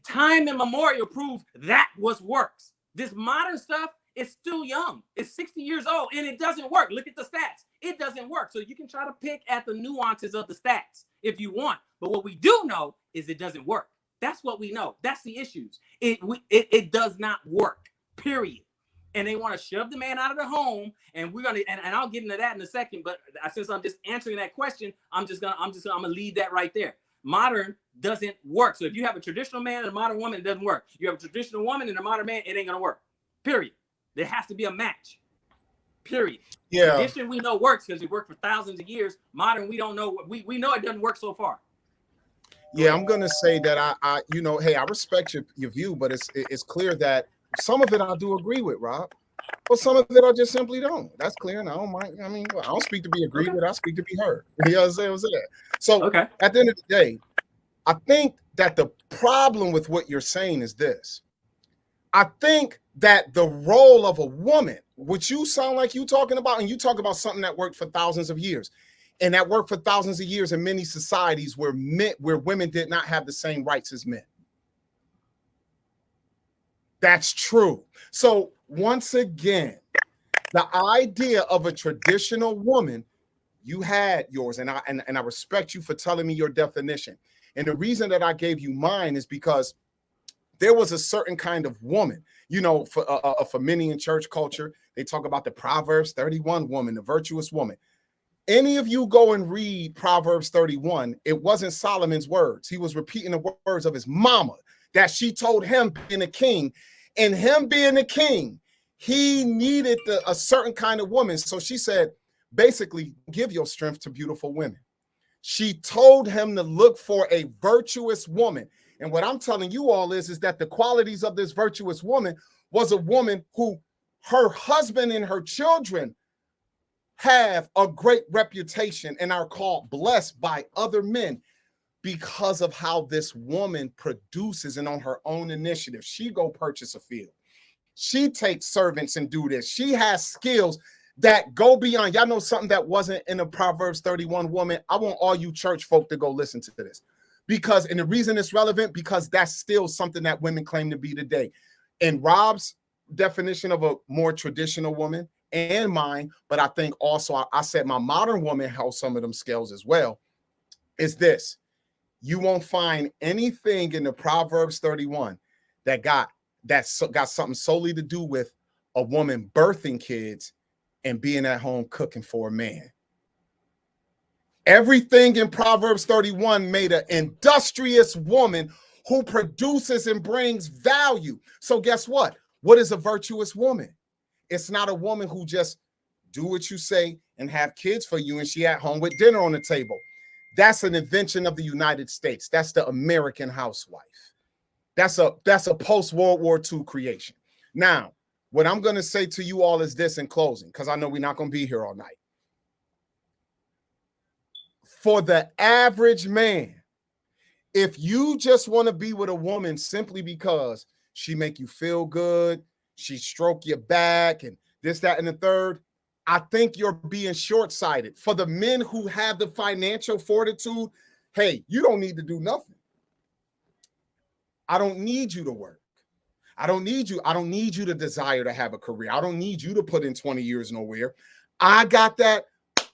time immemorial proves that what works. This modern stuff is still young. It's 60 years old and it doesn't work. Look at the stats. It doesn't work. So you can try to pick at the nuances of the stats if you want. But what we do know is it doesn't work. That's what we know. That's the issues. It does not work, period. And they want to shove the man out of the home. And we're going to, and I'll get into that in a second. But since I'm just answering that question, I'm gonna leave that right there. Modern doesn't work. So if you have a traditional man and a modern woman, it doesn't work. You have a traditional woman and a modern man, it ain't gonna work. Period. There has to be a match. Period. Yeah. Tradition we know works because it worked for thousands of years. Modern, we don't know. We know it doesn't work so far. Yeah, I'm gonna say that I hey, I respect your view, but it's clear that some of it I do agree with, Rob. But some of it I just simply don't. That's clear, and I don't mind. I mean, I don't speak to be agreed with. I speak to be heard. You know what I'm saying? So at the end of the day, I think that the problem with what you're saying is this. I think that the role of a woman, which you sound like you talking about, and you talk about something that worked for thousands of years. And that worked for thousands of years in many societies where women did not have the same rights as men. That's true. So once again, the idea of a traditional woman, you had yours, and I respect you for telling me your definition. And the reason that I gave you mine is because there was a certain kind of woman, for for many in church culture, they talk about the Proverbs 31 woman, the virtuous woman. Any of you go and read Proverbs 31, it wasn't Solomon's words. He was repeating the words of his mama that she told him being a king. And him being a king, he needed a certain kind of woman. So she said, basically, give your strength to beautiful women. She told him to look for a virtuous woman. And what I'm telling you all is that the qualities of this virtuous woman was a woman who her husband and her children have a great reputation and are called blessed by other men because of how this woman produces and on her own initiative. She go purchase a field. She takes servants and do this. She has skills that go beyond. Y'all know something that wasn't in the Proverbs 31 woman. I want all you church folk to go listen to this and the reason it's relevant, because that's still something that women claim to be today. In Rob's definition of a more traditional woman, and mine, but I think also I said my modern woman held some of them skills as well, is this. You won't find anything in the Proverbs 31 that got something solely to do with a woman birthing kids and being at home cooking for a man. Everything in Proverbs 31 made an industrious woman who produces and brings value. So guess what? What is a virtuous woman? It's not a woman who just do what you say and have kids for you and she at home with dinner on the table. That's an invention of the United States. That's the American housewife. That's a post-World War II creation. Now, what I'm going to say to you all is this in closing, because I know we're not going to be here all night. For the average man, if you just want to be with a woman simply because she make you feel good, she stroke your back and this, that, and the third, I think you're being short-sighted. For the men who have the financial fortitude, hey, you don't need to do nothing. I don't need you to work. I don't need you. I don't need you to desire to have a career. I don't need you to put in 20 years nowhere. I got that. I'm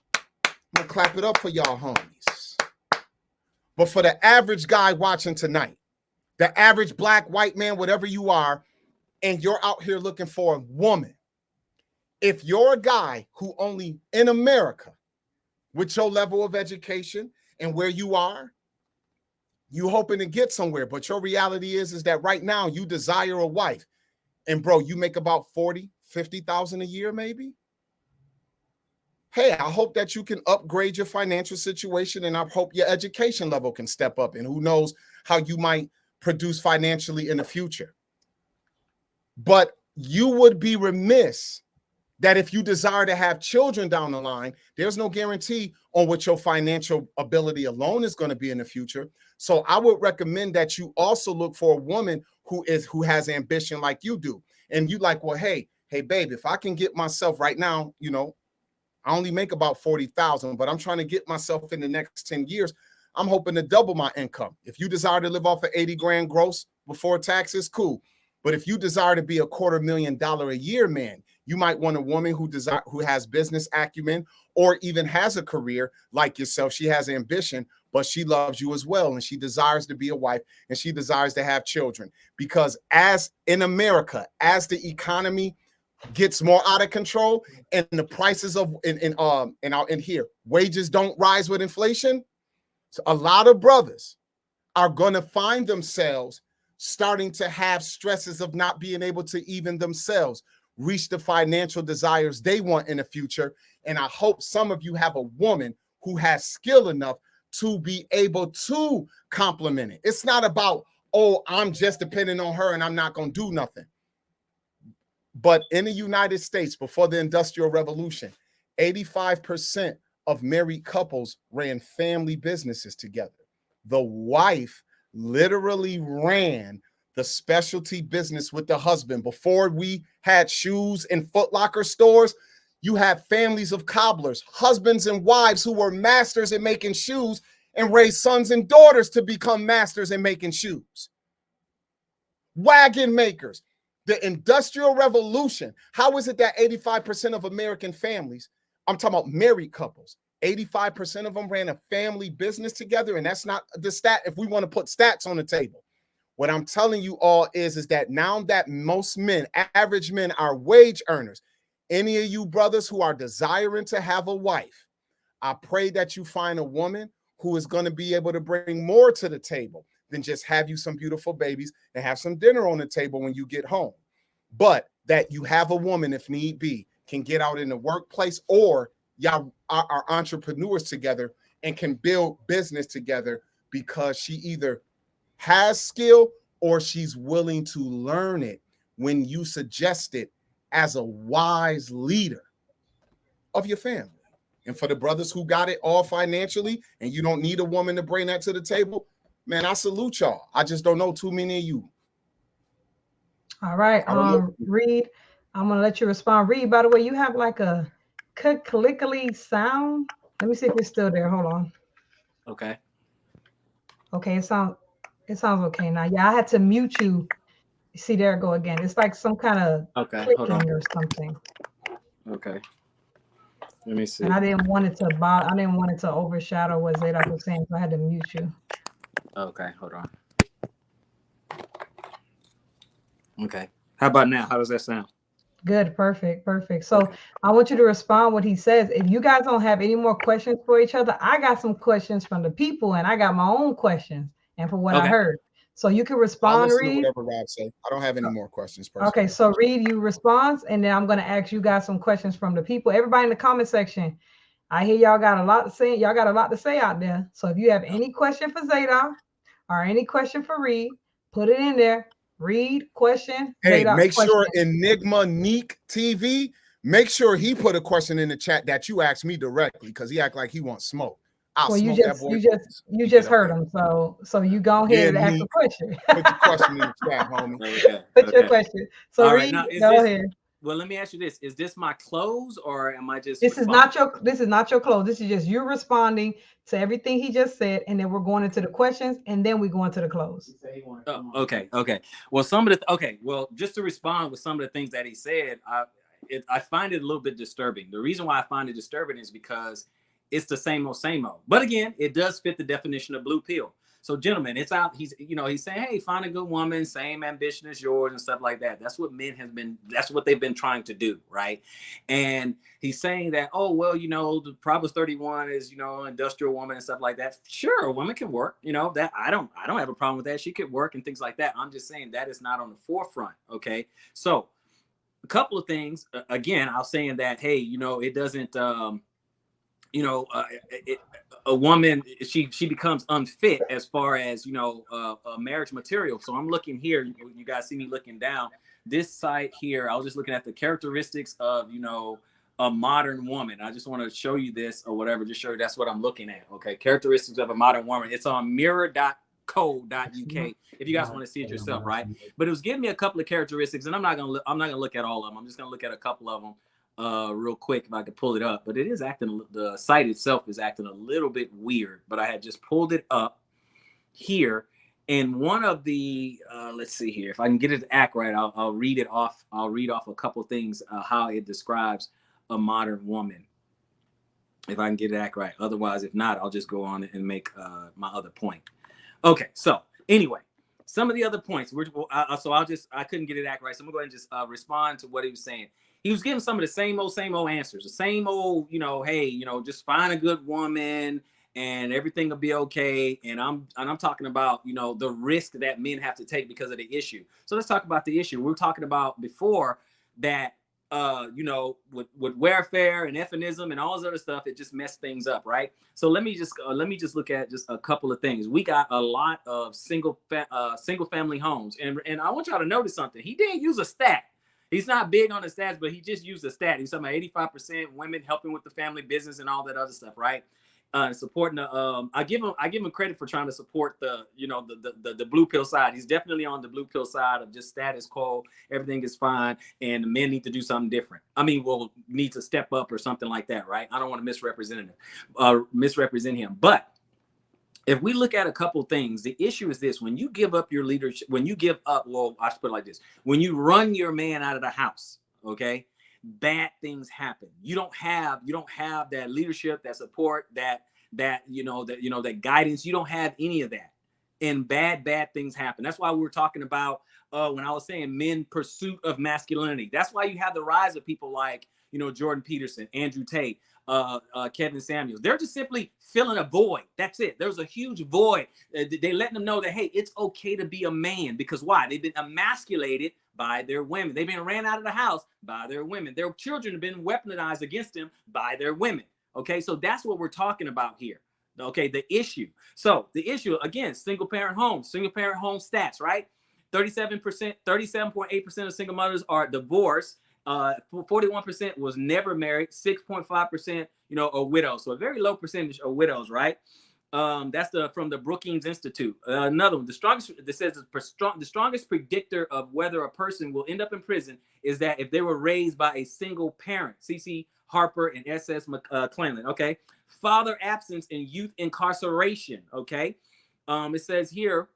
going to clap it up for y'all homies. But for the average guy watching tonight, the average black, white man, whatever you are, and you're out here looking for a woman, if you're a guy who only in America, with your level of education and where you are, you hoping to get somewhere, but your reality is that right now you desire a wife. And bro, you make about 40, $50,000 a year, maybe. Hey, I hope that you can upgrade your financial situation, and I hope your education level can step up, and who knows how you might produce financially in the future. But you would be remiss that if you desire to have children down the line, there's no guarantee on what your financial ability alone is going to be in the future. So I would recommend that you also look for a woman who has ambition like you do. And you like, well, hey, babe, if I can get myself right now, I only make about 40,000, but I'm trying to get myself in the next 10 years. I'm hoping to double my income. If you desire to live off of 80 grand gross before taxes, cool. But if you desire to be a $250,000 a year man, you might want a woman who has business acumen or even has a career like yourself. She has ambition, but she loves you as well. And she desires to be a wife, and she desires to have children. Because as in America, as the economy gets more out of control and the prices of wages don't rise with inflation, so a lot of brothers are going to find themselves starting to have stresses of not being able to even themselves reach the financial desires they want in the future. And I hope some of you have a woman who has skill enough to be able to complement it. It's not about, oh, I'm just depending on her and I'm not going to do nothing. But in the United States, before the Industrial Revolution, 85% of married couples ran family businesses together. The wife literally ran the specialty business with the husband. Before we had shoes in Foot Locker stores, you had families of cobblers, husbands and wives who were masters in making shoes and raised sons and daughters to become masters in making shoes. Wagon makers. The Industrial Revolution. How is it that 85% of American families, I'm talking about married couples, 85% of them ran a family business together? And that's not the stat if we want to put stats on the table. What I'm telling you all is that now that most men, average men, are wage earners, any of you brothers who are desiring to have a wife, I pray that you find a woman who is going to be able to bring more to the table than just have you some beautiful babies and have some dinner on the table when you get home. But that you have a woman, if need be, can get out in the workplace, or y'all are entrepreneurs together and can build business together because she either has skill or she's willing to learn it when you suggest it as a wise leader of your family. And for the brothers who got it all financially and you don't need a woman to bring that to the table, man, I salute y'all. I just don't know too many of you. All right, Reed, I'm gonna let you respond. Reed, by the way, you have like a clickly sound. Let me see if it's still there. Hold on. Okay. Okay, it sounds okay now. Yeah, I had to mute you. See, there it go again. It's like some kind of clicking or something. Okay. Let me see. And I didn't want it to overshadow what Zadok was saying, so I had to mute you. Okay, hold on. Okay. How about now? How does that sound? Good, perfect. So okay. I want you to respond what he says. If you guys don't have any more questions for each other, I got some questions from the people, and I got my own questions and from what I heard. So you can respond, Reed. Whatever Rob said. I don't have any more questions. Personally. Okay, so Reed, you respond, and then I'm going to ask you guys some questions from the people. Everybody in the comment section, I hear y'all got a lot to say. Y'all got a lot to say out there. So if you have any question for Zadok or any question for Reed, put it in there. Reed, question. Hey, Zadok, make question. sure Enigma Neek TV, make sure he put a question in the chat that you asked me directly, because he act like he wants smoke. Well, you just heard him, so you go ahead and ask a question. Put your question in the chat, homie. Put your question. So all Reed, right, now, go ahead. Well, let me ask you this: is this my close, or am I just? This is not your close. This is just you responding to everything he just said, and then we're going into the questions, and then we go into the close. Okay. Well, just to respond with some of the things that he said, I find it a little bit disturbing. The reason why I find it disturbing is because it's the same old. But again, it does fit the definition of blue pill. So, gentlemen, it's out. He's saying, hey, find a good woman, same ambition as yours and stuff like that. That's what that's what they've been trying to do, right? And he's saying that, oh, well, the Proverbs 31 is, industrial woman and stuff like that. Sure, a woman can work, that I don't have a problem with that. She could work and things like that. I'm just saying that is not on the forefront, okay? So a couple of things. Again, I was saying that, hey, it doesn't, a woman, she becomes unfit as far as, marriage material. So I'm looking here, you guys see me looking down this site here. I was just looking at the characteristics of, a modern woman. I just want to show you this or whatever, just show you that's what I'm looking at. Okay. Characteristics of a modern woman. It's on mirror.co.uk if you guys want to see it yourself, right? But it was giving me a couple of characteristics, and I'm not gonna look at all of them. I'm just gonna look at a couple of them real quick if I could pull it up. But it is acting, the site itself is acting a little bit weird, but I had just pulled it up here. And one of the let's see here, if I can get it to act right, I'll read it off. I'll read off a couple things, how it describes a modern woman, if I can get it act right. Otherwise, if not, I'll just go on and make my other point. Okay, so anyway, some of the other points, I couldn't get it act right, so I'm gonna go ahead and just respond to what he was saying. He was giving some of the same old answers, the same old, hey, just find a good woman and everything will be okay. And I'm talking about, the risk that men have to take because of the issue. So let's talk about the issue. We were talking about before that, with welfare and euphemism and all this other stuff, it just messed things up, right? So let me just look at just a couple of things. We got a lot of single family homes, and I want y'all to notice something. He didn't use a stat. He's not big on the stats, but he just used a stat. He's talking about 85% women helping with the family business and all that other stuff, right? Supporting the I give him credit for trying to support the the blue pill side. He's definitely on the blue pill side of just status quo. Everything is fine, and the men need to do something different. Need to step up or something like that, right? I don't want to misrepresent him, but if we look at a couple things, the issue is this: when you give up your leadership, I should put it like this: when you run your man out of the house, okay, bad things happen. You don't have that leadership, that support, that guidance. You don't have any of that, and bad things happen. That's why we were talking about when I was saying men pursuit of masculinity. That's why you have the rise of people like Jordan Peterson, Andrew Tate, Kevin Samuels. They're just simply filling a void. That's it. There's a huge void. They letting them know that, hey, it's okay to be a man, because why? They've been emasculated by their women. They've been ran out of the house by their women. Their children have been weaponized against them by their women. Okay, so that's what we're talking about here. Okay, the issue. So the issue, again, single parent home stats, right? 37.8% of single mothers are divorced. 41% was never married. 6.5%, are widows. So a very low percentage of widows, right? That's from the Brookings Institute. Another one, the strongest predictor of whether a person will end up in prison is that if they were raised by a single parent. C.C. Harper and S.S. McClellan. Okay, father absence in youth incarceration. Okay, it says here,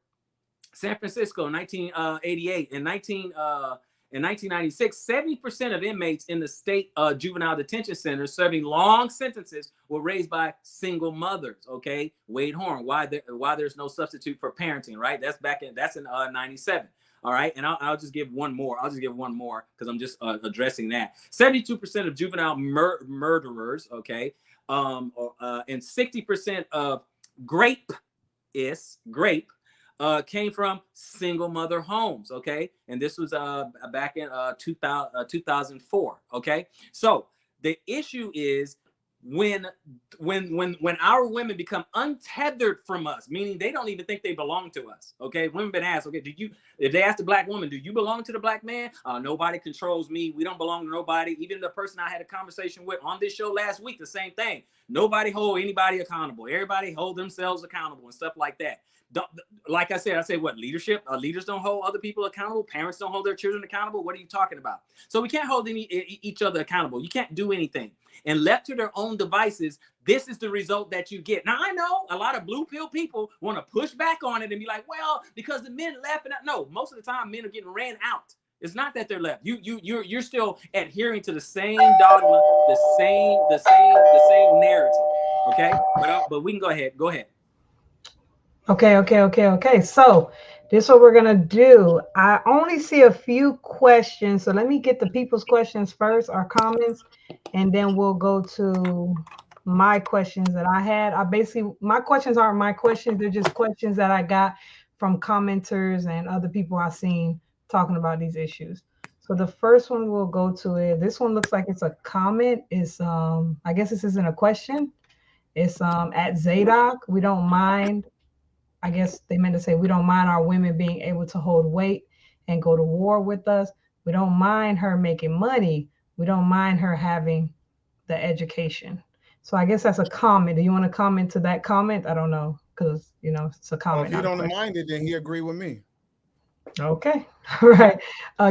San Francisco, 1988 and 1996, 70% of inmates in the state juvenile detention centers serving long sentences were raised by single mothers. Okay, Wade Horn, why there's no substitute for parenting, right? That's in 97. All right, and I'll just give one more. Because I'm just addressing that. 72% of juvenile murderers, okay, and 60% of grape came from single mother homes, okay? And this was back in 2004, okay? So the issue is when our women become untethered from us, meaning they don't even think they belong to us, okay? Women been asked, okay, if they ask the black woman, do you belong to the black man? Nobody controls me. We don't belong to nobody. Even the person I had a conversation with on this show last week, the same thing. Nobody hold anybody accountable. Everybody hold themselves accountable and stuff like that. Like I said, what leadership? Leaders don't hold other people accountable. Parents don't hold their children accountable. What are you talking about? So we can't hold each other accountable. You can't do anything. And left to their own devices, this is the result that you get. Now, I know a lot of blue pill people want to push back on it and be like, well, because the men left. No, most of the time men are getting ran out. It's not that they're left. You're still adhering to the same dogma, the same narrative. Okay, but we can go ahead. Go ahead. Okay. So this is what we're gonna do. I only see a few questions, so let me get the people's questions first, or comments, and then we'll go to my questions that I had. My questions aren't my questions; they're just questions that I got from commenters and other people I've seen talking about these issues. So the first one we'll go to it. This one looks like it's a comment. It's I guess this isn't a question. It's at Zadok. We don't mind. I guess they meant to say we don't mind our women being able to hold weight and go to war with us. We don't mind her making money. We don't mind her having the education. So I guess that's a comment. Do you want to comment to that comment? I don't know, because it's a Well, comment. if he not a don't question. mind it, then he agree with me. Okay. All right.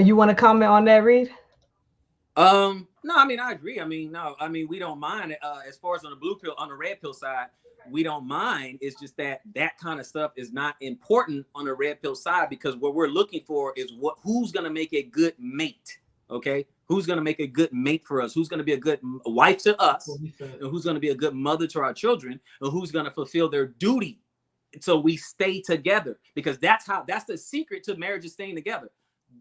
You want to comment on that, Reed? No, I mean, I agree. I mean, no, I mean, we don't mind it. As far as on the blue pill, on the red pill side, we don't mind. It's just that kind of stuff is not important on the red pill side, because what we're looking for is who's going to make a good mate. Okay. Who's going to make a good mate for us? Who's going to be a good wife to us? And who's going to be a good mother to our children? And who's going to fulfill their duty? So we stay together, because that's the secret to marriage, is staying together.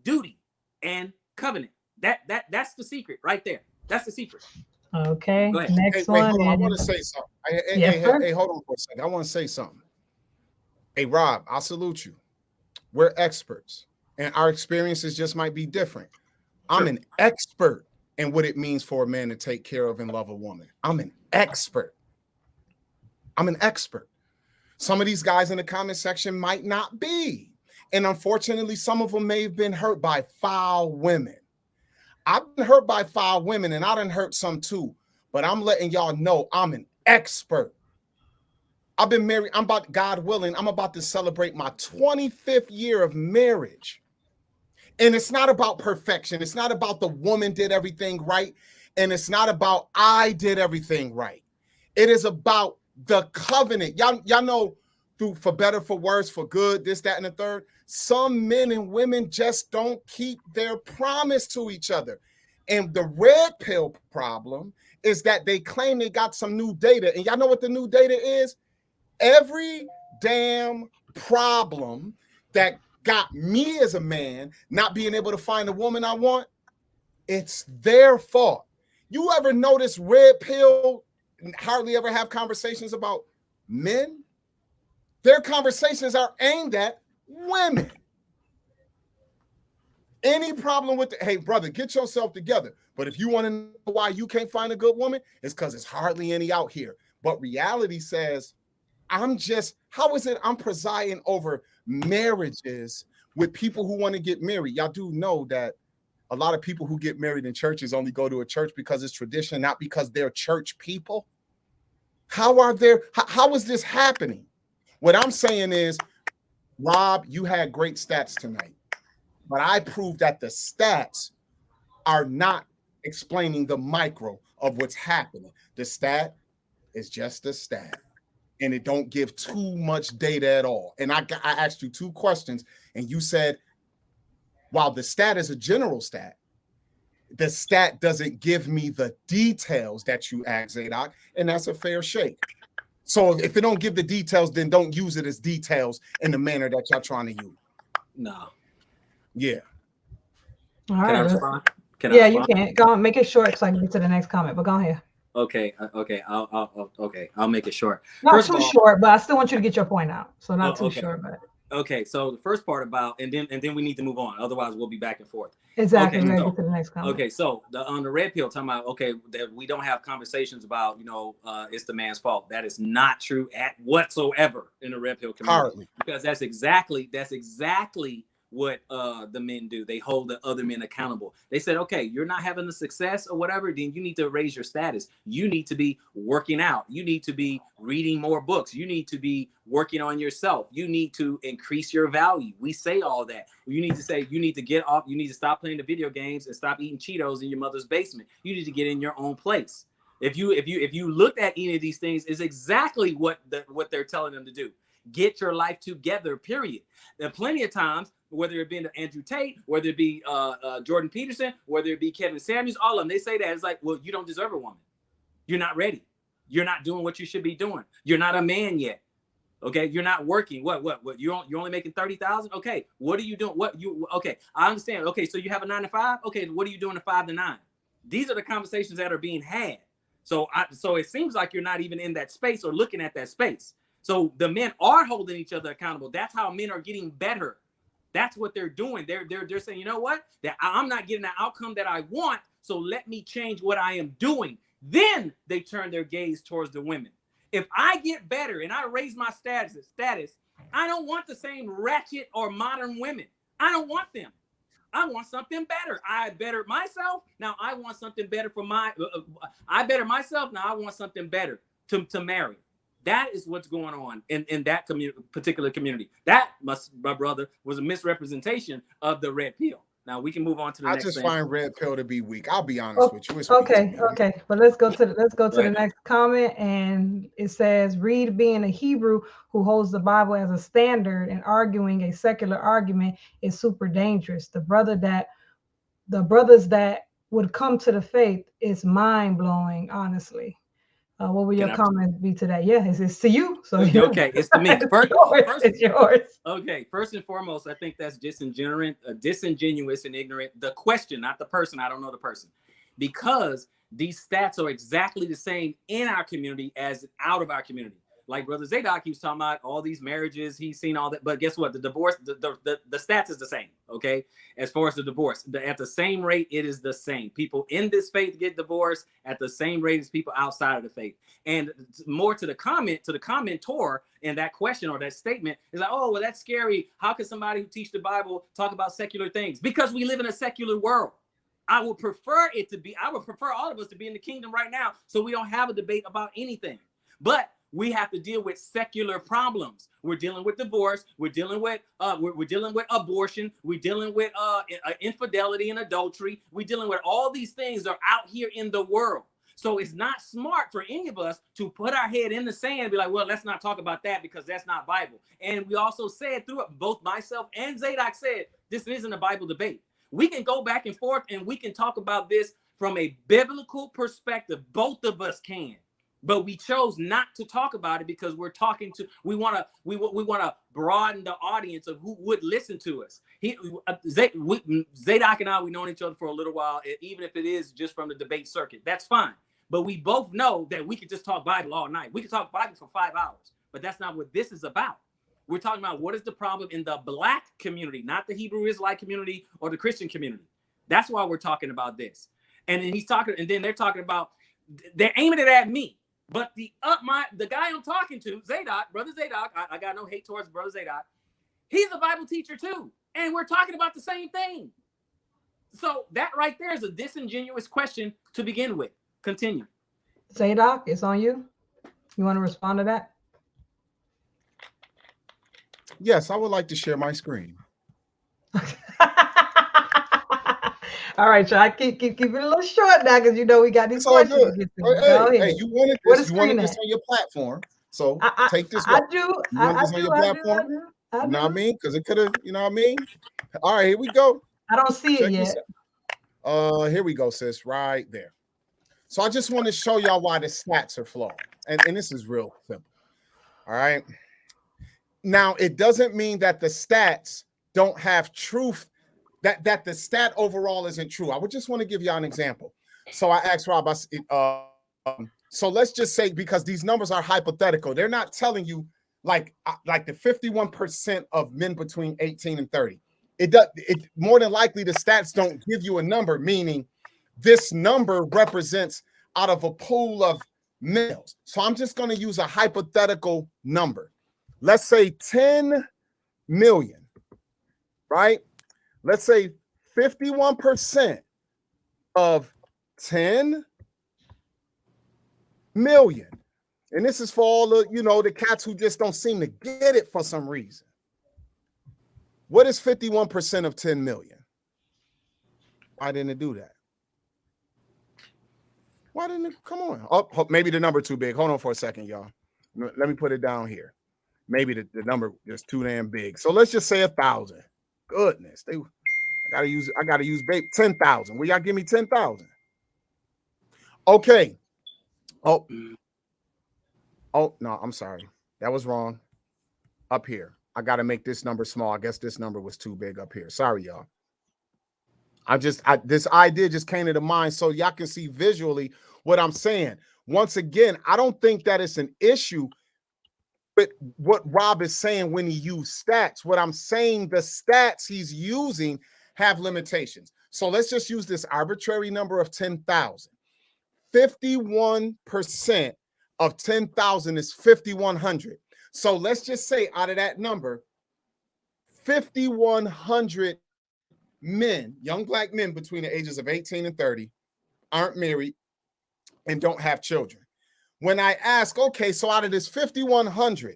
Duty and covenant. That's the secret right there. That's the secret. Okay. Go ahead. Next Wait, one. hold on. I want to say something. Yes, sir. Hey, hold on for a second. I want to say something. Hey, Rob, I salute you. We're experts, and our experiences just might be different. I'm an expert in what it means for a man to take care of and love a woman. I'm an expert. Some of these guys in the comment section might not be. And unfortunately, some of them may have been hurt by foul women. I've been hurt by foul women, and I done hurt some too. But I'm letting y'all know I'm an expert. I've been married. God willing, I'm about to celebrate my 25th year of marriage. And it's not about perfection. It's not about the woman did everything right. And it's not about I did everything right. It is about the covenant. Y'all know, for better, for worse, for good, this, that, and the third. Some men and women just don't keep their promise to each other. And the red pill problem is that they claim they got some new data. And y'all know what the new data is? Every damn problem that got me as a man not being able to find a woman I want, it's their fault. You ever notice red pill hardly ever have conversations about men? Their conversations are aimed at women. Any problem with hey, brother, get yourself together. But if you want to know why you can't find a good woman, it's because it's hardly any out here. But reality says, how is it I'm presiding over marriages with people who want to get married? Y'all do know that a lot of people who get married in churches only go to a church because it's tradition, not because they're church people. How is this happening? What I'm saying is, Rob, you had great stats tonight, but I proved that the stats are not explaining the micro of what's happening. The stat is just a stat, and it don't give too much data at all. And I asked you two questions, and you said, while the stat is a general stat, the stat doesn't give me the details that you asked, Zadok, and that's a fair shake. So if it don't give the details, then don't use it as details in the manner that y'all trying to use. No. Yeah. All Can I right. respond? Yeah, you can. Go on, make it short so I can get to the next comment. But go ahead. Okay. I'll make it short. Not too short, but I still want you to get your point out. So not too short, but okay. So the first part about, and then we need to move on. Otherwise, we'll be back and forth. Exactly. Okay, We're gonna get to the next comment. Okay, so on the red pill, talking about that we don't have conversations about it's the man's fault. That is not true at whatsoever in the red pill community. Hardly. Because that's exactly what the men do. They hold the other men accountable. They said, okay, you're not having the success or whatever, then you need to raise your status. You need to be working out. You need to be reading more books. You need to be working on yourself. You need to increase your value. We say all that. You need to say, you need to get off. You need to stop playing the video games and stop eating Cheetos in your mother's basement. You need to get in your own place. If you looked at any of these things, it's exactly what they're telling them to do. Get your life together, period. There are plenty of times, whether it be Andrew Tate, whether it be Jordan Peterson, whether it be Kevin Samuels, all of them, they say that it's like, well, you don't deserve a woman. You're not ready. You're not doing what you should be doing. You're not a man yet. Okay, you're not working. What? You're only making 30,000. Okay, what are you doing? Okay, I understand. Okay, so you have a 9 to 5. Okay, what are you doing a 5 to 9? These are the conversations that are being had. So it seems like you're not even in that space or looking at that space. So the men are holding each other accountable. That's how men are getting better. That's what they're doing. They're saying, you know what? That I'm not getting the outcome that I want, so let me change what I am doing. Then they turn their gaze towards the women. If I get better and I raise my status, I don't want the same ratchet or modern women. I don't want them. I want something better. I bettered myself. Now I want something better for I better myself. Now I want something better to marry. That is what's going on in that particular community. That, my brother, was a misrepresentation of the red pill. Now we can move on to the next thing. I just find red pill to be weak. I'll be honest with you. It's okay. But let's go to the next comment, and it says, Reed, being a Hebrew who holds the Bible as a standard and arguing a secular argument is super dangerous. The brothers that would come to the faith is mind blowing, honestly. What would your comments be today? Yeah, it's to you. So okay, it's to me. First, it's yours. Okay, first and foremost, I think that's disingenuous and ignorant. The question, not the person. I don't know the person, because these stats are exactly the same in our community as out of our community. Like Brother Zadok, he was talking about all these marriages, he's seen all that, but guess what? The divorce, the stats is the same, okay? As far as the divorce, at the same rate, it is the same. People in this faith get divorced at the same rate as people outside of the faith. And more to the commentor in that question or that statement is like, oh, well, that's scary. How can somebody who teach the Bible talk about secular things? Because we live in a secular world. I would prefer all of us to be in the kingdom right now, so we don't have a debate about anything. But we have to deal with secular problems. We're dealing with divorce. We're dealing with abortion. We're dealing with infidelity and adultery. We're dealing with all these things that are out here in the world. So it's not smart for any of us to put our head in the sand and be like, well, let's not talk about that because that's not Bible. And we also said through it, both myself and Zadok said, this isn't a Bible debate. We can go back and forth and we can talk about this from a biblical perspective. Both of us can. But we chose not to talk about it because we want to broaden the audience of who would listen to us. Zadok and I, we've known each other for a little while, even if it is just from the debate circuit. That's fine. But we both know that we could just talk Bible all night. We could talk Bible for 5 hours. But that's not what this is about. We're talking about what is the problem in the Black community, not the Hebrew Israelite community or the Christian community. That's why we're talking about this. And then they're talking about, they're aiming it at me. But the guy I'm talking to, Zadok, Brother Zadok, I got no hate towards Brother Zadok. He's a Bible teacher too. And we're talking about the same thing. So that right there is a disingenuous question to begin with. Continue. Zadok, it's on you. You want to respond to that? Yes, I would like to share my screen. All right, so I keep it a little short now because we got these questions to get to. Hey, you wanted this on your platform, so take this. I do. You want this on your platform? You know what I mean? Because it could have. You know what I mean? All right, here we go. I don't see it yet. Here we go, sis. Right there. So I just want to show y'all why the stats are flawed, and this is real simple. All right. Now it doesn't mean that the stats don't have truth. That the stat overall isn't true. I would just want to give y'all an example. So I asked Rob, so let's just say, because these numbers are hypothetical, they're not telling you like the 51% of men between 18 and 30. It more than likely the stats don't give you a number, meaning this number represents out of a pool of males. So I'm just going to use a hypothetical number. Let's say 10 million, right? Let's say 51% of 10 million. And this is for all the, the cats who just don't seem to get it for some reason. What is 51% of 10 million? Why didn't it do that? Why didn't it? Come on. Oh, maybe the number too big. Hold on for a second, y'all. Let me put it down here. Maybe the number is too damn big. So let's just say 1,000. Goodness, I gotta use 10,000. Will y'all give me 10,000? Okay. Oh no, I'm sorry. That was wrong. Up here. I gotta make this number small. I guess this number was too big up here. Sorry, y'all. This idea just came to mind so y'all can see visually what I'm saying. Once again, I don't think that it's an issue with what Rob is saying when he used stats. What I'm saying, the stats he's using have limitations. So let's just use this arbitrary number of 10,000. 51% of 10,000 is 5,100. So let's just say out of that number, 5,100 men, young black men between the ages of 18 and 30, aren't married and don't have children. When I ask, okay, so out of this 5,100,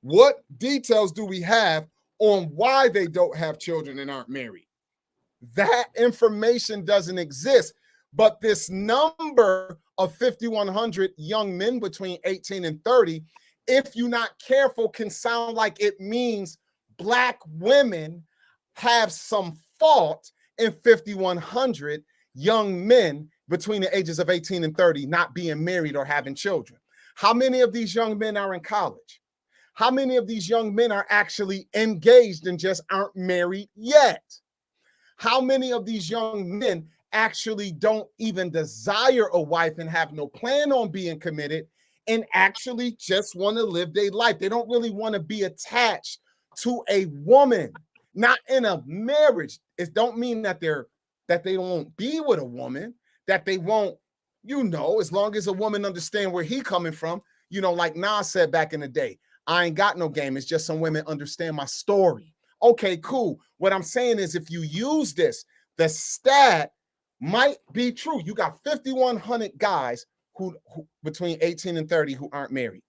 what details do we have on why they don't have children and aren't married? That information doesn't exist. But this number of 5,100 young men between 18 and 30, if you're not careful, can sound like it means black women have some fault in 5,100 young men between the ages of 18 and 30 not being married or having children. How many of these young men are in college? How many of these young men are actually engaged and just aren't married yet? How many of these young men actually don't even desire a wife and have no plan on being committed and actually just want to live their life? They don't really want to be attached to a woman, not in a marriage. It don't mean that they won't be with a woman, that they won't, as long as a woman understand where he coming from, like Nas said back in the day, I ain't got no game. It's just some women understand my story. Okay, cool. What I'm saying is if you use this, the stat might be true. You got 5,100 guys who between 18 and 30 who aren't married.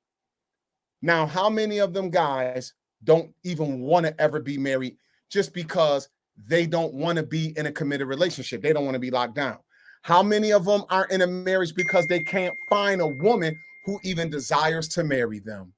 Now, how many of them guys don't even want to ever be married just because they don't want to be in a committed relationship? They don't want to be locked down. How many of them are in a marriage because they can't find a woman who even desires to marry them?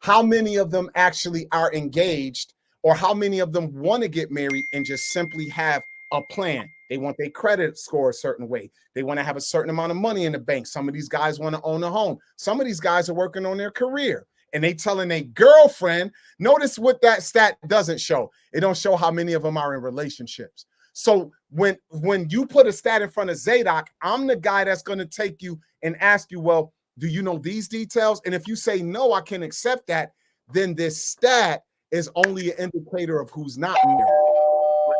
How many of them actually are engaged, or how many of them want to get married and just simply have a plan? They want their credit score a certain way. They want to have a certain amount of money in the bank. Some of these guys want to own a home. Some of these guys are working on their career, and they telling a girlfriend. Notice what that stat doesn't show. It don't show how many of them are in relationships. So when you put a stat in front of Zadok, I'm the guy that's going to take you and ask you, well, do you know these details? And if you say, no, I can accept that, then this stat is only an indicator of who's not married.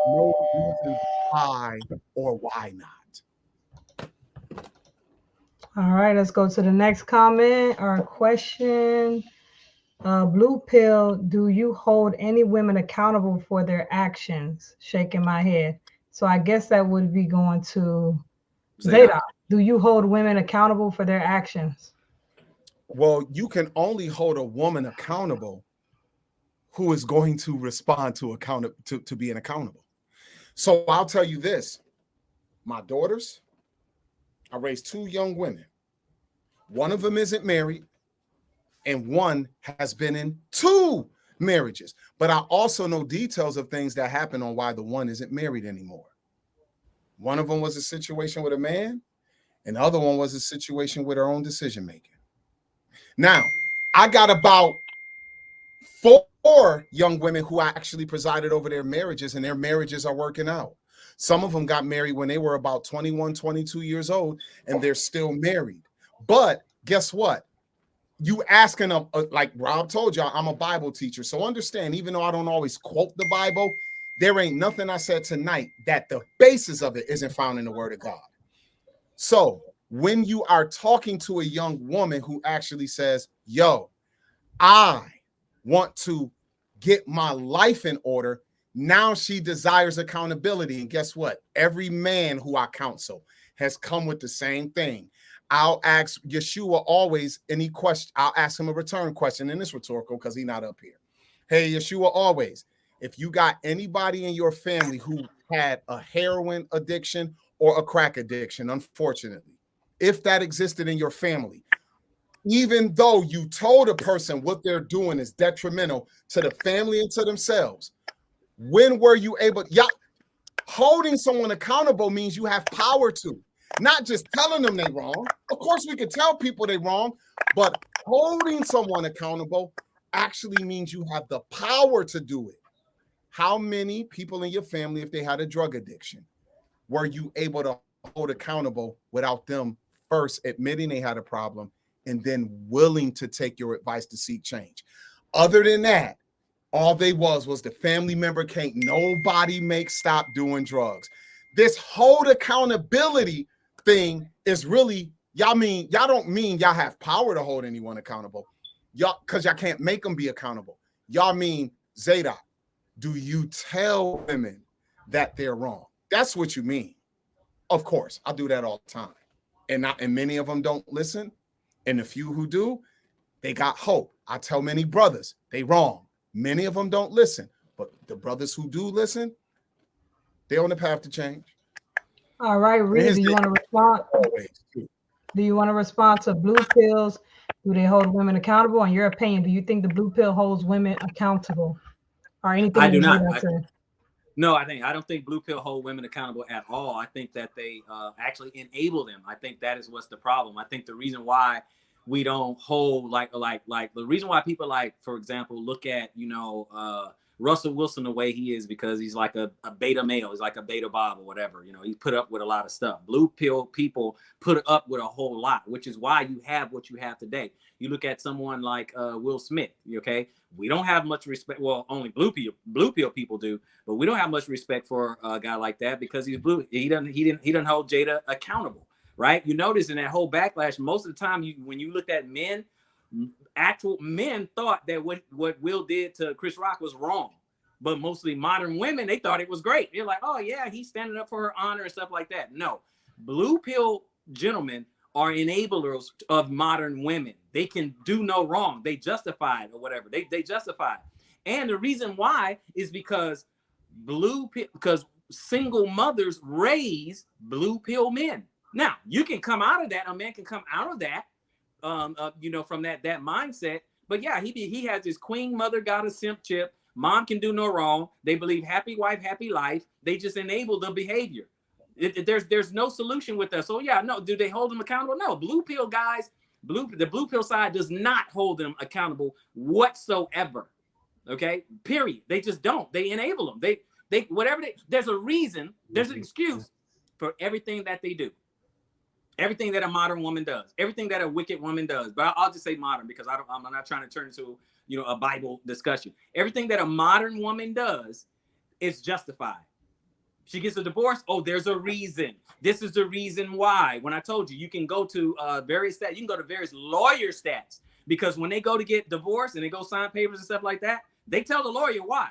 No reason why or why not. All right, let's go to the next comment or question. Blue Pill, do you hold any women accountable for their actions? Shaking my head. So I guess that would be going to Zadok. Do you hold women accountable for their actions? Well, you can only hold a woman accountable who is going to respond to being accountable. So I'll tell you this. My daughters, I raised two young women. One of them isn't married, and one has been in two marriages. But I also know details of things that happen on why the one isn't married anymore. One of them was a situation with a man, and the other one was a situation with her own decision making. Now, I got about 4 young women who actually presided over their marriages, and their marriages are working out. Some of them got married when they were about 21, 22 years old, and they're still married. But guess what? You asking them, like Rob told y'all, I'm a Bible teacher. So understand, even though I don't always quote the Bible, there ain't nothing I said tonight that the basis of it isn't found in the Word of God. So when you are talking to a young woman who actually says, yo, I want to get my life in order, now she desires accountability. And guess what? Every man who I counsel has come with the same thing. I'll ask Yeshua always any question. I'll ask him a return question, and it's rhetorical because he's not up here. Hey, Yeshua always, if you got anybody in your family who had a heroin addiction or a crack addiction, unfortunately, if that existed in your family, even though you told a person what they're doing is detrimental to the family and to themselves, when were you able? Holding someone accountable means you have power to. Not just telling them they're wrong. Of course, we could tell people they're wrong, but holding someone accountable actually means you have the power to do it. How many people in your family, if they had a drug addiction, were you able to hold accountable without them first admitting they had a problem and then willing to take your advice to seek change. Other than that, all they was the family member can't nobody make stop doing drugs. This hold accountability thing is really, y'all don't mean y'all have power to hold anyone accountable. Y'all, because y'all can't make them be accountable. Y'all mean, Zadok, do you tell women that they're wrong? That's what you mean. Of course, I do that all the time. And many of them don't listen. And the few who do, they got hope. I tell many brothers, they wrong. Many of them don't listen. But the brothers who do listen, they're on the path to change. All right, Reed, do you want to respond? Do you want to respond to blue pills? Do they hold women accountable? In your opinion, do you think the blue pill holds women accountable? Or anything? I do not. I don't think blue pill hold women accountable at all. I think that they actually enable them. I think that is what's the problem. I think the reason why we don't hold like the reason why people like, for example, look at, Russell Wilson the way he is because he's like a beta male. He's like a beta Bob or whatever. He's put up with a lot of stuff. Blue pill people put up with a whole lot, which is why you have what you have today. You look at someone like Will Smith, okay? We don't have much respect. Well, only blue pill people do, but we don't have much respect for a guy like that because he's blue. He doesn't hold Jada accountable, right? You notice in that whole backlash, most of the time when you looked at men, actual men thought that what Will did to Chris Rock was wrong, but mostly modern women, they thought it was great. They're like, oh yeah, he's standing up for her honor and stuff like that. No, blue pill gentlemen are enablers of modern women. They can do no wrong. They justify it or whatever. They justify it. And the reason why is because because single mothers raise blue pill men. Now, you can come out of that. A man can come out of that, from that mindset. But yeah, he has this queen mother got a simp chip. Mom can do no wrong. They believe happy wife, happy life. They just enable the behavior. There's no solution with that. So yeah, no. Do they hold them accountable? No. Blue pill guys, the blue pill side does not hold them accountable whatsoever. Okay, period. They just don't. They enable them. They whatever there's a reason. There's an excuse for everything that they do. Everything that a modern woman does, everything that a wicked woman does, but I'll just say modern because I'm not trying to turn into a Bible discussion. Everything that a modern woman does is justified. She gets a divorce. Oh, there's a reason. This is the reason why. When I told you, you can go to various stats. You can go to various lawyer stats because when they go to get divorced and they go sign papers and stuff like that, they tell the lawyer why.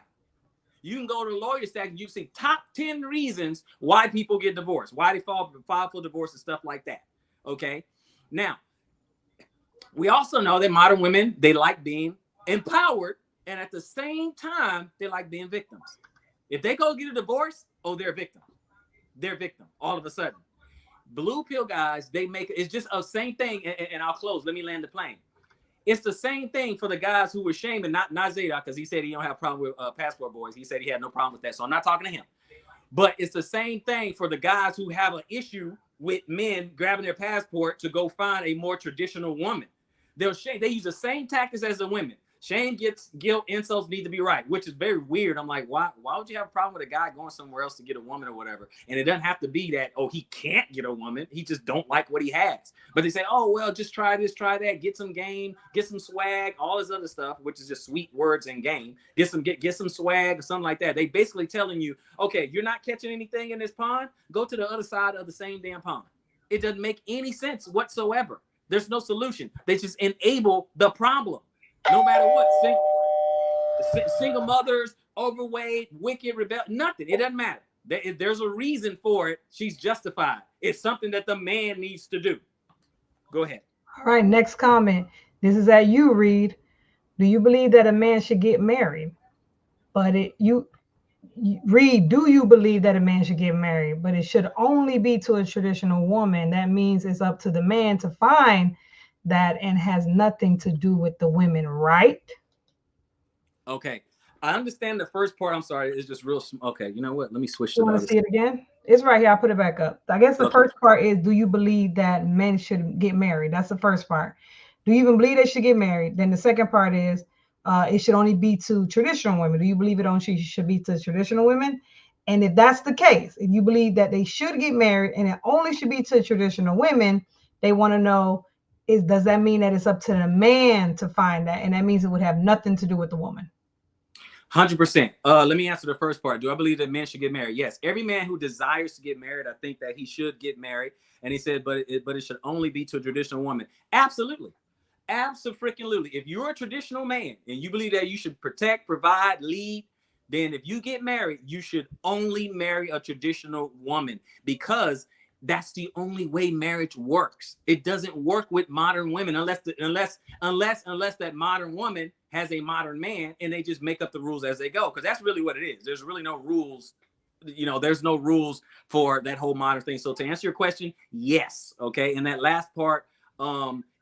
You can go to lawyer stats and you see top 10 reasons why people get divorced, why they file for divorce and stuff like that. Okay. Now, we also know that modern women, they like being empowered. And at the same time, they like being victims. If they go get a divorce, oh, they're a victim. They're a victim all of a sudden. Blue pill guys, it's just a same thing. And I'll close. Let me land the plane. It's the same thing for the guys who were shaming, not Zadok, because he said he don't have a problem with passport boys. He said he had no problem with that. So I'm not talking to him. But it's the same thing for the guys who have an issue with men grabbing their passport to go find a more traditional woman. They use the same tactics as the women. Shame, guilt, insults need to be right, which is very weird. I'm like, why would you have a problem with a guy going somewhere else to get a woman or whatever? And it doesn't have to be that, oh, he can't get a woman. He just don't like what he has. But they say, oh, well, just try this, try that, get some game, get some swag, all this other stuff, which is just sweet words and game. Get some swag or something like that. They basically telling you, okay, you're not catching anything in this pond, go to the other side of the same damn pond. It doesn't make any sense whatsoever. There's no solution. They just enable the problem. No matter what, single mothers, overweight, wicked, rebel, nothing. It doesn't matter. There's a reason for it. She's justified. It's something that the man needs to do. Go ahead. All right, next comment. This is at you, Reed. Do you believe that a man should get married? But Reed, do you believe that a man should get married? But it should only be to a traditional woman. That means it's up to the man to find that and has nothing to do with the women, right? Okay. I understand the first part. I'm sorry. It's just real. Okay. You know what? Let me switch. You want to see it again? It's right here. I'll put it back up. I guess the first part is, do you believe that men should get married? That's the first part. Do you even believe they should get married? Then the second part is, it should only be to traditional women. Do you believe it only should be to traditional women? And if that's the case, if you believe that they should get married and it only should be to traditional women, they want to know, does that mean that it's up to the man to find that, and that means it would have nothing to do with the woman? 100%. Let me answer the first part. Do I believe that men should get married? Yes. Every man who desires to get married, I think that he should get married. And he said, but it should only be to a traditional woman. Absolutely. Absolutely. If you're a traditional man and you believe that you should protect, provide, lead, then if you get married, you should only marry a traditional woman, because that's the only way marriage works. It doesn't work with modern women unless that modern woman has a modern man and they just make up the rules as they go, because that's really what it is. There's really no rules. There's no rules for that whole modern thing. So to answer your question, yes. Okay. And that last part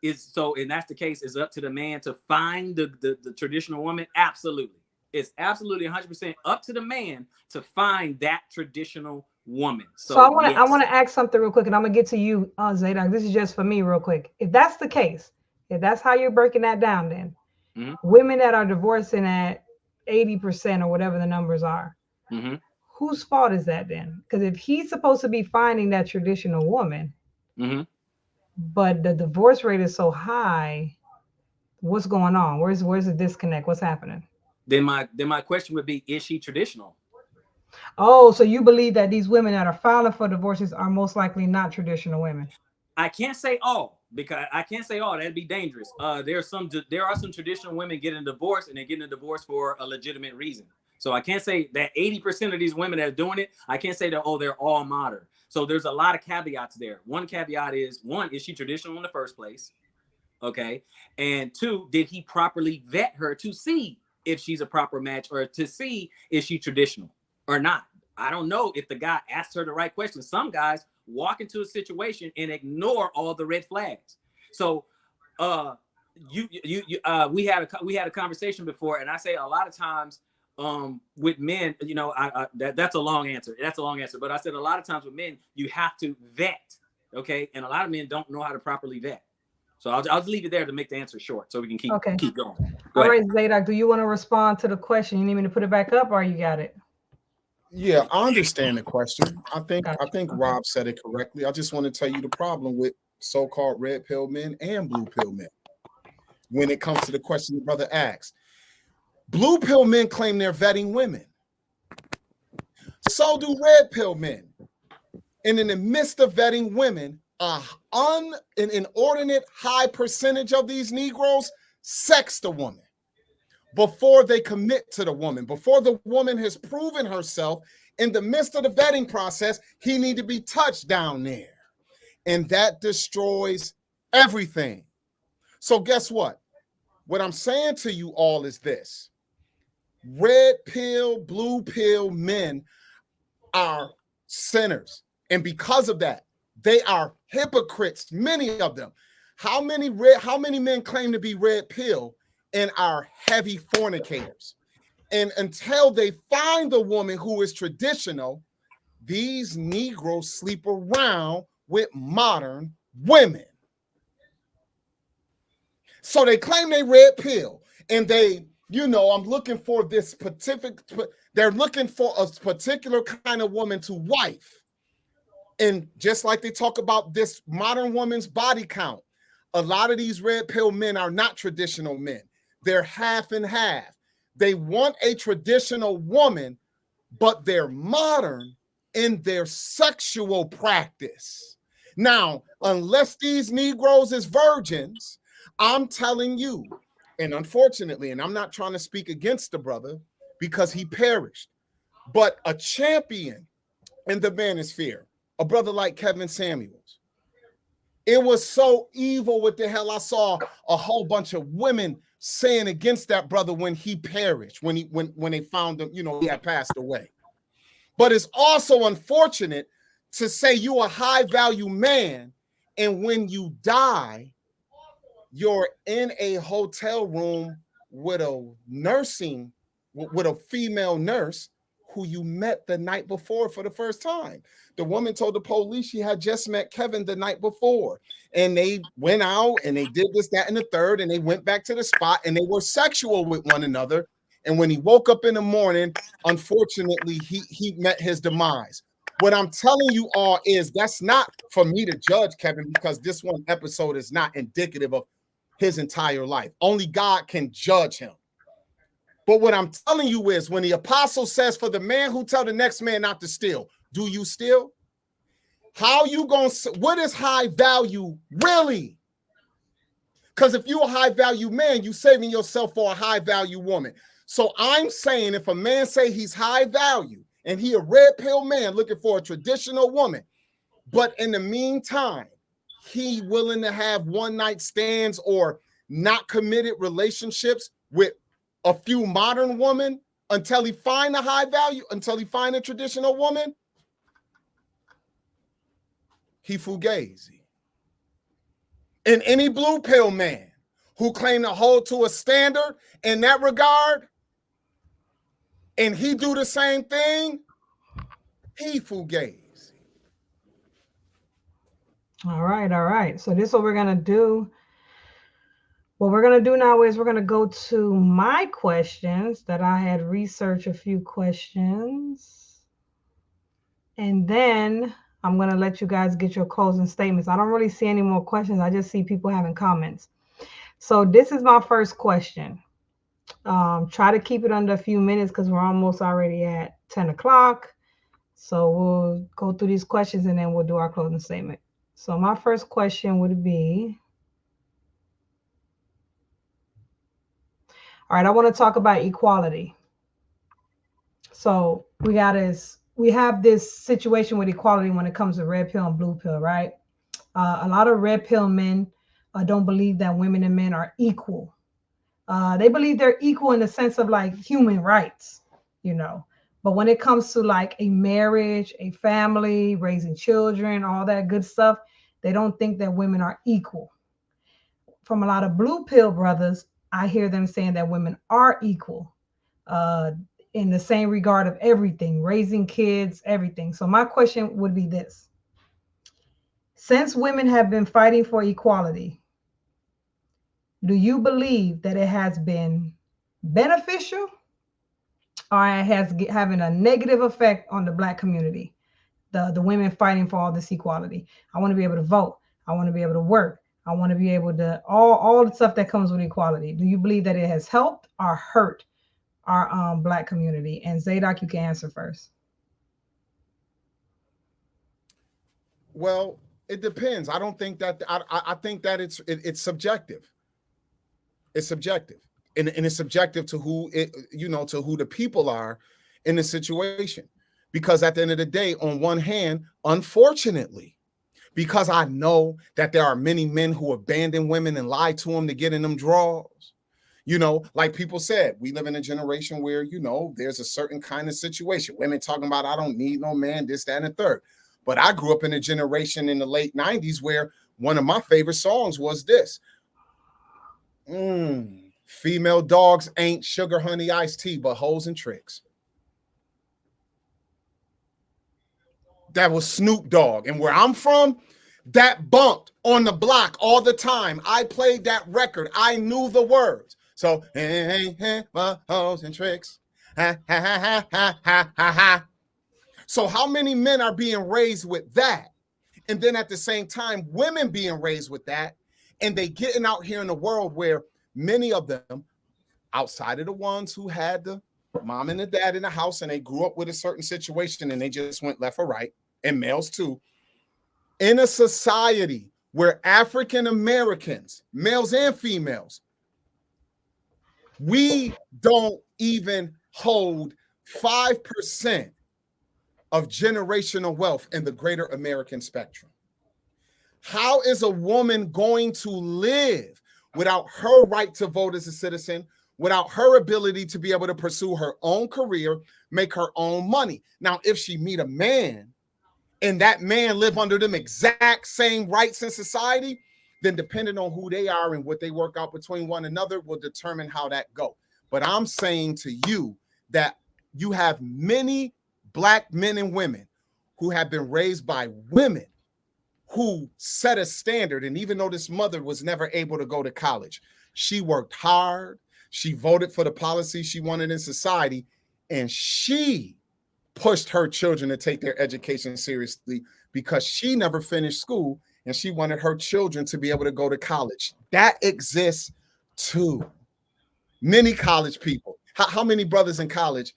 is so, and that's the case, is up to the man to find the traditional woman. Absolutely. It's absolutely 100% up to the man to find that traditional woman. So I want to ask something real quick, and I'm gonna get to you, Zadok. This is just for me real quick. If that's the case, if that's how you're breaking that down, then women that are divorcing at 80% or whatever the numbers are, whose fault is that then? Because if he's supposed to be finding that traditional woman, but the divorce rate is so high, what's going on? Where's the disconnect? What's happening? Then my question would be, is she traditional? Oh, so you believe that these women that are filing for divorces are most likely not traditional women? I can't say all, because I can't say all. That'd be dangerous. There are some traditional women getting a divorce, and they're getting a divorce for a legitimate reason. So I can't say that 80% of these women that are doing it, I can't say that, they're all modern. So there's a lot of caveats there. One caveat is, one, is she traditional in the first place? Okay. And two, did he properly vet her to see if she's a proper match, or to see if she's traditional or not? I don't know if the guy asked her the right questions. Some guys walk into a situation and ignore all the red flags. So we had a conversation before, and I say a lot of times with men, that's a long answer. But I said a lot of times with men, you have to vet. Okay. And a lot of men don't know how to properly vet. So I'll just leave it there to make the answer short, so we can keep going. All right, Zadok, do you want to respond to the question? You need me to put it back up, or you got it? Yeah, I understand the question. I think Rob said it correctly. I just want to tell you the problem with so-called red pill men and blue pill men. When it comes to the question the brother asked, blue pill men claim they're vetting women. So do red pill men. And in the midst of vetting women, an inordinate high percentage of these Negroes sex the woman before they commit to the woman, before the woman has proven herself. In the midst of the vetting process, he need to be touched down there. And that destroys everything. So guess what? What I'm saying to you all is this: red pill, blue pill men are sinners. And because of that, they are hypocrites, many of them. How many men claim to be red pill and are heavy fornicators? And until they find the woman who is traditional, these Negroes sleep around with modern women. So they claim they red pill, and they, I'm looking for this specific, they're looking for a particular kind of woman to wife. And just like they talk about this modern woman's body count, a lot of these red pill men are not traditional men. They're half and half. They want a traditional woman, but they're modern in their sexual practice. Now, unless these Negroes is virgins, I'm telling you, and unfortunately, and I'm not trying to speak against the brother because he perished, but a champion in the manosphere, a brother like Kevin Samuels. It was so evil what the hell. I saw a whole bunch of women saying against that brother when he perished, when they found him, he had passed away. But it's also unfortunate to say you're a high value man, and when you die, you're in a hotel room with a female nurse who you met the night before for the first time. The woman told the police she had just met Kevin the night before, and they went out and they did this, that, and the third, and they went back to the spot and they were sexual with one another. And when he woke up in the morning, unfortunately, he met his demise. What I'm telling you all is that's not for me to judge Kevin, because this one episode is not indicative of his entire life. Only God can judge him. But what I'm telling you is when the apostle says, for the man who tell the next man not to steal, do you steal? How you going to, what is high value really? Because if you're a high value man, you saving yourself for a high value woman. So I'm saying if a man say he's high value and he a red pill man looking for a traditional woman, but in the meantime, he willing to have one night stands or not committed relationships with a few modern women until he find a high value, until he find a traditional woman, he fugazi. And any blue pill man who claim to hold to a standard in that regard, and he do the same thing, he fugazi. All right. So this is what we're gonna do. What we're gonna do now is we're gonna go to my questions that I had researched a few questions, and then I'm gonna let you guys get your closing statements. I don't really see any more questions. I just see people having comments. So this is my first question. Try to keep it under a few minutes because we're almost already at 10 o'clock. So we'll go through these questions and then we'll do our closing statement. So my first question would be, all right, I want to talk about equality. So we have this situation with equality when it comes to red pill and blue pill, right? A lot of red pill men don't believe that women and men are equal. They believe they're equal in the sense of like human rights, you know. But when it comes to like a marriage, a family, raising children, all that good stuff, they don't think that women are equal. From a lot of blue pill brothers, I hear them saying that women are equal in the same regard of everything, raising kids, everything. So my question would be this. Since women have been fighting for equality, do you believe that it has been beneficial or it has having a negative effect on the Black community? The women fighting for all this equality. I want to be able to vote. I want to be able to work. I want to be able to all the stuff that comes with equality. Do you believe that it has helped or hurt our Black community? And Zadok, you can answer first. Well, it depends. I don't think that I think that it's subjective. It's subjective. And it's subjective to who to who the people are in the situation. Because at the end of the day, on one hand, unfortunately, because I know that there are many men who abandon women and lie to them to get in them draws. You know, like people said, we live in a generation where, there's a certain kind of situation. Women talking about, I don't need no man, this, that, and the third. But I grew up in a generation in the late 90s where one of my favorite songs was this. Female dogs ain't sugar, honey, iced tea, but hoes and tricks. That was Snoop Dogg. And where I'm from, that bumped on the block all the time. I played that record. I knew the words. So, hoes and tricks. Ha, ha, ha, ha, ha, ha, ha, ha. So how many men are being raised with that? And then at the same time, women being raised with that. And they getting out here in the world where many of them, outside of the ones who had the mom and the dad in the house and they grew up with a certain situation and they just went left or right, and males too, in a society where African Americans, males and females, we don't even hold 5% of generational wealth in the greater American spectrum. How is a woman going to live without her right to vote as a citizen, without her ability to be able to pursue her own career, make her own money? Now, if she meet a man and that man live under them exact same rights in society, then depending on who they are and what they work out between one another will determine how that go. But I'm saying to you that you have many Black men and women who have been raised by women who set a standard. And even though this mother was never able to go to college, she worked hard. She voted for the policies she wanted in society. And she pushed her children to take their education seriously because she never finished school and she wanted her children to be able to go to college. That exists too. Many college people. How many brothers in college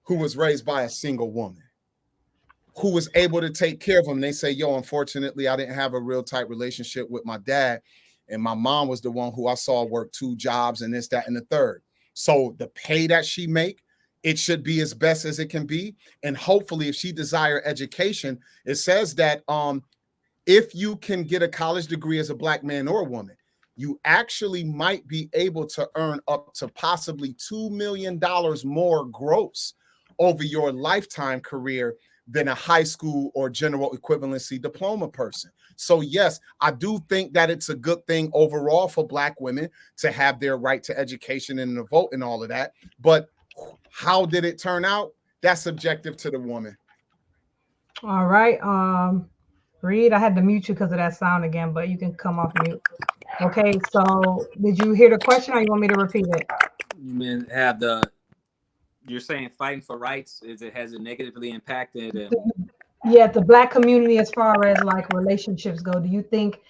who was raised by a single woman who was able to take care of them? They say, yo, unfortunately, I didn't have a real tight relationship with my dad. And my mom was the one who I saw work 2 jobs and this, that, and the third. So the pay that she make, it should be as best as it can be. And hopefully, if she desire education, it says that if you can get a college degree as a Black man or a woman, you actually might be able to earn up to possibly $2 million more gross over your lifetime career than a high school or general equivalency diploma person. So yes, I do think that it's a good thing overall for Black women to have their right to education and the vote and all of that. But how did it turn out? That's subjective to the woman. All right. Reed, I had to mute you because of that sound again, but you can come off mute. Okay, so did you hear the question or you want me to repeat it? You mean you're saying fighting for rights, has it negatively impacted? Yeah, the Black community as far as like relationships go, do you think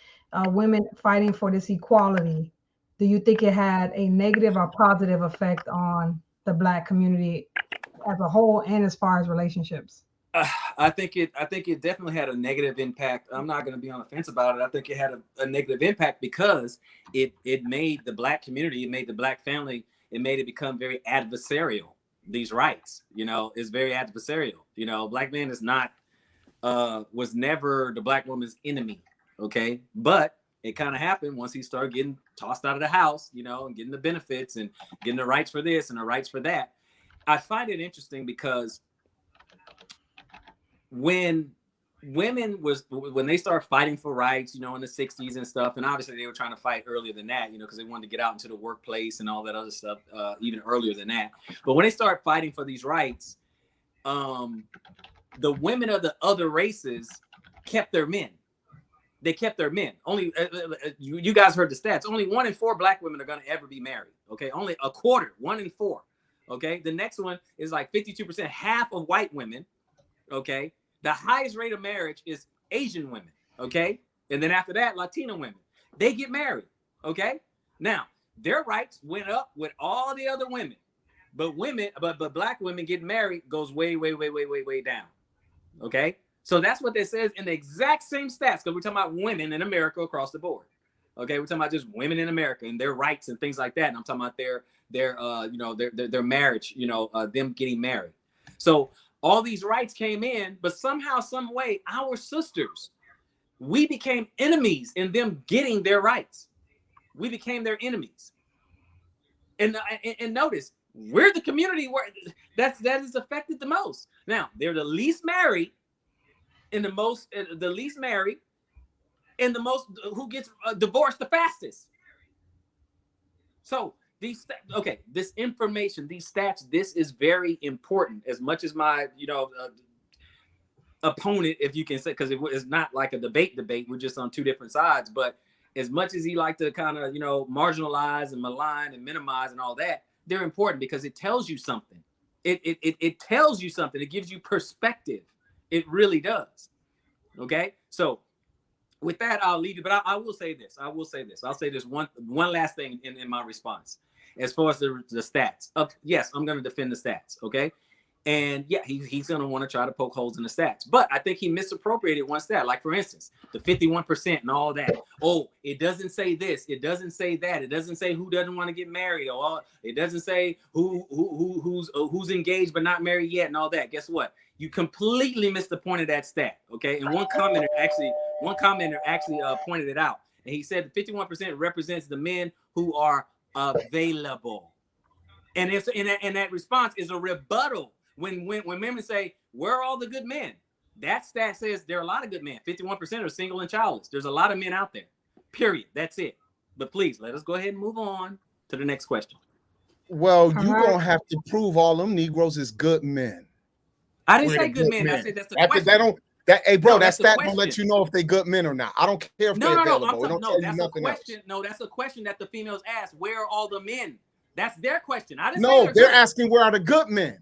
women fighting for this equality, do you think it had a negative or positive effect on the Black community as a whole and as far as relationships? I think it definitely had a negative impact. I'm not going to be on the fence about it. I think it had a negative impact because it made the Black community, it made the Black family, it made it become very adversarial. These rights, is very adversarial. Black man is not was never the Black woman's enemy. Okay, but it kind of happened once he started getting tossed out of the house, and getting the benefits and getting the rights for this and the rights for that. I find it interesting because when they start fighting for rights, in the 60s and stuff, and obviously they were trying to fight earlier than that, because they wanted to get out into the workplace and all that other stuff, even earlier than that. But when they start fighting for these rights, the women of the other races kept their men. They kept their men. Only you guys heard the stats. Only 1 in 4 Black women are going to ever be married. Okay, only a quarter, 1 in 4. Okay, the next one is like 52%, half of white women. Okay. The highest rate of marriage is Asian women, okay? And then after that, Latino women. They get married, okay? Now, their rights went up with all the other women. But Black women getting married goes way, way, way, way, way, way down, okay? So that's what it says in the exact same stats, because we're talking about women in America across the board, okay? We're talking about just women in America and their rights and things like that. And I'm talking about their marriage, them getting married. So all these rights came in, but somehow, some way, our sisters, we became enemies in them getting their rights. We became their enemies. And notice, we're the community where that is affected the most. Now, they're the least married, and the least married, and the most who gets divorced the fastest. So this information, these stats, this is very important. As much as my, opponent, if you can say, because it's not like a debate, we're just on 2 different sides. But as much as he like to kind of, marginalize and malign and minimize and all that, they're important because it tells you something. It tells you something. It gives you perspective. It really does. Okay, so with that, I'll leave you. But I will say this. I'll say this one last thing in my response. As far as the stats, yes, I'm going to defend the stats, okay? And yeah, he's going to want to try to poke holes in the stats. But I think he misappropriated one stat, like for instance, the 51% and all that. Oh, it doesn't say this. It doesn't say that. It doesn't say who doesn't want to get married. Or it doesn't say who's engaged but not married yet and all that. Guess what? You completely missed the point of that stat, okay? And one commenter actually pointed it out. And he said 51% represents the men who are available. And that response is a rebuttal. When women say, where are all the good men? That stat says there are a lot of good men. 51% are single and childless. There's a lot of men out there. Period. That's it. But please, let us go ahead and move on to the next question. Well, you're going to have to prove all them Negroes is good men. I didn't say good men. I said that's the question. That stat don't let you know if they good men or not. I don't care if they're available. That's a question that the females ask. Where are all the men? That's their question. They're asking where are the good men.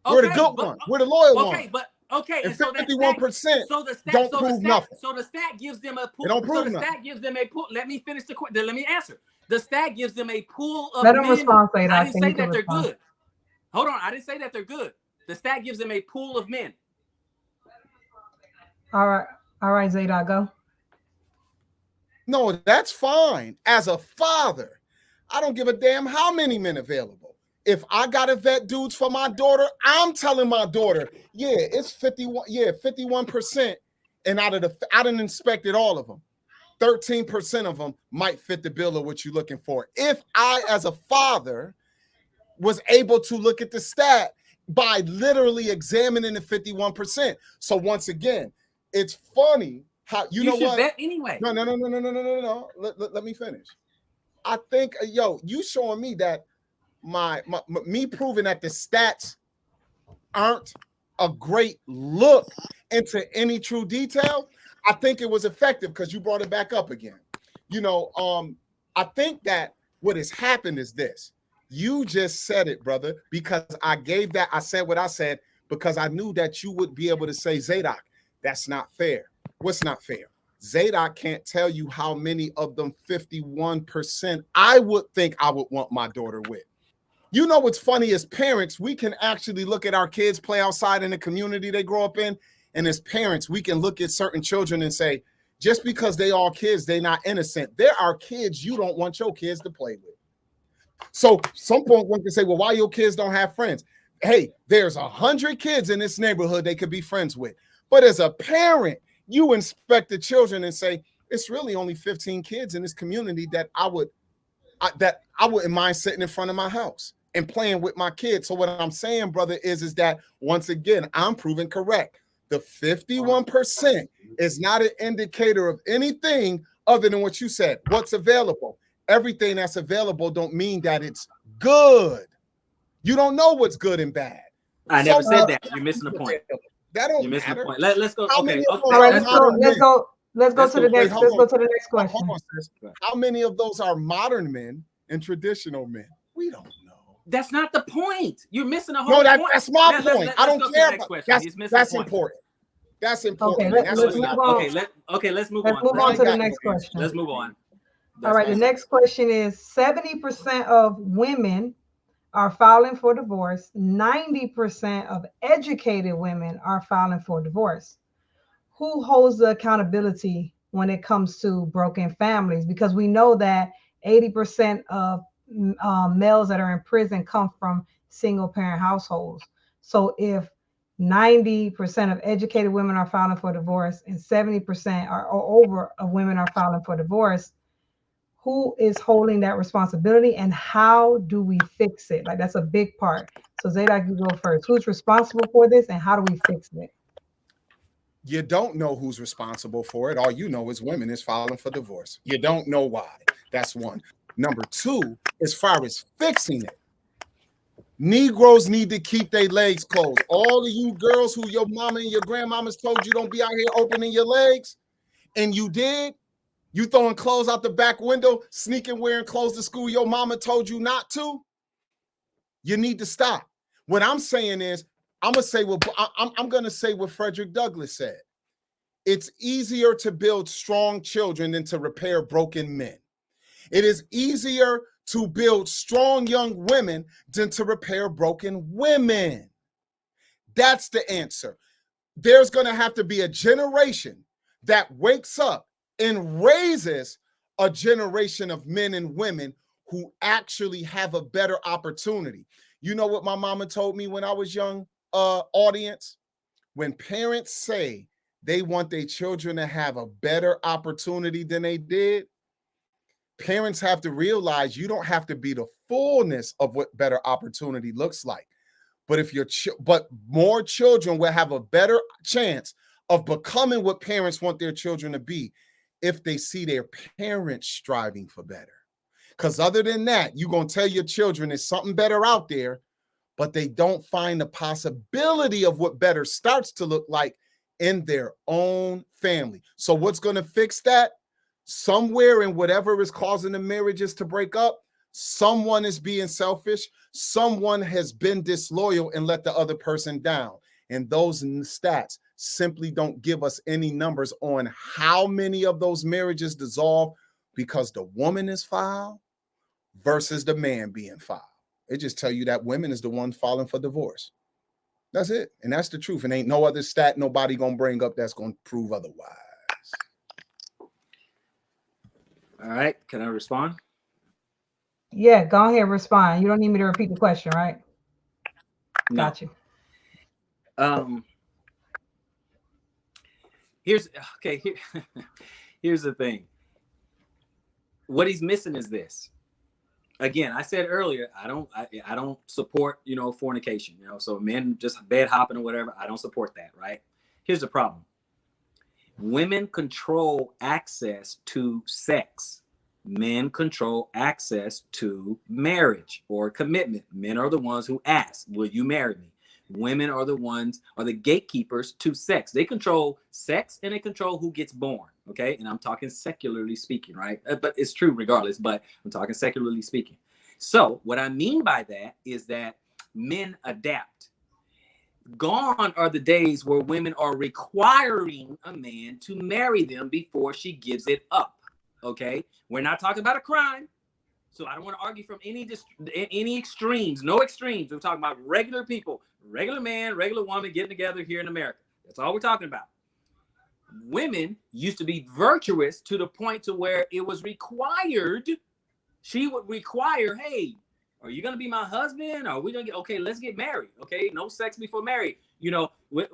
We're the good one. We're the loyal one. Okay, but okay, and so 51% don't prove nothing. So the stat gives them a pool. It don't prove so the nothing. stat gives them a pool. Let me finish the question. Let me answer. The stat gives them a pool of Let them men. respond, I Zadok. didn't say that they're good. Hold on, I didn't say that they're good. The stat gives them a pool of men. All right, Zadok, go. No, that's fine. As a father, I don't give a damn how many men available. If I gotta vet dudes for my daughter, I'm telling my daughter, yeah, it's 51%. And I done inspected all of them. 13% of them might fit the bill of what you're looking for. If I, as a father, was able to look at the stat by literally examining the 51%. So once again, it's funny how you know should what? Bet anyway. No. Let me finish. I think, you showing me that me proving that the stats aren't a great look into any true detail. I think it was effective because you brought it back up again. I think that what has happened is this. You just said it, brother, because I said what I said because I knew that you would be able to say, Zadok, that's not fair. What's not fair? Zadok can't tell you how many of them 51% I would think I would want my daughter with. You know what's funny? As parents, we can actually look at our kids play outside in the community they grow up in. And as parents, we can look at certain children and say, just because they are kids, they're not innocent. There are kids you don't want your kids to play with. So some point one can say, well, why your kids don't have friends? Hey, there's 100 kids in this neighborhood they could be friends with. But as a parent, you inspect the children and say, it's really only 15 kids in this community that I wouldn't mind sitting in front of my house and playing with my kids. So what I'm saying, brother, is that once again, I'm proven correct. The 51% is not an indicator of anything other than what you said. What's available? Everything that's available don't mean that it's good. You don't know what's good and bad. I never said that. You're missing the point. That don't matter. Let's go. Okay. All right, let's go to the next question. How many of those are modern men and traditional men? We don't know. That's not the point. You're missing a whole point. That's my point. I don't care. That's important. That's important. Okay, let's move on. Let's move on. Let's move on to the next question. Let's move on. All right, the next question is 70% of women are filing for divorce. 90% of educated women are filing for divorce. Who holds the accountability when it comes to broken families? Because we know that 80% of males that are in prison come from single parent households. So if 90% of educated women are filing for divorce and 70% or over of women are filing for divorce, who is holding that responsibility and how do we fix it? Like, that's a big part. So Zadok, you go first. Who's responsible for this and how do we fix it? You don't know who's responsible for it. All you know is women is filing for divorce. You don't know why. That's one. Number two, as far as fixing it, Negroes need to keep their legs closed. All of you girls who your mama and your grandmamas told you don't be out here opening your legs, and you did, you throwing clothes out the back window, sneaking wearing clothes to school your mama told you not to, you need to stop. What I'm saying is, I'm going to say what Frederick Douglass said. It's easier to build strong children than to repair broken men. It is easier to build strong young women than to repair broken women. That's the answer. There's going to have to be a generation that wakes up and raises a generation of men and women who actually have a better opportunity. You know what my mama told me when I was young, audience? When parents say they want their children to have a better opportunity than they did, parents have to realize you don't have to be the fullness of what better opportunity looks like. But but more children will have a better chance of becoming what parents want their children to be if they see their parents striving for better. Because other than that, you're going to tell your children there's something better out there, but they don't find the possibility of what better starts to look like in their own family. So what's going to fix that? Somewhere in whatever is causing the marriages to break up, Someone is being selfish. Someone has been disloyal and let the other person down. And those stats simply don't give us any numbers on how many of those marriages dissolve because the woman is foul versus the man being foul. It just tell you that women is the one filing for divorce. That's it. And that's the truth. And ain't no other stat nobody gonna bring up that's gonna prove otherwise. All right. Can I respond? Yeah, go ahead, respond. You don't need me to repeat the question, right? No. Got you. Here's the thing. What he's missing is this. Again, I said earlier, I don't support, fornication, so men just bed hopping or whatever. I don't support that, right? Here's the problem. Women control access to sex. Men control access to marriage or commitment. Men are the ones who ask, will you marry me? Women are the gatekeepers to sex. They control sex and they control who gets born. Okay. And I'm talking secularly speaking, right? But it's true regardless, but I'm talking secularly speaking. So what I mean by that is that men adapt. Gone are the days where women are requiring a man to marry them before she gives it up. Okay. We're not talking about a crime. So I don't want to argue from any extremes, no extremes. We're talking about regular people, regular man, regular woman getting together here in America. That's all we're talking about. Women used to be virtuous to the point to where it was required. She would require, hey, are you going to be my husband? Are we going to get, okay, let's get married. Okay. No sex before married. What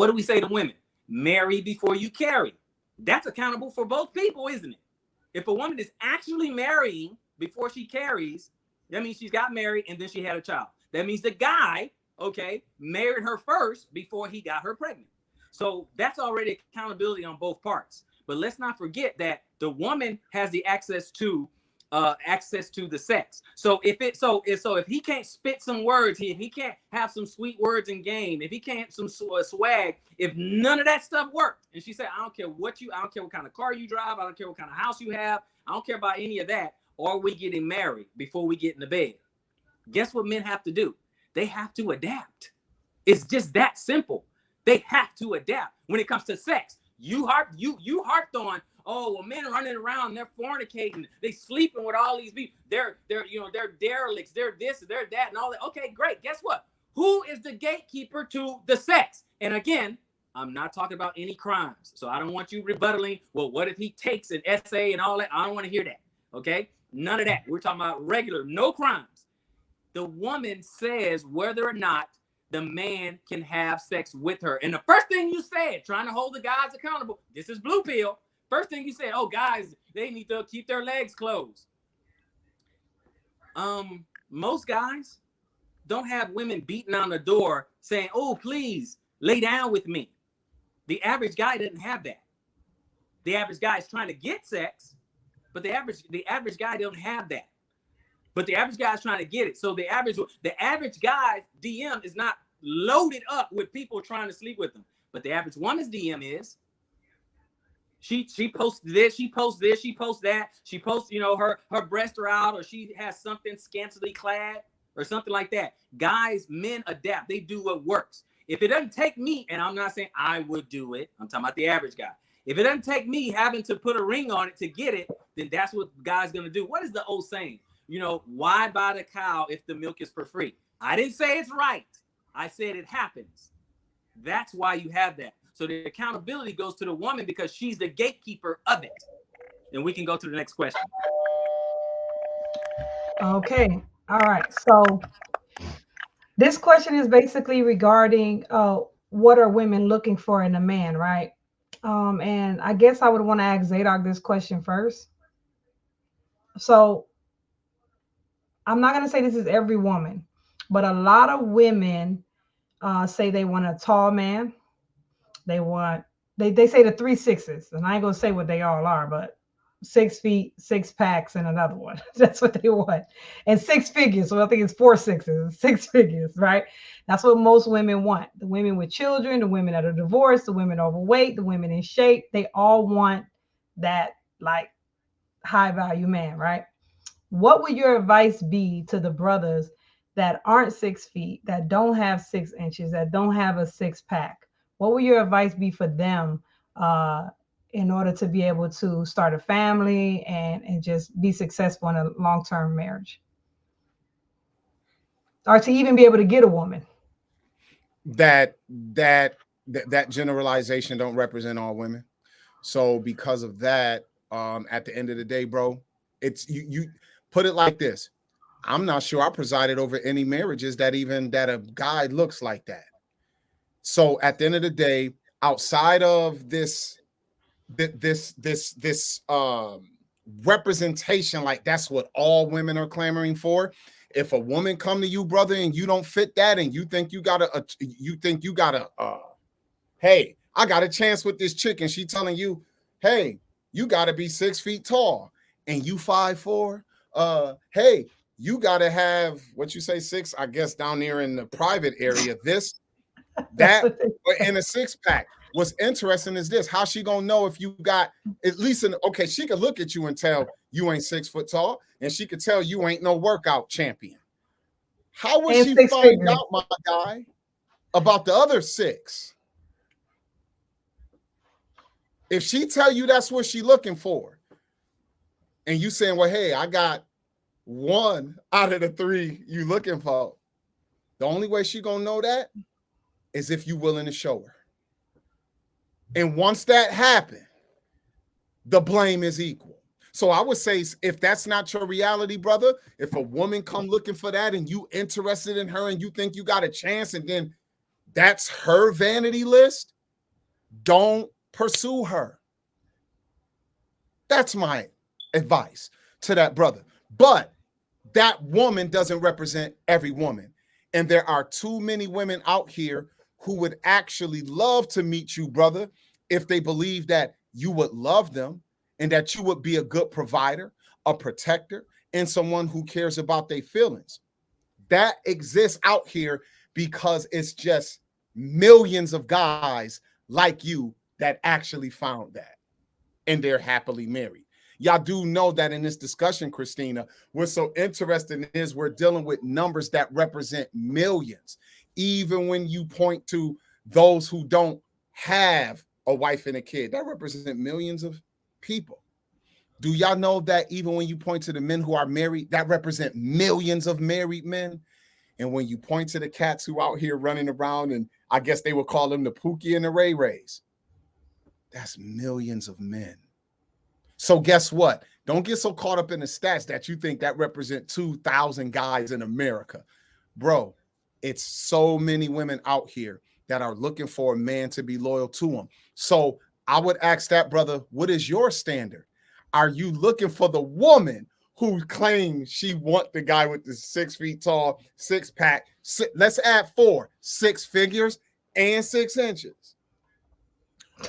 do we say to women? Marry before you carry. That's accountable for both people, isn't it? If a woman is actually marrying before she carries, that means she's got married and then she had a child. That means the guy, married her first before he got her pregnant. So that's already accountability on both parts. But let's not forget that the woman has the access to the sex. So if he can't spit some words, if he can't have some sweet words in game, if he can't some swag, if none of that stuff worked, and she said, I don't care what kind of car you drive, I don't care what kind of house you have, I don't care about any of that, or we getting married before we get in the bed. Guess what men have to do? They have to adapt. It's just that simple. They have to adapt when it comes to sex. You harped on, oh, well, men running around, they're fornicating, they sleeping with all these people, they're derelicts, they're this, they're that, and all that. Okay, great. Guess what? Who is the gatekeeper to the sex? And again, I'm not talking about any crimes. So I don't want you rebuttaling, well, what if he takes an essay and all that? I don't want to hear that. Okay? None of that. We're talking about regular, no crimes. The woman says whether or not the man can have sex with her. And the first thing you said, trying to hold the guys accountable, this is blue pill. First thing you said, oh, guys, they need to keep their legs closed. Most guys don't have women beating on the door saying, oh, please lay down with me. The average guy doesn't have that. The average guy is trying to get sex, but the average guy don't have that. But the average guy is trying to get it. So the average guy's DM is not loaded up with people trying to sleep with them. But the average woman's DM is. She posts this, she posts this, she posts that. She posts, her breasts are out, or she has something scantily clad or something like that. Guys, men adapt. They do what works. If it doesn't take me, and I'm not saying I would do it, I'm talking about the average guy. If it doesn't take me having to put a ring on it to get it, then that's what guys gonna do. What is the old saying? Why buy the cow if the milk is for free? I didn't say it's right. I said it happens. That's why you have that. So the accountability goes to the woman because she's the gatekeeper of it. And we can go to the next question. Okay. All right. So this question is basically regarding what are women looking for in a man, right? And I guess I would want to ask Zadok this question first. So I'm not going to say this is every woman, but a lot of women say they want a tall man. They say the 3 6s, and I ain't gonna say what they all are, but 6 feet, 6 packs, and another one. That's what they want. And 6 figures. So I think it's 4 6s, 6 figures, right? That's what most women want. The women with children, the women that are divorced, the women overweight, the women in shape, they all want that like high value man, right? what would your advice be to the brothers that aren't 6 feet, that don't have 6 inches, that don't have a six pack? What would your advice be for them in order to be able to start a family and just be successful in a long-term marriage? Or to even be able to get a woman? That generalization don't represent all women. So because of that, at the end of the day, bro, it's you put it like this. I'm not sure I presided over any marriages that a guy looks like that. So at the end of the day, outside of this representation, like that's what all women are clamoring for. If a woman come to you, brother, and you don't fit that, and you think you gotta, hey, I got a chance with this chick, and she telling you, hey, you gotta be 6 feet tall, and you 5'4". Hey, you gotta have what you say 6, I guess down there in the private area. This, that, in a 6-pack. What's interesting is this: how she gonna know if you got at least an okay? She could look at you and tell you ain't 6 foot tall, and she could tell you ain't no workout champion. How would she find out, my guy, about the other 6? If she tell you that's what she looking for, and you saying, well, hey, I got 1 out of the 3 you looking for, the only way she gonna know that is if you willing to show her. And once that happens, the blame is equal. So I would say, if that's not your reality, brother, if a woman come looking for that and you interested in her and you think you got a chance, and then that's her vanity list, don't pursue her. That's my advice to that brother. But that woman doesn't represent every woman. And there are too many women out here who would actually love to meet you, brother, if they believe that you would love them and that you would be a good provider, a protector, and someone who cares about their feelings. That exists out here because it's just millions of guys like you that actually found that, and they're happily married. Y'all do know that in this discussion, Christina, what's so interesting is we're dealing with numbers that represent millions. Even when you point to those who don't have a wife and a kid, that represent millions of people. Do y'all know that even when you point to the men who are married, that represent millions of married men? And when you point to the cats who out here running around, and I guess they would call them the Pookie and the Ray Rays, that's millions of men. So guess what? Don't get so caught up in the stats that you think that represent 2,000 guys in America. Bro, it's so many women out here that are looking for a man to be loyal to them. So I would ask that brother, what is your standard? Are you looking for the woman who claims she want the guy with the 6 feet tall, 6-pack? Let's add 4, 6 figures and 6 inches.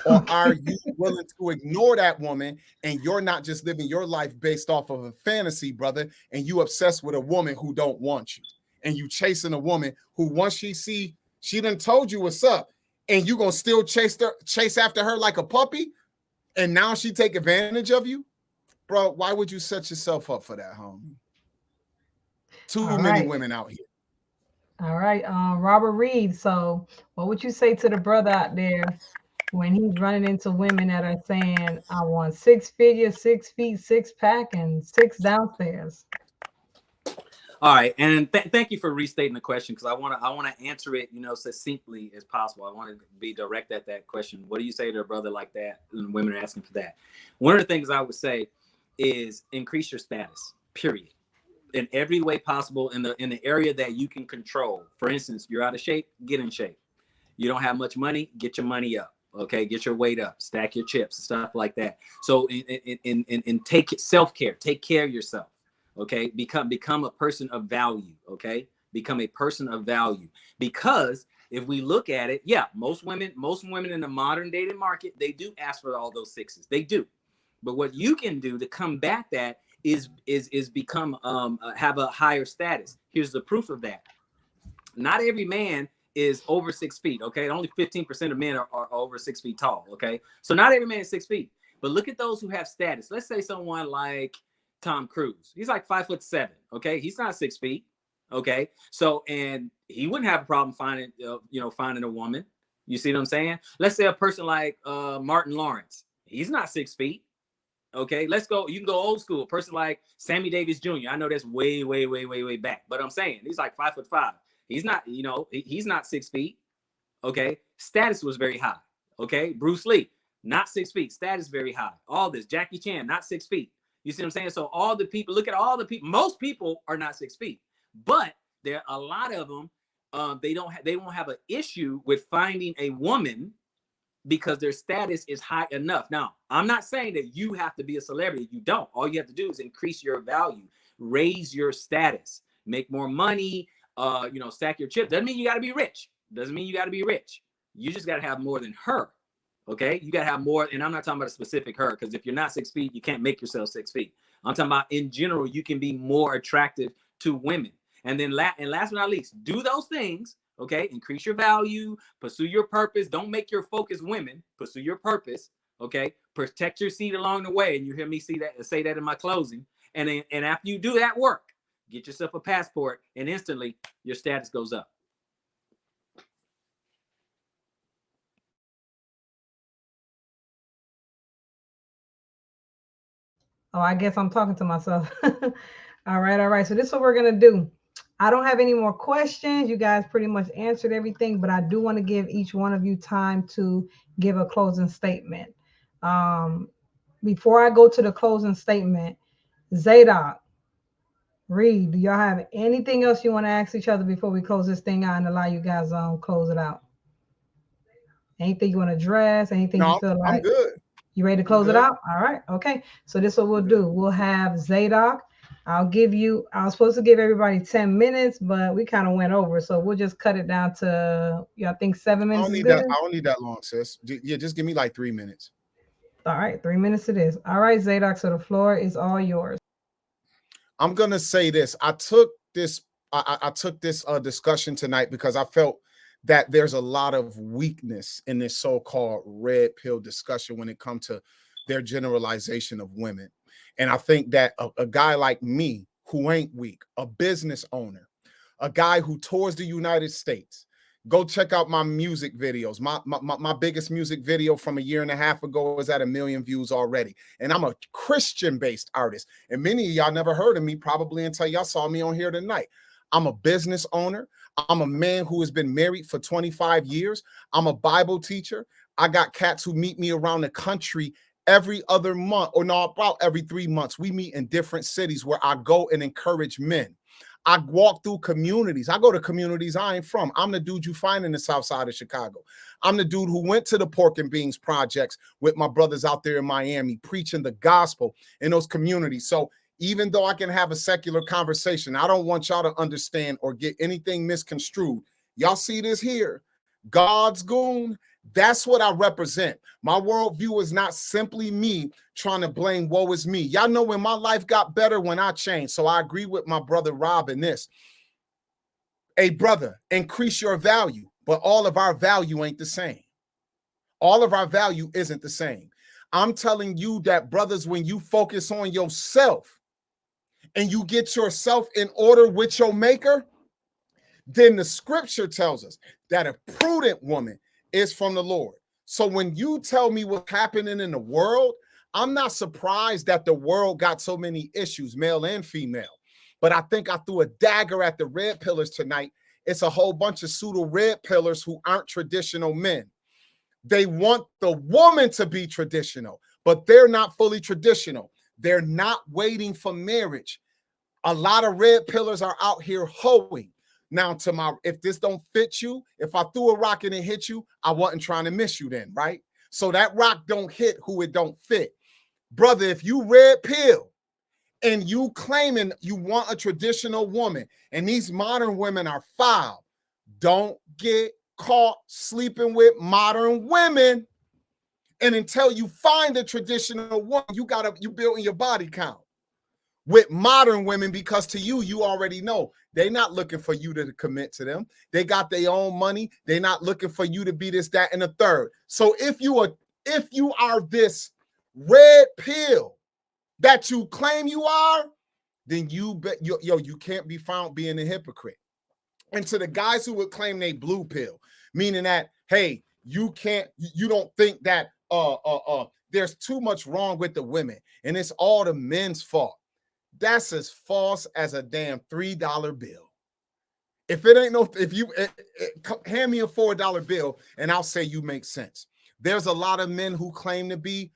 Or are you willing to ignore that woman, and you're not just living your life based off of a fantasy, brother, and you obsessed with a woman who don't want you, and you chasing a woman who once she done told you what's up, and you gonna still chase after her like a puppy, and now she take advantage of you? Bro, why would you set yourself up for that, homie? Too many women out here. All right, Robert Reed. So what would you say to the brother out there when he's running into women that are saying, I want 6 figures, 6 feet, 6-pack, and 6 downstairs? All right, and thank you for restating the question, because I want to answer it, succinctly as possible. I want to be direct at that question. What do you say to a brother like that when women are asking for that? One of the things I would say is increase your status, period, in every way possible, in the area that you can control. For instance, you're out of shape, get in shape. You don't have much money, get your money up. Okay, get your weight up, stack your chips, stuff like that. So in take self-care, take care of yourself. Okay, become a person of value. Okay, become a person of value. Because if we look at it, yeah, most women in the modern dating market, they do ask for all those 6s. They do. But what you can do to combat that is become have a higher status. Here's the proof of that. Not every man is over 6 feet. Okay, only 15% of men are over 6 feet tall. Okay, so not every man is 6 feet. But look at those who have status. Let's say someone like Tom Cruise. He's like 5'7". Okay, he's not 6 feet. Okay, so and he wouldn't have a problem finding finding a woman. You see what I'm saying? Let's say a person like Martin Lawrence. He's not 6 feet. Okay, let's go. You can go old school. A person like Sammy Davis Jr. I know that's way back, but I'm saying he's like 5'5". He's not, he's not 6 feet. Okay, status was very high. Okay, Bruce Lee, not 6 feet, status very high. All this, Jackie Chan, not 6 feet. You see what I'm saying? So all the people, look at all the people. Most people are not 6 feet, but there are a lot of them. They won't have an issue with finding a woman because their status is high enough. Now, I'm not saying that you have to be a celebrity. You don't. All you have to do is increase your value, raise your status, make more money, stack your chips. Doesn't mean you got to be rich. Doesn't mean you got to be rich. You just got to have more than her. Okay? You got to have more. And I'm not talking about a specific her, because if you're not 6 feet, you can't make yourself 6 feet. I'm talking about in general, you can be more attractive to women. And then last but not least, do those things. Okay, increase your value, pursue your purpose. Don't make your focus women. Pursue your purpose. Okay, protect your seat along the way. And you hear me say that in my closing. And after you do that work, get yourself a passport, and instantly your status goes up. Oh, I guess I'm talking to myself. All right. So this is what we're gonna do. I don't have any more questions. You guys pretty much answered everything, but I do want to give each one of you time to give a closing statement. Before I go to the closing statement, Zadok, Reed, do y'all have anything else you want to ask each other before we close this thing out and allow you guys close it out? Anything you want to address? Anything you feel like? I'm good. You ready to close it out? All right. Okay. So this is what we'll do. We'll have Zadok. I was supposed to give everybody 10 minutes, but we kind of went over. So we'll just cut it down to, I think 7 minutes. I don't need that long, sis. Yeah, just give me like 3 minutes. All right. 3 minutes it is. All right, Zadok. So the floor is all yours. I'm going to say this. I took this discussion tonight because I felt that there's a lot of weakness in this so-called red pill discussion when it comes to their generalization of women. And I think that a guy like me, who ain't weak, a business owner, a guy who tours the United States, go check out my music videos. My biggest music video from 1.5 years ago is at 1 million views already. And I'm a Christian-based artist. And many of y'all never heard of me probably until y'all saw me on here tonight. I'm a business owner. I'm a man who has been married for 25 years. I'm a Bible teacher. I got cats who meet me around the country every other month, or no, about every 3 months. We meet in different cities where I go and encourage men. I walk through communities. I go to communities I ain't from. I'm the dude you find in the south side of Chicago. I'm the dude who went to the Pork and Beans projects with my brothers out there in Miami, preaching the gospel in those communities. So even though I can have a secular conversation, I don't want y'all to understand or get anything misconstrued. Y'all see this here? God's goon. That's what I represent. My worldview is not simply me trying to blame woe is me. Y'all know when my life got better when I changed. So I agree with my brother Rob in this. Hey, brother, increase your value, but all of our value ain't the same. All of our value isn't the same. I'm telling you that, brothers, when you focus on yourself and you get yourself in order with your maker, then the scripture tells us that a prudent woman is from the Lord. So when you tell me what's happening in the world, I'm not surprised that the world got so many issues, male and female. But I think I threw a dagger at the red pillars tonight. It's a whole bunch of pseudo red pillars who aren't traditional men. They want the woman to be traditional, but they're not fully traditional. They're not waiting for marriage. A lot of red pillars are out here hoeing. Now, if this don't fit you, if I threw a rock and it hit you, I wasn't trying to miss you then, right? So that rock don't hit who it don't fit. Brother, if you red pill and you claiming you want a traditional woman and these modern women are foul, don't get caught sleeping with modern women. And until you find a traditional woman, you building your body count with modern women, because to you already know they're not looking for you to commit to them. They got their own money. They're not looking for you to be this, that, and the third. So if you are this red pill, that you claim you are, then you can't be found being a hypocrite. And to the guys who would claim they blue pill, meaning that, hey, you don't think that there's too much wrong with the women and it's all the men's fault. That's as false as a damn $3 bill. If it ain't if you hand me a $4 bill and I'll say you make sense. There's a lot of men who claim to be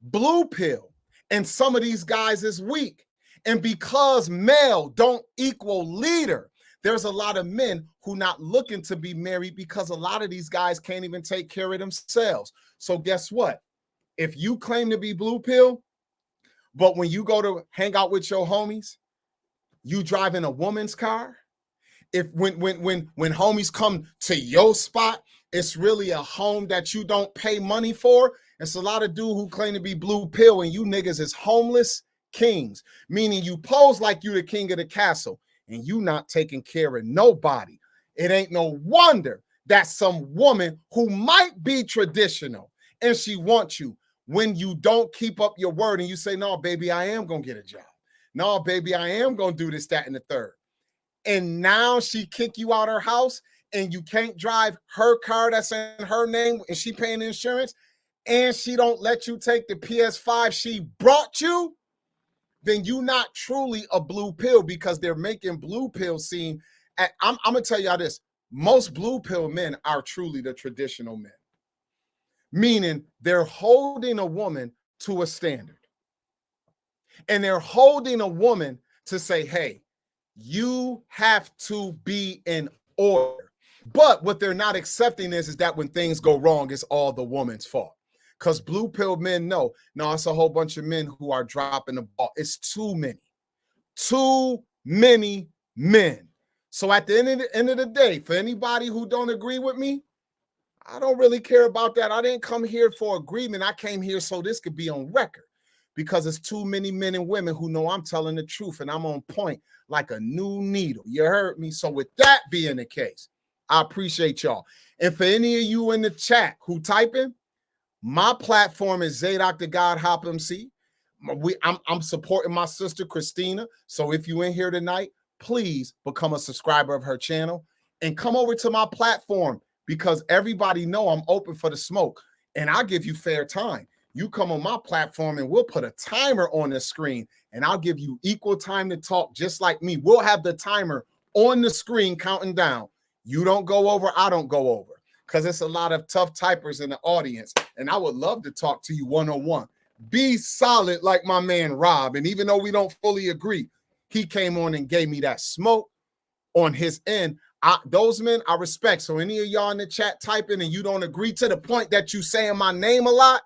blue pill, and some of these guys is weak. And because male don't equal leader, there's a lot of men who not looking to be married because a lot of these guys can't even take care of themselves. So guess what? If you claim to be blue pill, but when you go to hang out with your homies, you drive in a woman's car. If when homies come to your spot, it's really a home that you don't pay money for. It's a lot of dudes who claim to be blue pill and you niggas is homeless kings, meaning you pose like you the king of the castle and you not taking care of nobody. It ain't no wonder that some woman who might be traditional and she wants you, when you don't keep up your word and you say, no, baby, I am going to get a job. No, baby, I am going to do this, that, and the third. And now she kick you out her house and you can't drive her car that's in her name and she paying insurance and she don't let you take the PS5 she brought you, then you not truly a blue pill, because they're making blue pill seem, I'm going to tell y'all this, most blue pill men are truly the traditional men, meaning they're holding a woman to a standard. And they're holding a woman to say, hey, you have to be in order. But what they're not accepting is that when things go wrong, it's all the woman's fault. Because blue pill men know, no, it's a whole bunch of men who are dropping the ball. It's too many men. So at the end of the day, for anybody who don't agree with me, I don't really care about that. I didn't come here for agreement. I came here so this could be on record, because it's too many men and women who know I'm telling the truth and I'm on point like a new needle. You heard me? So with that being the case, I appreciate y'all. And for any of you in the chat who typing, my platform is Zadok the God Hop MC. I'm supporting my sister Christina. So if you in here tonight, please become a subscriber of her channel and come over to my platform, because everybody know I'm open for the smoke and I'll give you fair time. You come on my platform and we'll put a timer on the screen and I'll give you equal time to talk, just like me. We'll have the timer on the screen counting down. You don't go over, I don't go over, because it's a lot of tough typers in the audience and I would love to talk to you one-on-one. Be solid like my man Rob. And even though we don't fully agree, he came on and gave me that smoke on his end. Those men I respect. So any of y'all in the chat typing and you don't agree to the point that you saying my name a lot,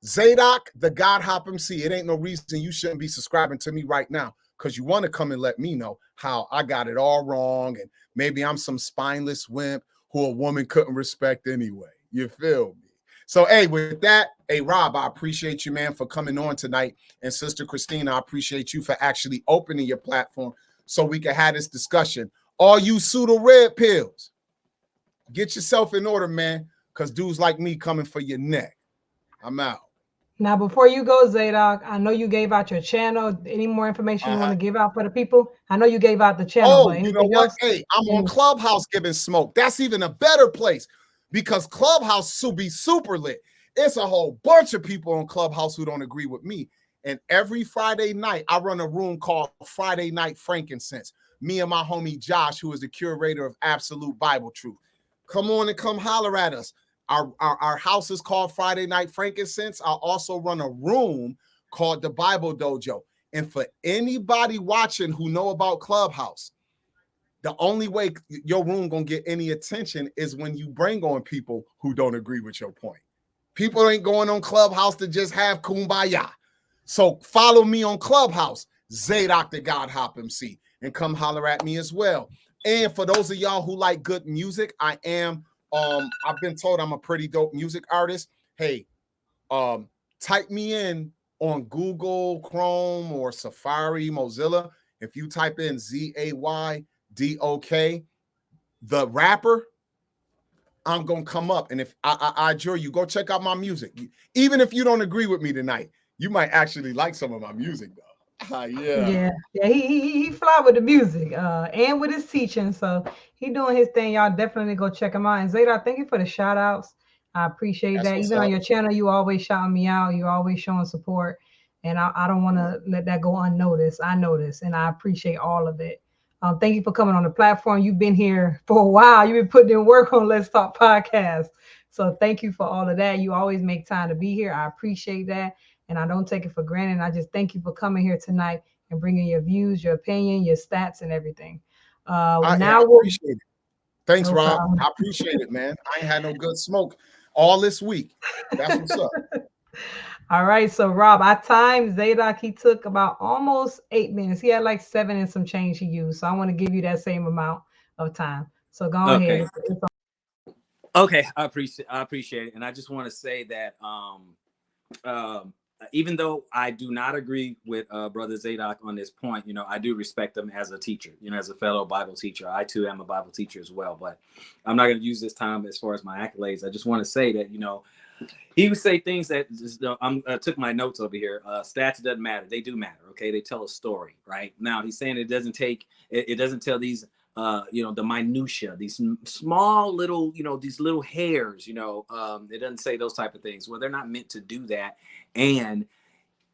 Zadok, the God Hop MC, it ain't no reason you shouldn't be subscribing to me right now, because you want to come and let me know how I got it all wrong and maybe I'm some spineless wimp who a woman couldn't respect anyway. You feel me? So, hey, with that, hey, Rob, I appreciate you, man, for coming on tonight. And Sister Christina, I appreciate you for actually opening your platform so we can have this discussion. All you pseudo red pills, get yourself in order, man, because dudes like me coming for your neck. I'm out. Now, before you go, Zadok, I know you gave out your channel. Any more information you want to give out for the people? I know you gave out the channel. Oh, but you know what? Hey, I'm on Clubhouse giving smoke. That's even a better place, because Clubhouse will be super lit. It's a whole bunch of people on Clubhouse who don't agree with me. And every Friday night, I run a room called Friday Night Frankincense. Me and my homie Josh, who is the curator of Absolute Bible Truth. Come on and come holler at us. Our house is called Friday Night Frankincense. I also run a room called the Bible Dojo. And for anybody watching who know about Clubhouse, the only way your room gonna get any attention is when you bring on people who don't agree with your point. People ain't going on Clubhouse to just have kumbaya. So follow me on Clubhouse, Zadok the God Hop MC, and come holler at me as well. And for those of y'all who like good music, I am I've been told I'm a pretty dope music artist. Hey, type me in on Google, Chrome, or Safari, Mozilla. If you type in Zaydok, the rapper, I'm gonna come up. And if I adjure you, go check out my music. Even if you don't agree with me tonight, You might actually like some of my music though. Yeah. Yeah, he fly with the music, and with his teaching. So he doing his thing. Y'all definitely go check him out. And Zadok, thank you for the shout outs. I appreciate That's that. what's Even on up. your channel, you always shouting me out. You always showing support. And I don't want to let that go unnoticed. I notice and I appreciate all of it. Thank you for coming on the platform. You've been here for a while. You've been putting in work on Let's Talk Podcast. So thank you for all of that. You always make time to be here. I appreciate that. And I don't take it for granted. And I just thank you for coming here tonight and bringing your views, your opinion, your stats, and everything. I Now we'll appreciate it. Thanks, no Rob. problem. I appreciate it, man. I ain't had no good smoke all this week. That's what's up. All right, so Rob, I timed Zadok. He took about almost 8 minutes. He had like 7 and some change he used. So I want to give you that same amount of time. So go Okay. ahead. Okay, I appreciate it, and I just want to say that even though I do not agree with Brother Zadok on this point, you know, I do respect him as a teacher, you know, as a fellow Bible teacher. I too am a Bible teacher as well, but I'm not going to use this time as far as my accolades. I just want to say that, you know, he would say things that just, I took my notes over here. Stats doesn't matter. They do matter. Okay. They tell a story right now. He's saying it doesn't tell these, you know, the minutia, these small little, you know, these little hairs, you know, it doesn't say those type of things. Well, they're not meant to do that. And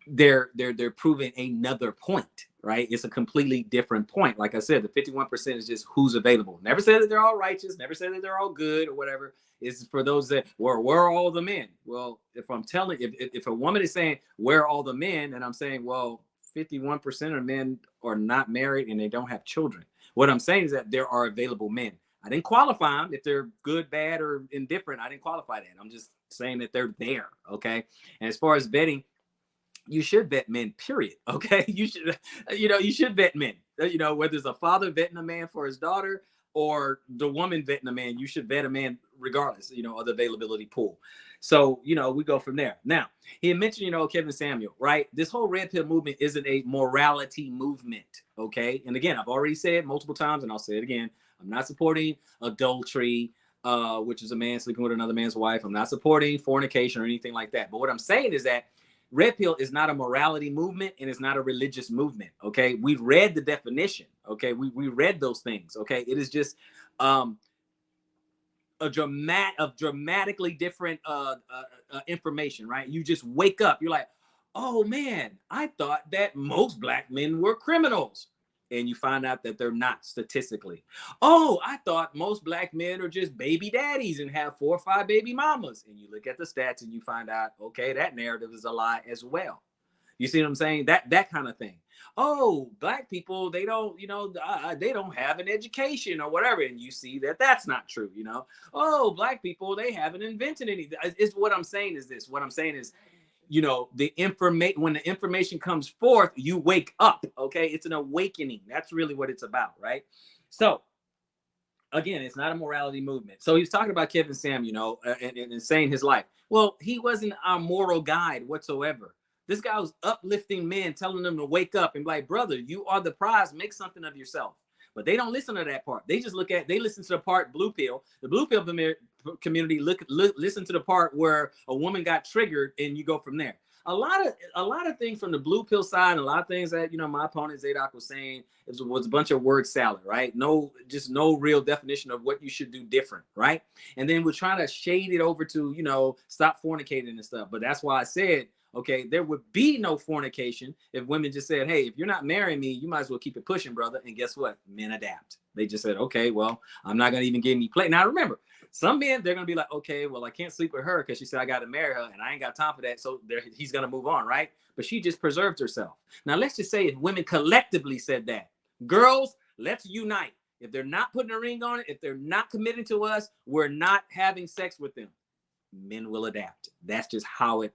they're proving another point, right? It's a completely different point. Like I said, the 51% is just who's available. Never said that they're all righteous, never said that they're all good or whatever. It's for those that where are all the men? Well, if I'm telling, if a woman is saying where are all the men, and I'm saying, well, 51% of men are not married and they don't have children. What I'm saying is that there are available men. I didn't qualify them if they're good, bad, or indifferent. I didn't qualify that. I'm just saying that they're there. Okay. And as far as vetting, you should vet men, period. Okay. You should, you should vet men, whether it's a father vetting a man for his daughter or the woman vetting a man, you should vet a man regardless, of the availability pool. So, we go from there. Now, he had mentioned, Kevin Samuel, right? This whole red pill movement isn't a morality movement. Okay. And again, I've already said multiple times, and I'll say it again. I'm not supporting adultery, which is a man sleeping with another man's wife. I'm not supporting fornication or anything like that. But what I'm saying is that red pill is not a morality movement and it's not a religious movement. Okay. We've read the definition. Okay. We read those things. Okay. It is just dramatically different information, right? You just wake up. You're like, oh man, I thought that most black men were criminals. And you find out that they're not statistically. Oh, I thought most black men are just baby daddies and have 4 or 5 baby mamas. And you look at the stats and you find out, okay, that narrative is a lie as well. You see what I'm saying? That kind of thing. Oh, black people, they don't, they don't have an education or whatever. And you see that that's not true, Oh, black people, they haven't invented anything. It's what I'm saying is this. What I'm saying is, the information, when the information comes forth, you wake up. Okay. It's an awakening. That's really what it's about. Right. So again, it's not a morality movement. So he's talking about Kevin Samuel, and saying his life. Well, he wasn't our moral guide whatsoever. This guy was uplifting men, telling them to wake up and be like, brother, you are the prize. Make something of yourself. But they don't listen to that part. They just they listen to the part blue pill. The blue pill community listen to the part where a woman got triggered, and you go from there. A lot of things from the blue pill side, and a lot of things that my opponent Zadok was saying was a bunch of word salad, right? No real definition of what you should do different, right? And then we're trying to shade it over to stop fornicating and stuff. But that's why I said, okay, there would be no fornication if women just said, hey, if you're not marrying me, you might as well keep it pushing, brother. And guess what? Men adapt. They just said, okay, well, I'm not going to even give me play. Now, remember, some men, they're going to be like, okay, well, I can't sleep with her because she said I got to marry her and I ain't got time for that. So he's going to move on, right? But she just preserved herself. Now, let's just say if women collectively said that, girls, let's unite. If they're not putting a ring on it, if they're not committing to us, we're not having sex with them. Men will adapt. That's just how it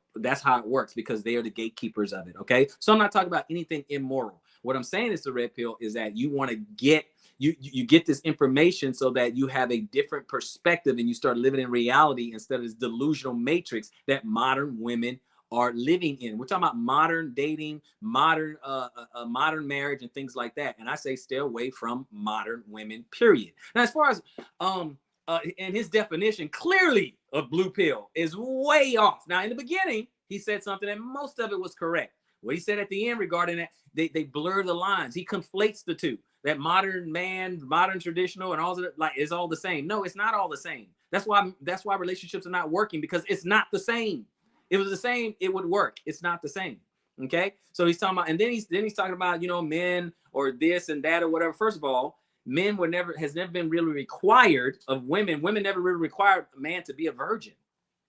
works because they are the gatekeepers of it. Okay. So I'm not talking about anything immoral. What I'm saying is the red pill is that you want to get, you get this information so that you have a different perspective and you start living in reality instead of this delusional matrix that modern women are living in. We're talking about modern dating, modern marriage and things like that. And I say stay away from modern women, period. Now, as far as, and his definition clearly of blue pill is way off. Now, in the beginning, he said something and most of it was correct. What he said at the end regarding that, they blur the lines. He conflates the two. That modern man, modern traditional, and all of it like is all the same. No, it's not all the same. That's why relationships are not working, because it's not the same. If it was the same, it would work. It's not the same. Okay. So he's talking about, and then he's talking about, men or this and that or whatever. First of all, men has never been really required of women. Women never really required a man to be a virgin.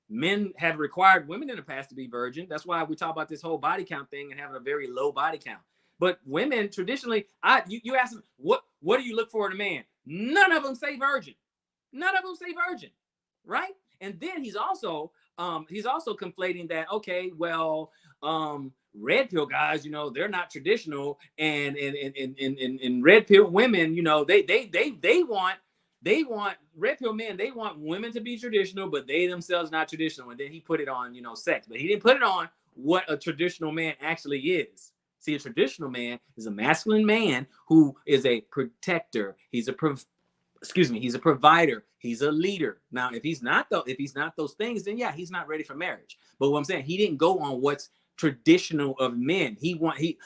Men have required women in the past to be virgin. That's why we talk about this whole body count thing and having a very low body count. But women traditionally, you ask them, what do you look for in a man? None of them say virgin. None of them say virgin, right? And then he's also conflating that, okay, well, red pill guys, they're not traditional, and red pill women, they want red pill men, they want women to be traditional, but they themselves not traditional. And then he put it on, sex, but he didn't put it on what a traditional man actually is. See, a traditional man is a masculine man who is a protector. He's a provider. He's a leader. Now, if he's not those things, then yeah, he's not ready for marriage. But what I'm saying, he didn't go on what's traditional of men.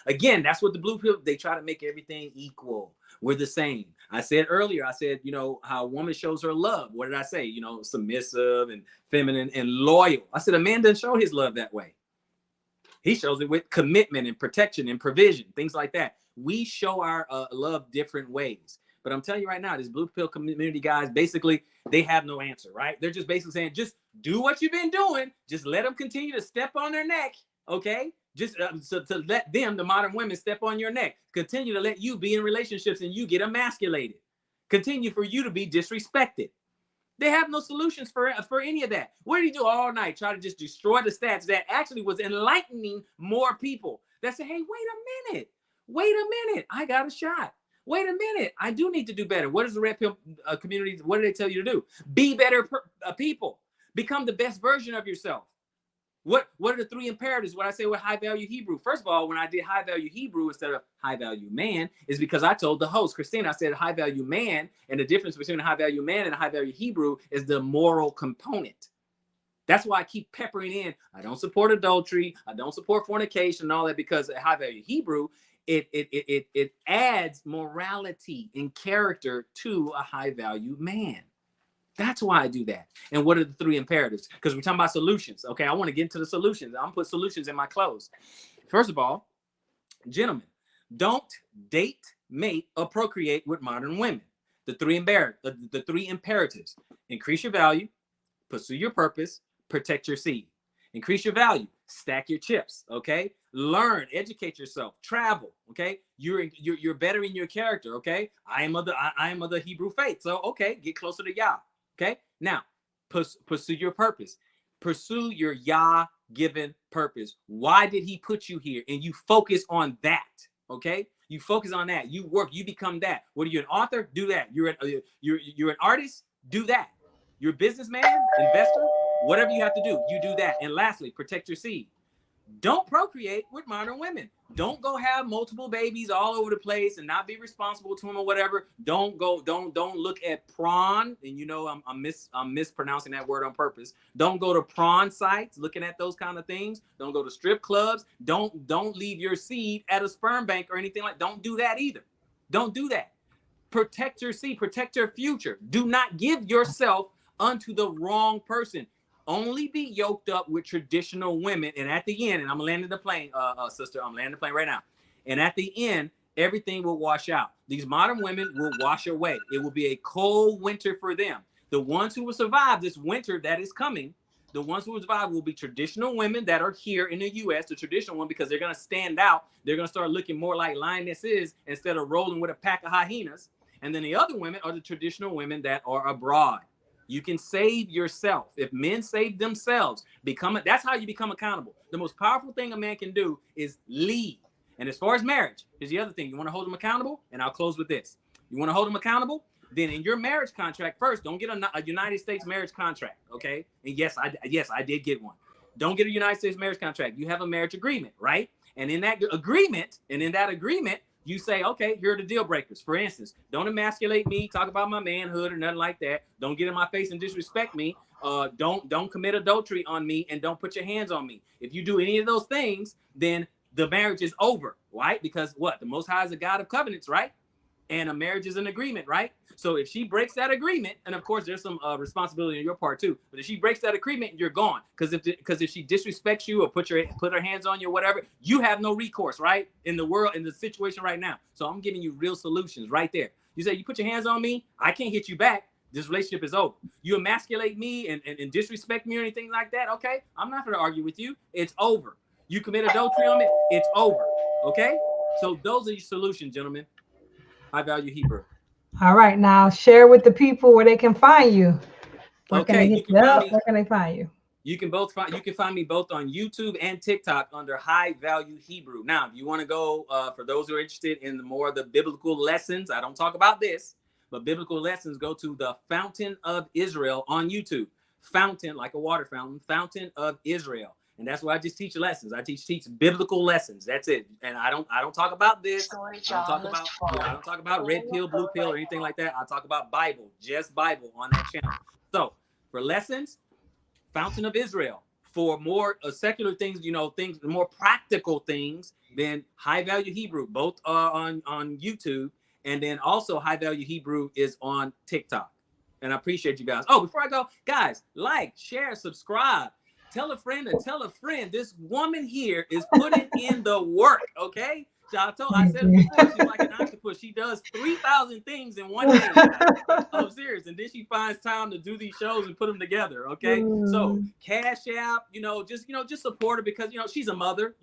Again, that's what the blue pill, they try to make everything equal. We're the same. I said earlier, how a woman shows her love. What did I say? Submissive and feminine and loyal. I said a man doesn't show his love that way. He shows it with commitment and protection and provision, things like that. We show our love different ways. But I'm telling you right now, this blue pill community guys, basically, they have no answer, right? They're just basically saying, just do what you've been doing. Just let them continue to step on their neck, okay? Just to let them, the modern women, step on your neck. Continue to let you be in relationships and you get emasculated. Continue for you to be disrespected. They have no solutions for any of that. What did he do all night? Try to just destroy the stats that actually was enlightening more people that say, hey, wait a minute. I got a shot. Wait a minute. I do need to do better. What is the red pill community? What do they tell you to do? Be better people. Become the best version of yourself. What are the 3 imperatives? What I say with high value Hebrew. First of all, when I did high value Hebrew instead of high value man, is because I told the host, Christina, I said high value man, and the difference between a high value man and a high value Hebrew is the moral component. That's why I keep peppering in. I don't support adultery. I don't support fornication and all that, because a high value Hebrew, it adds morality and character to a high value man. That's why I do that. And what are the 3 imperatives? Because we're talking about solutions. Okay, I want to get into the solutions. I'm going to put solutions in my clothes. First of all, gentlemen, don't date, mate, or procreate with modern women. The 3 imperatives. Increase your value, pursue your purpose, protect your seed. Increase your value, stack your chips, okay? Learn, educate yourself, travel, okay? You're better in your character, okay? I am of the Hebrew faith, so okay, get closer to Yah. Okay, now pursue your purpose. Pursue your Yah-given purpose. Why did he put you here? And you focus on that. Okay, you focus on that. You work. You become that. What are you, an author? Do that. You're an artist. Do that. You're a businessman, investor. Whatever you have to do, you do that. And lastly, protect your seed. Don't procreate with modern women. Don't go have multiple babies all over the place and not be responsible to them or whatever. Don't look at prawn. And I'm mispronouncing that word on purpose. Don't go to prawn sites looking at those kind of things. Don't go to strip clubs. Don't leave your seed at a sperm bank or anything like. Don't do that either. Don't do that. Protect your seed. Protect your future. Do not give yourself unto the wrong person. Only be yoked up with traditional women, and at the end, and I'm landing the plane, sister, I'm landing the plane right now. And at the end, everything will wash out. These modern women will wash away. It will be a cold winter for them. The ones who will survive this winter that is coming, the ones who will survive will be traditional women that are here in the U.S., the traditional one, because they're going to stand out. They're going to start looking more like lionesses instead of rolling with a pack of hyenas. And then the other women are the traditional women that are abroad. You can save yourself. If men save themselves, that's how you become accountable. The most powerful thing a man can do is leave. And as far as marriage, here's the other thing. You want to hold them accountable? And I'll close with this. You want to hold them accountable? Then in your marriage contract, first, don't get a United States marriage contract, okay? And yes, I did get one. Don't get a United States marriage contract. You have a marriage agreement, right? And in that agreement, you say, okay, here are the deal breakers. For instance, don't emasculate me, talk about my manhood or nothing like that. Don't get in my face and disrespect me. don't commit adultery on me, and don't put your hands on me. If you do any of those things, then the marriage is over, right? Because what? The Most High is a God of covenants, right? And a marriage is an agreement, right? So if she breaks that agreement, and of course there's some responsibility on your part too, but if she breaks that agreement, you're gone. Because if she disrespects you or put her hands on you or whatever, you have no recourse, right? In the world, in the situation right now. So I'm giving you real solutions right there. You say, you put your hands on me, I can't hit you back. This relationship is over. You emasculate me and disrespect me or anything like that, okay? I'm not going to argue with you. It's over. You commit adultery on me, it's over, okay? So those are your solutions, gentlemen. High Value Hebrew. All right, now share with the people where they can find you. Where Okay, can they you hit can you find up? me. Where can they find you? You can find me both on YouTube and TikTok under High Value Hebrew. Now, if you want to go, for those who are interested in more of the biblical lessons, I don't talk about this, but biblical lessons, go to the Fountain of Israel on YouTube. Fountain, like a water fountain, Fountain of Israel. And that's why I just teach lessons. I teach biblical lessons. That's it. And I don't talk about this. I don't talk about red pill, blue pill, or anything like that. I talk about Bible, just Bible on that channel. So for lessons, Fountain of Israel. For more secular things, things, more practical things, then High Value Hebrew, both on YouTube. And then also High Value Hebrew is on TikTok. And I appreciate you guys. Oh, before I go, guys, like, share, subscribe. Tell a friend to tell a friend. This woman here is putting in the work, okay? So I said it before, she's like an octopus. She does 3,000 things in one day. I'm serious. And then she finds time to do these shows and put them together, okay? So Cash App, just support her because, she's a mother.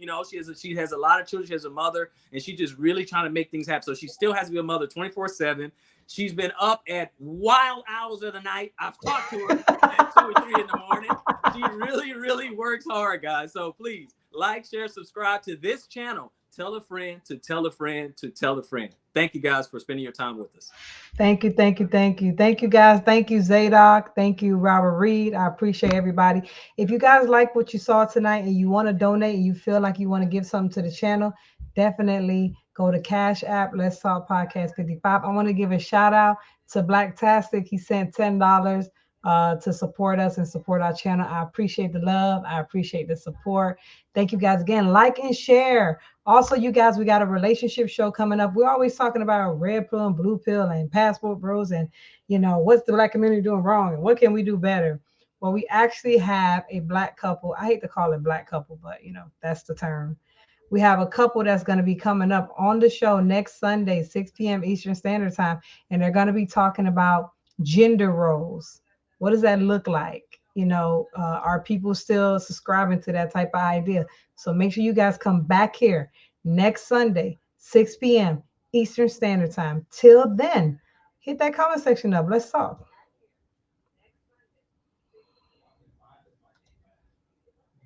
She has a lot of children. She has a mother, and she's just really trying to make things happen. So she still has to be a mother 24/7. She's been up at wild hours of the night. I've talked to her at 2 or 3 in the morning. She really, really works hard, guys. So please like, share, subscribe to this channel. Tell a friend to tell a friend to tell a friend. Thank you guys for spending your time with us. Thank you, thank you, thank you. Thank you, guys. Thank you, Zadok. Thank you, Robert Reed. I appreciate everybody. If you guys like what you saw tonight and you want to donate and you feel like you want to give something to the channel, definitely go to Cash App. Let's Talk Podcast 55. I want to give a shout out to Blacktastic. He sent $10 to support us and support our channel. I appreciate the love. I appreciate the support. Thank you guys again. Like and share. Also, you guys, we got a relationship show coming up. We're always talking about red pill and blue pill and passport bros and, what's the Black community doing wrong and what can we do better? Well, we actually have a Black couple. I hate to call it Black couple, but, that's the term. We have a couple that's going to be coming up on the show next Sunday, 6 p.m. Eastern Standard Time, and they're going to be talking about gender roles. What does that look like? Are people still subscribing to that type of idea? So make sure you guys come back here next Sunday, 6 p.m. Eastern Standard Time. Till then, hit that comment section up. Let's talk.